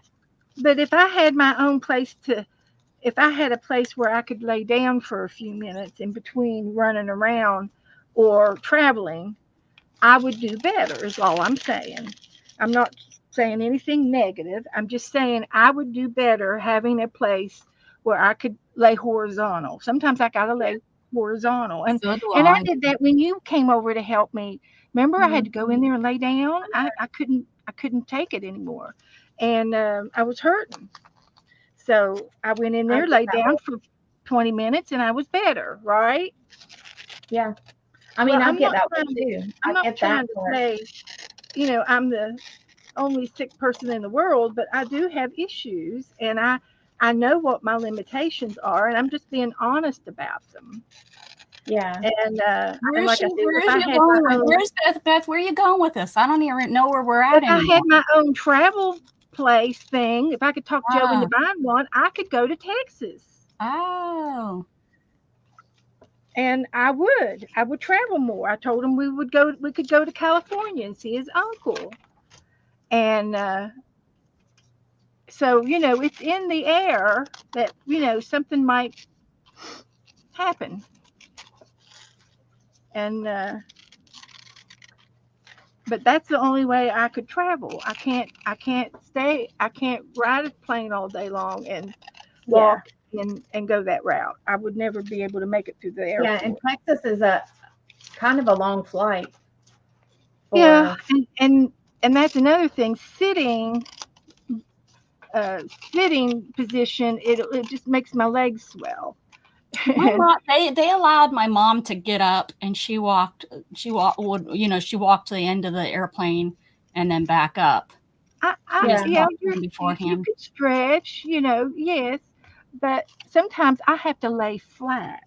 But if I had my own place if I had a place where I could lay down for a few minutes in between running around or traveling, I would do better, is all I'm saying. I'm not saying anything negative. I'm just saying I would do better having a place where I could lay horizontal. Sometimes I got to lay horizontal. And So do and I did that when you came over to help me. Remember, I had to go in there and lay down. I couldn't take it anymore. And I was hurting. So I went in there, laid down for 20 minutes, and I was better, right? Yeah. I mean, Well, I get that way too. I'm not trying to say, I'm the only sick person in the world, but I do have issues, and I know what my limitations are, and I'm just being honest about them. Yeah. And Where's like I said, where's Beth? Where are you going with this? I don't even know where we're at if anymore. I had my own travel place thing, if I could talk Joe into buying one, I could go to Texas. Oh. And I would travel more. I told him we could go to California and see his uncle. And so, it's in the air that, something might happen. And but that's the only way I could travel. I can't ride a plane all day long and walk and go that route. I would never be able to make it through the airport. Yeah, and Texas is a kind of a long flight. Yeah, and that's another thing. Sitting position, it just makes my legs swell. My mom, they allowed my mom to get up, and she walked to the end of the airplane and then back up. You could stretch, yes, but sometimes I have to lay flat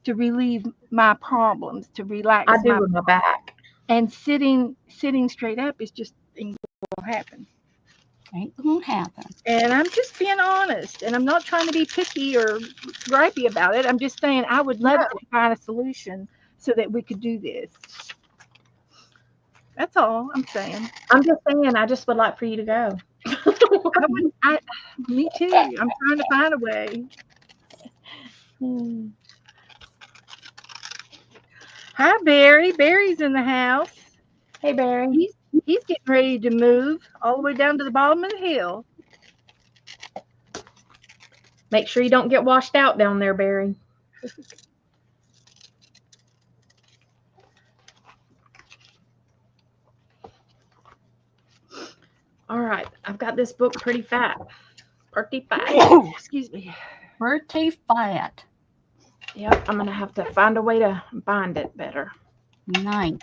to relieve my problems, to relax. I do with my back. And sitting straight up is just ain't gonna happen. Ain't gonna happen. And I'm just being honest, and I'm not trying to be picky or gripey about it. I'm just saying I would love to find a solution so that we could do this. That's all I'm saying. I'm just saying I just would like for you to go. Me too. I'm trying to find a way. Hi, Barry. Barry's in the house. Hey, Barry. He's getting ready to move all the way down to the bottom of the hill. Make sure you don't get washed out down there, Barry. All right, I've got this book pretty fat. Pretty fat. Excuse me. Pretty fat. Yep, I'm going to have to find a way to bind it better. Nice.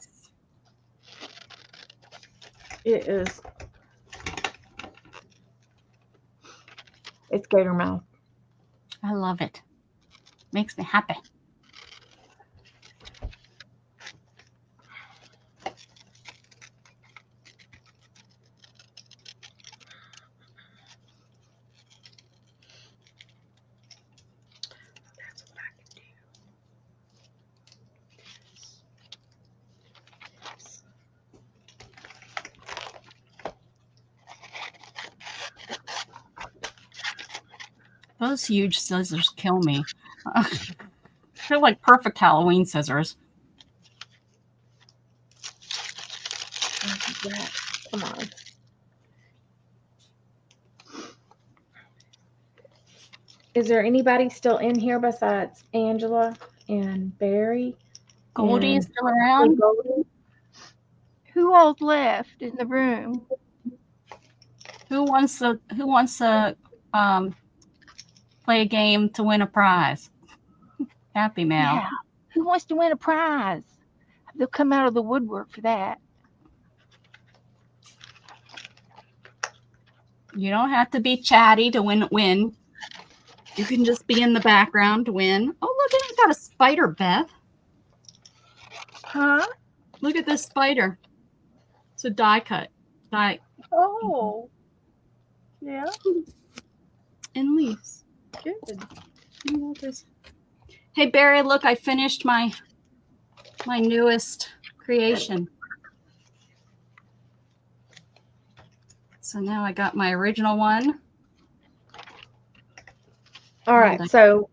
It is. It's gator mouth. I love it. Makes me happy. That's what I can do. Those huge scissors kill me. They're like perfect Halloween scissors. Come on. Is there anybody still in here besides Angela and Barry? Goldie is still around? Goldie? Who all's left in the room? Who wants to play a game to win a prize? Happy Mail. Yeah. Who wants to win a prize? They'll come out of the woodwork for that. You don't have to be chatty to win. You can just be in the background to win. Oh, look, it's got a spider, Beth. Huh? Look at this spider. It's a die cut. Oh. Yeah. And leaves. Good. Hey, Barry, look, I finished my newest creation. So now I got my original one. All right, so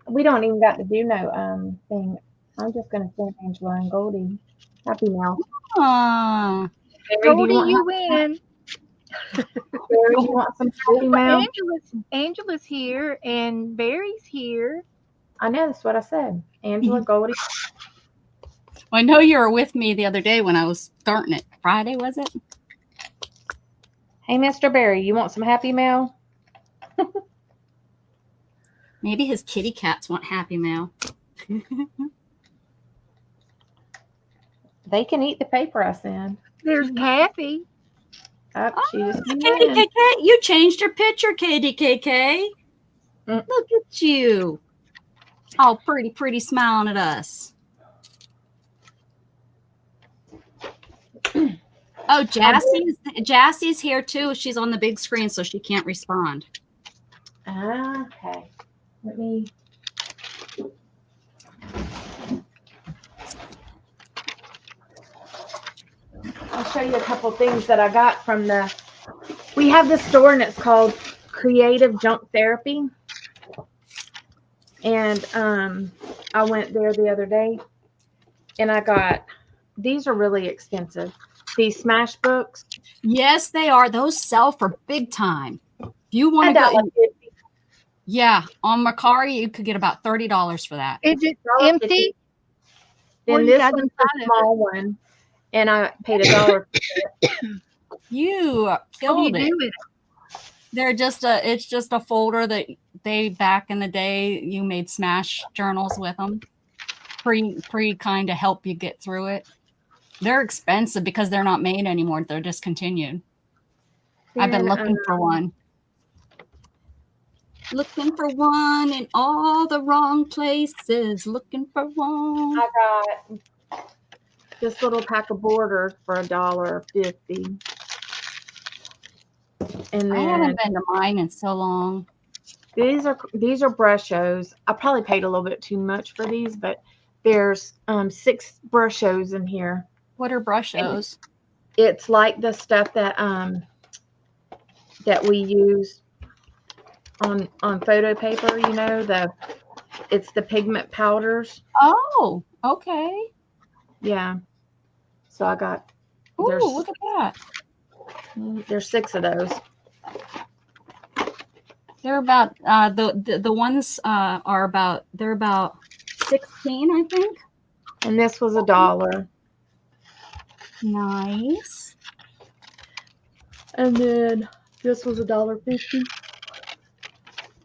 we don't even got to do no thing. I'm just gonna send Angela and Goldie Happy Mail. Aww. Barry, do Goldie, you want, win. Barry, you want some Happy Mail? Angela's here and Barry's here. I know, that's what I said. Angela, Goldie. Well, I know you were with me the other day when I was starting it. Friday, was it? Hey, Mr. Barry, you want some Happy Mail? Maybe his kitty cats want Happy Mail. They can eat the paper I send. There's Kathy. Oh, she just came in. KDKK, you changed your picture, KDKK. Mm. Look at you. All pretty smiling at us. Oh, Jassie's here too. She's on the big screen, so she can't respond. Okay. Let me. I'll show you a couple things that I got from the. We have this store and it's called Creative Junk Therapy. And I went there the other day and I got, these are really expensive. These Smash books. Yes, they are. Those sell for big time. If you want to go, yeah, on Mercari, you could get about $30 for that. Is it empty? Then you this got one's inside a of small one, and I paid $1. You What do you killed it. do with it? It's just a folder that they back in the day you made Smash journals with them. Pre kind of help you get through it. They're expensive because they're not made anymore. They're discontinued. I've been looking for one. Looking for one in all the wrong places. Looking for one. I got this little pack of borders for $1.50. And I then haven't been to mine in so long. these are brushos. I probably paid a little bit too much for these, but there's 6 brushos in here. What are brushos? It's like the stuff that that we use on photo paper, you know, it's the pigment powders. Oh, okay. Yeah. So I got Ooh, look at that. there's 6 of those. They're about the ones are about they're about 16, I think. And this was $1. Nice. And then this was $1.50.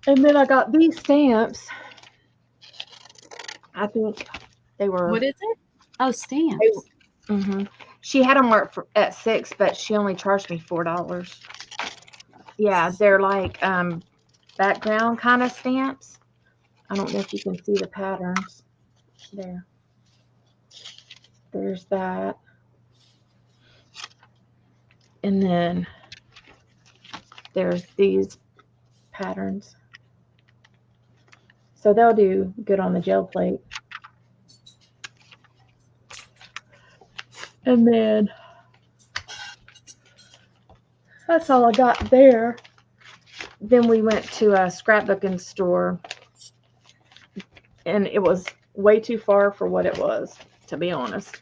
And then I got these stamps. I think they were. What is it? Oh, stamps. She had them marked at $6, but she only charged me $4. Yeah, they're like background kind of stamps. I don't know if you can see the patterns. There. There's that. And then there's these patterns. So they'll do good on the gel plate. And then that's all I got there. Then we went to a scrapbooking store and it was way too far for what it was, to be honest.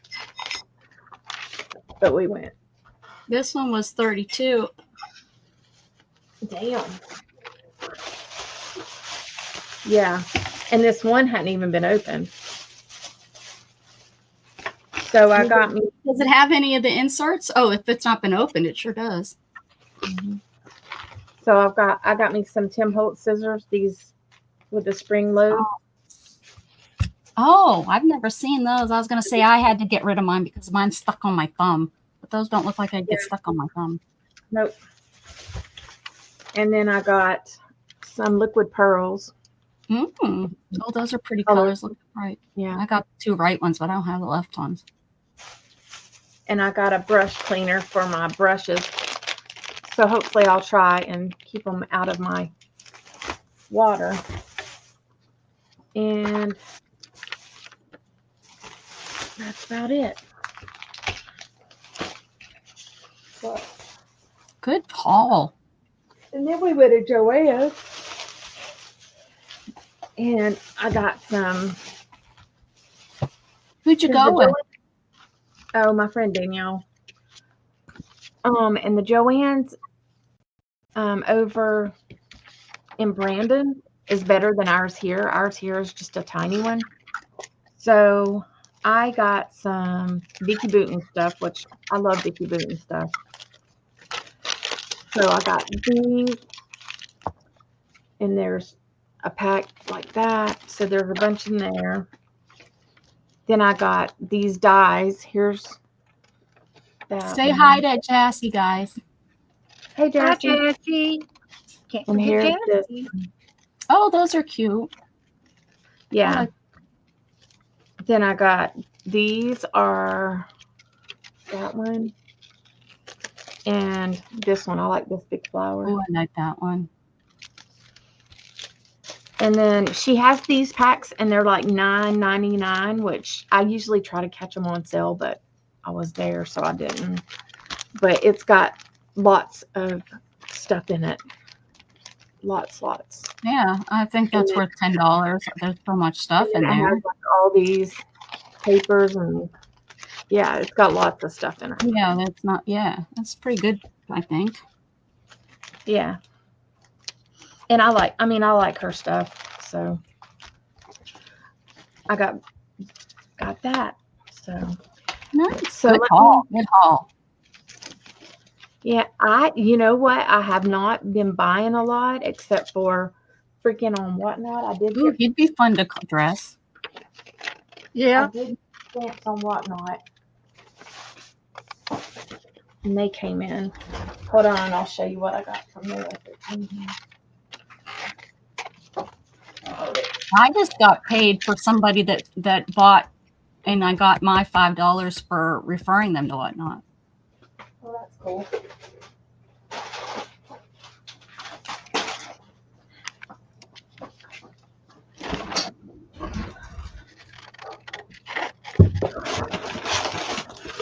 But we went. This one was 32. Damn. Yeah. And this one hadn't even been opened. So I got me. Does it have any of the inserts? Oh, if it's not been opened, it sure does. So I got me some Tim Holtz scissors, these with the spring loop. Oh, I've never seen those. I was going to say I had to get rid of mine because mine's stuck on my thumb. But those don't look like I'd get stuck on my thumb. Nope. And then I got some liquid pearls. Oh, those are pretty Colors. colors. Look right. Yeah. I got the two right ones, but I don't have the left ones. And I got a brush cleaner for my brushes. So hopefully I'll try and keep them out of my water. And that's about it. So, Good haul. and then we went to Joanne's. And I got some. Who'd you Is go the with? Oh, my friend Danielle. And the Joann's over in Brandon is better than ours here. Ours here is just a tiny one. So I got some Vicky Booten stuff, which I love Vicky Booten stuff. So I got these, and there's a pack like that. So there's a bunch in there. Then I got these dies. Here's that. Say one. hi to Jassy, guys. Hey, Hi, Jassy. Jessie. Can't And forget here's this. Jessie. Oh, those are cute. Yeah. Then I got these are that one and this one. I like this big flower. Oh, I like that one. And then she has these packs and they're like $9.99, which I usually try to catch them on sale, but I was there, so I didn't. But it's got lots of stuff in it. Lots. Yeah, I think that's worth $10. There's so much stuff in And it there. has like all these papers and yeah, it's got lots of stuff in it. Yeah, that's pretty good, I think. Yeah. And I like her stuff. So I got that. So Nice. So Good let haul. Good haul. yeah, you know what? I have not been buying a lot except for freaking on Whatnot. I did Ooh, get he'd be fun to dress. Yeah. I did stamps on Whatnot. And they came in. Hold on, I'll show you what I got from there. I just got paid for somebody that bought, and I got my $5 for referring them to Whatnot. Oh, that's cool.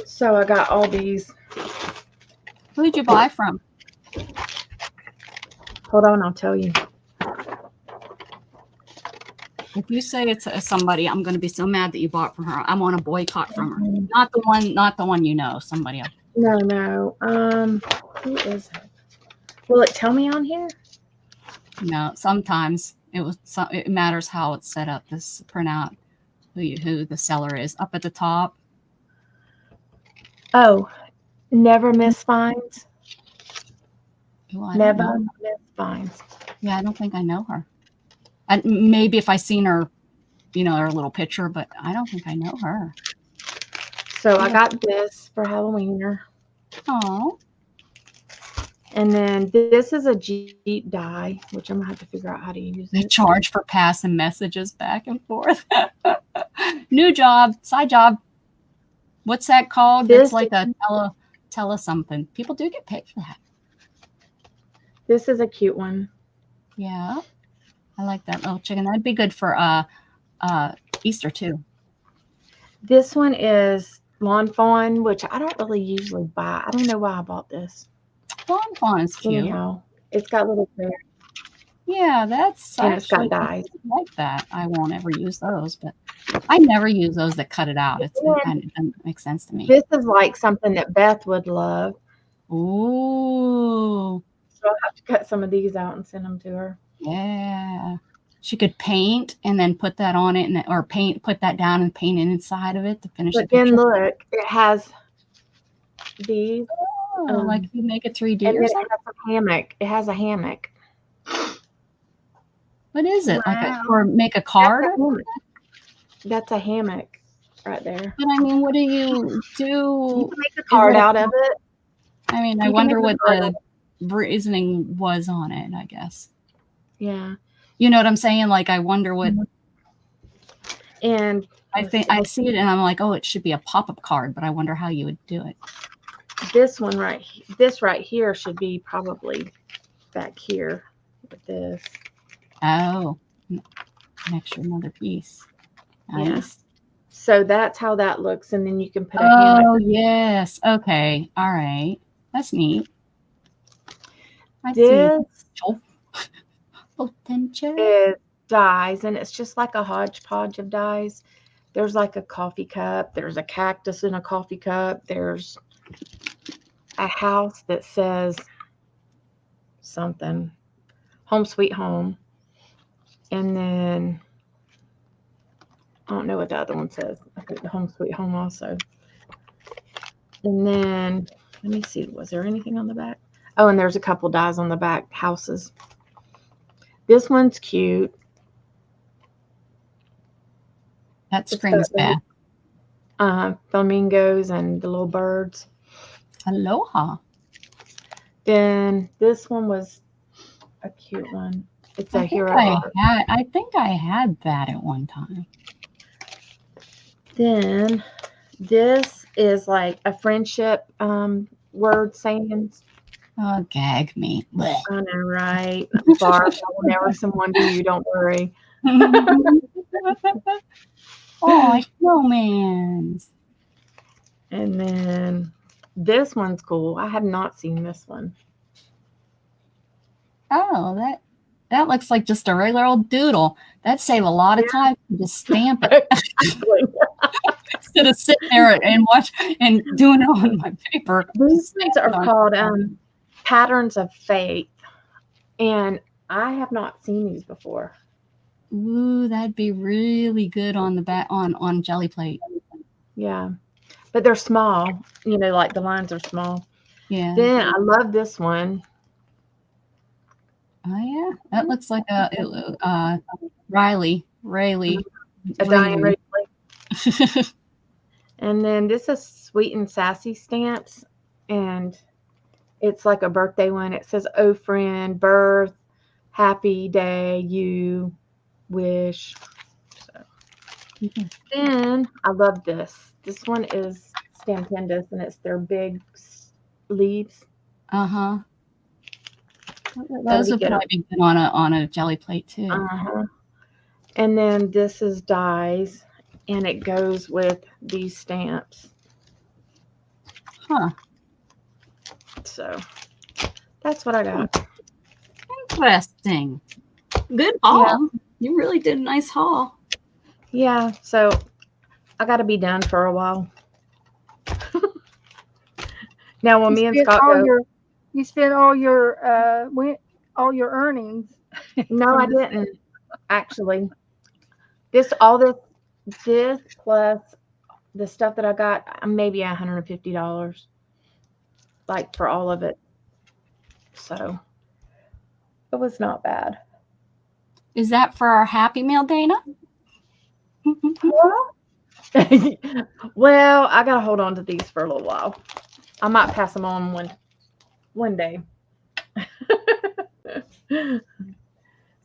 So I got all these. Who did you buy from? Hold on, I'll tell you. If you say it's somebody, I'm going to be so mad that you bought from her. I want a boycott from her. Not the one you know. Somebody else. No. Who is it? Will it tell me on here? No, sometimes it matters how it's set up. This print out who the seller is up at the top. Oh, Never Miss Finds. Oh, I don't Never know. Miss Finds. Yeah, I don't think I know her. And maybe if I seen her, her little picture, but I don't think I know her. So I got this for Halloween. Oh, And then this is a Jeep die, which I'm gonna have to figure out how to use they it. charge for passing messages back and forth. New job, side job. What's that called? This It's like a tele something. People do get paid for that. This is a cute one. Yeah, I like that little chicken. That'd be good for Easter too. This one is Lawn Fawn, which I don't really usually buy. I don't know why I bought this. Lawn fawn is cute. Anyhow, it's got little hair Yeah, that's and it's got actually dyes. like that. I won't ever use those, but I never use those that cut it out. It doesn't make sense to me. This is like something that Beth would love. Ooh, So I'll have to cut some of these out and send them to her. yeah. She could paint and then put that on it, or put that down and paint it inside of it to finish the But then picture. look, it has these. like you make a 3D And or then it something? has a hammock. It has a hammock. What is it? Like Wow. or make a That's card? a hammock. That's a hammock right there. But I mean, what do you You do? can make a card out of it. I mean, I You can wonder make a what card the reasoning was on it, I guess. Yeah. You know what I'm saying? Like, I wonder what And I think. I see it and I'm like, oh, it should be a pop-up card, but I wonder how you would do it. this right here should be probably back here with this. Oh, an extra another piece. Yeah. Nice. So that's how that looks. And then you can put a hammock. Oh, yes. Okay. All right. That's neat. I see This potential. is dyes, and it's just like a hodgepodge of dyes. There's like a coffee cup. There's a cactus in a coffee cup. There's a house that says something, Home Sweet Home. And then I don't know what the other one says. I think the Home Sweet Home also. And then let me see, was there anything on the back? Oh, and there's a couple dyes on the back, houses. This one's cute. That It's screams got bad. Flamingos and the little birds. Aloha. Then this one was a cute one. It's a I think hero. I think I had that at one time. Then this is like a friendship word sayings. Oh, gag me. Blech. I know, right? Barb, I will never someone do you, don't worry. Oh, snowmans. And then this one's cool. I have not seen this one. Oh, that looks like just a regular old doodle. That'd save a lot of time to just stamp it instead of sitting there and watch and doing it on my paper. These ones are on- called Patterns of Faith. And I have not seen these before. Ooh, that'd be really good on the back on jelly plate. Yeah. But they're small. You know, like the lines are small. Yeah. Then I love this one. Oh yeah, that looks like a Riley. A Diane Ridley. And then this is Sweet and Sassy stamps. And it's like a birthday one. It says, "Oh friend, birth, happy day, you wish." So. Then I love this. This one is Stampendous, and it's their big leaves. Uh-huh. That'll Those be would good. probably be good on a jelly plate too. Uh-huh. And then this is dies, and it goes with these stamps. Huh. So that's what I got. Interesting. Good haul. You really did a nice haul. Yeah, so I got to be done for a while. Now, when me and Scott go, You spent all your earnings. no, I didn't actually. This plus the stuff that I got, maybe $150, like for all of it. So it was not bad. Is that for our Happy Meal, Dana? Well, I gotta hold on to these for a little while. I might pass them on one day.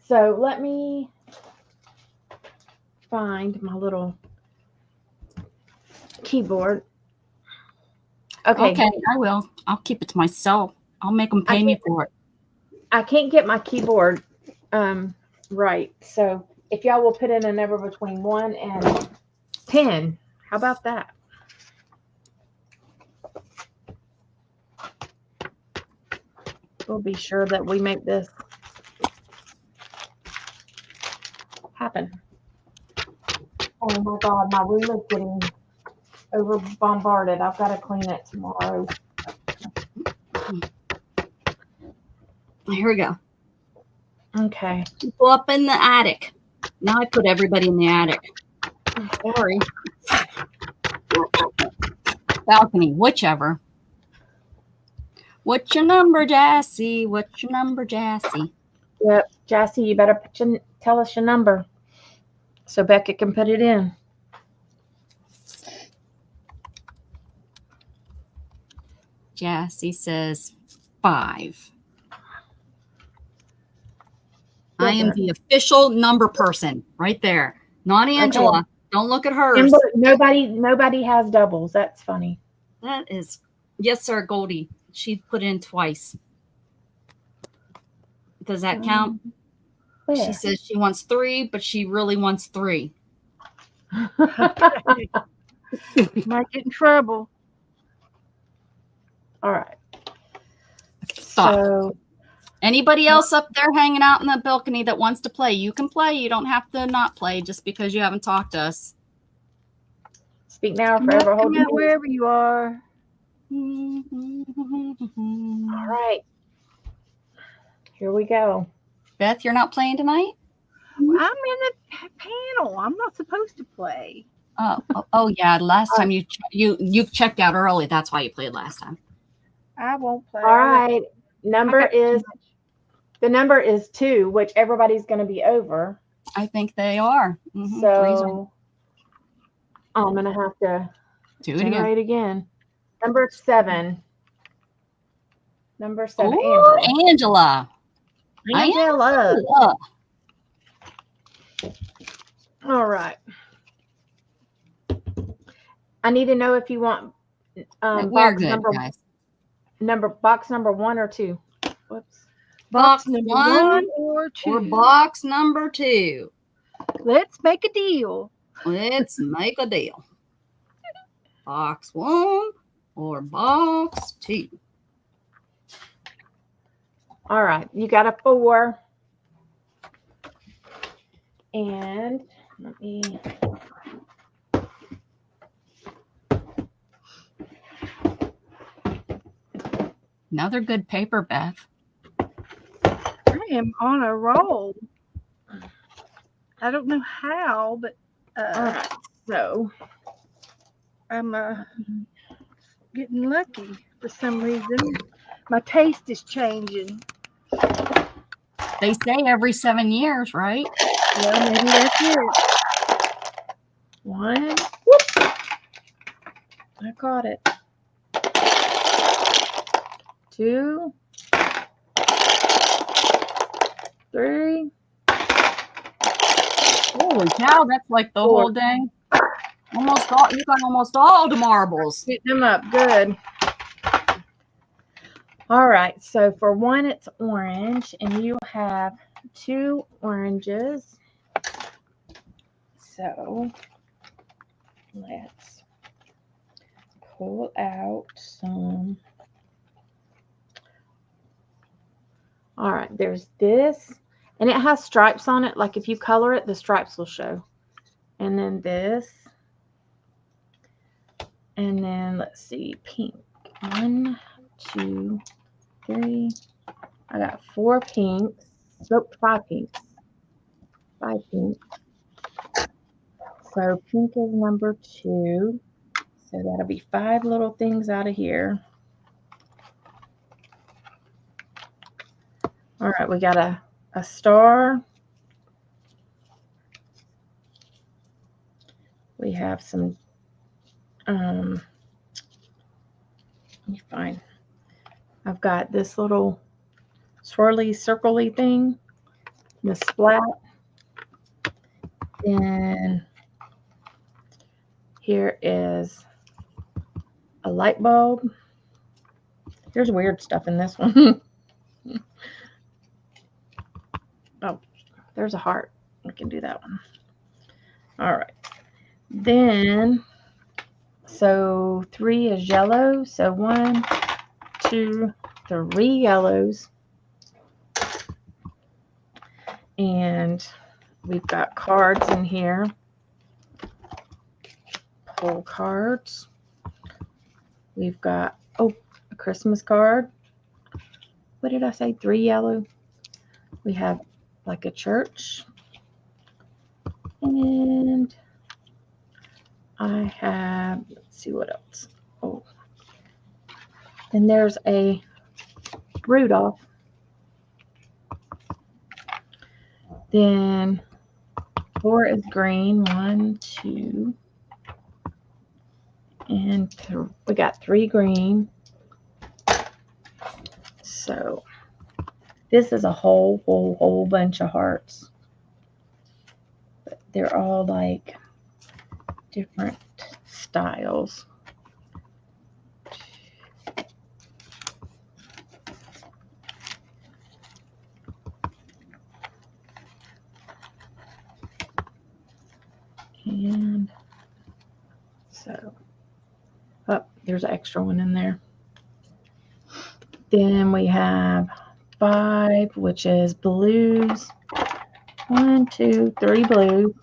So let me find my little keyboard. Okay. Okay, I will. I'll keep it to myself. I'll make them pay me for it. I can't get my keyboard right. So if y'all will put in a number between 1 and 10, how about that? We'll be sure that we make this happen. Oh my God, my room is getting over bombarded. I've got to clean it tomorrow. Here we go. Okay. Go up in the attic. Now I put everybody in the attic. Sorry. Balcony, whichever. What's your number, Jassy? What's your number, Jassy? Yep, Jassy, you better tell us your number so Becca can put it in. Jassy says 5. I am the official number person right there. Not Angela. Okay. Don't look at hers. Remember, nobody has doubles. That's funny. That is, yes, sir, Goldie. She put in twice. Does that count? Where? She says she wants 3, but she really wants 3. Might get in trouble. All right. Stop. So Anybody else up there hanging out in the balcony that wants to play, you can play. You don't have to not play just because you haven't talked to us. speak now or Come forever hold out your peace. wherever you are. All right. Here we go. Beth, you're not playing tonight? I'm in the panel. I'm not supposed to play. Oh yeah. Last time you checked out early. That's why you played last time. I won't play. All right. The number is 2, which everybody's going to be over. I think they are. Mhm. So I'm going to have to Do it again. generate again. Number 7. Number 7. Ooh, Angela. Angela. All right. I need to know if you want We're box good, number guys. box number 1 or 2. Whoops. Box number 1 1 or 2. or box number 2. Let's make a deal. Let's make a deal. Box 1 or box 2. All right. You got a 4. And let me Another good paper, Beth. I am on a roll. I don't know how, but all right. So I'm getting lucky for some reason. My taste is changing. They say every 7 years, right? Well, maybe that's it. 1. Whoop. I got it. 2. 3. Holy cow, that's like the whole dang. Almost all, you got almost all the marbles. Get them up. Good. All right. So for 1, it's orange, and you have 2 oranges. So let's pull out some. All right. There's this, and it has stripes on it. Like if you color it, the stripes will show. And then this. And then let's see, pink. 1, 2, 3. I got 4 pinks. Nope, 5 pinks. 5 pinks. So pink is number 2. So that'll be 5 little things out of here. All right, we got a star. We have some let me find. I've got this little swirly, circly thing, the splat. And here is a light bulb. There's weird stuff in this one. Oh, there's a heart. We can do that one. All right. Then, so 3 is yellow. So 1, 2, 3 yellows. And we've got cards in here. Pull cards. We've got, a Christmas card. What did I say? 3 yellow. We have like a church. And I have, let's see what else. Oh, then there's a Rudolph. Then 4 is green. 1, 2, and we got 3 green. So this is a whole bunch of hearts. But they're all like different styles. And so, oh, there's an extra one in there. Then we have 5, which is blues. 1, 2, 3 blues.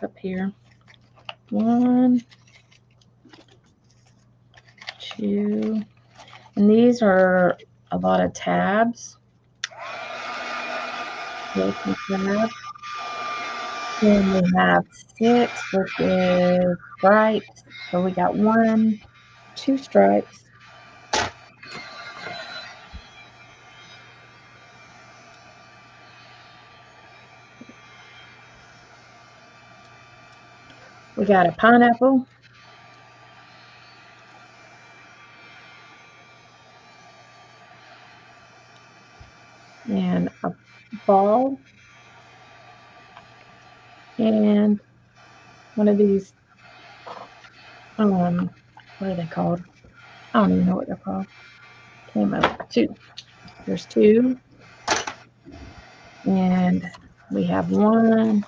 Up here. 1, 2, and these are a lot of tabs. Tab. Then we have 6, which is stripes. So we got 1, 2 stripes. We got a pineapple. And a ball. And one of these, what are they called? I don't even know what they're called. Came up 2. There's 2. And we have 1.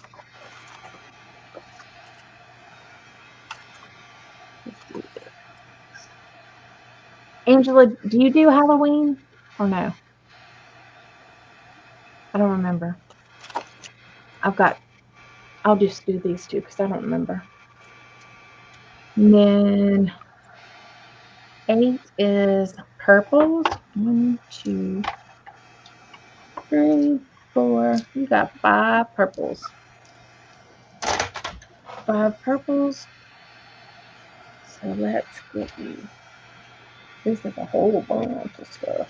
Angela, do you do Halloween or no? I don't remember. I'll just do these 2 because I don't remember. And then 8 is purples. 1, 2, 3, 4. You got 5 purples. 5 purples. So let's get you. This is a whole bunch of stuff.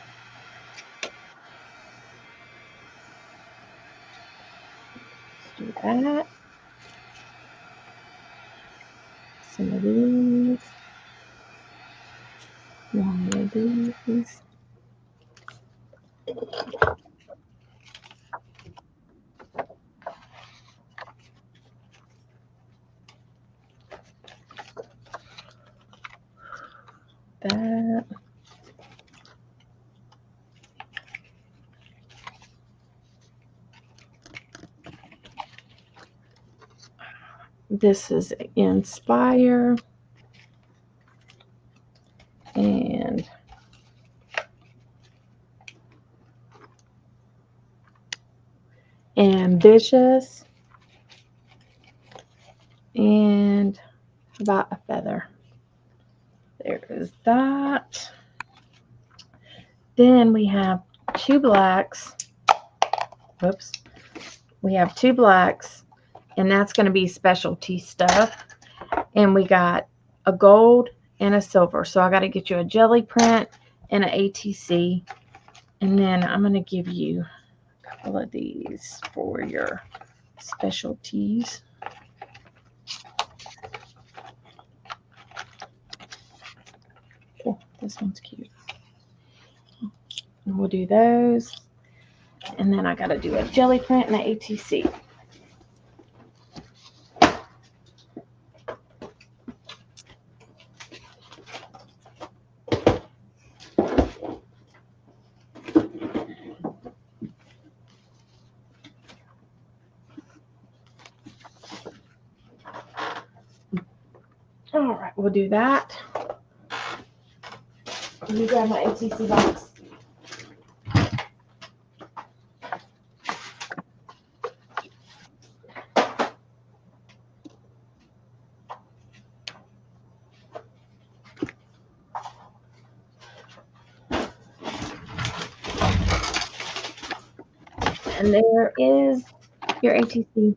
Let's do that. Some of these. One of these. That. This is Inspire. And Ambitious. And how about a feather? There is that. Then we have 2 blacks. Whoops. We have 2 blacks, and that's going to be specialty stuff. And we got a gold and a silver. So I got to get you a jelly print and an ATC. And then I'm going to give you a couple of these for your specialties. Oh, this one's cute. And we'll do those. And then I got to do a jelly print and an ATC. All right, we'll do that. Let me grab my ATC box. And there is your ATC.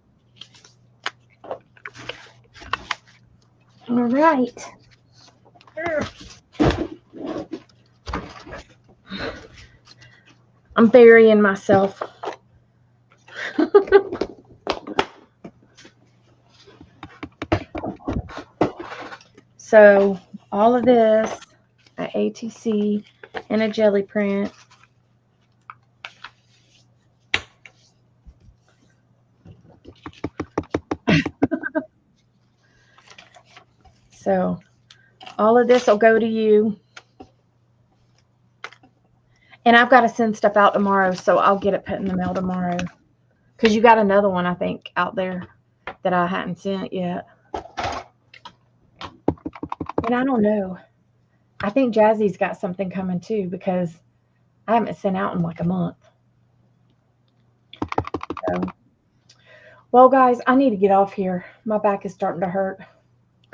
All right. I'm burying myself. So all of this, a ATC and a jelly print. So all of this will go to you. And I've got to send stuff out tomorrow, so I'll get it put in the mail tomorrow. Because you got another one, I think, out there that I hadn't sent yet. And I don't know. I think Jazzy's got something coming too, because I haven't sent out in like a month. So, well, guys, I need to get off here. My back is starting to hurt.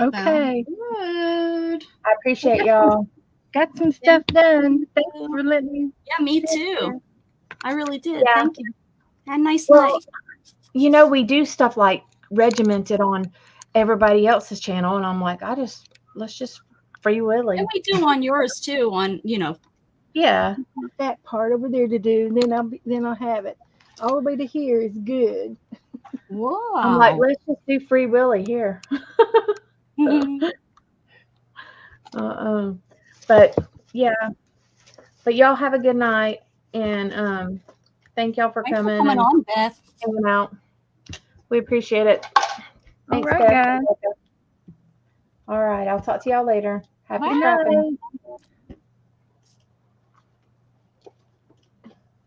Okay. Good. I appreciate y'all. Got some stuff done. Thanks for letting me. Yeah, me too. I really did. Yeah. Thank you. Had a nice Well, night. you know, we do stuff like regimented on everybody else's channel, and I'm like, let's just free Willy. And we do on yours too. On Yeah. That part over there to do. Then I'll have it. All the way to here is good. Whoa. I'm like, let's just do free Willy here. But yeah. But y'all have a good night, and thank y'all for Thanks for coming coming and on, Beth. hanging out. We appreciate it. All Thanks, right, Beth. guys. All right, I'll talk to y'all later. Happy Bye. shopping. Bye.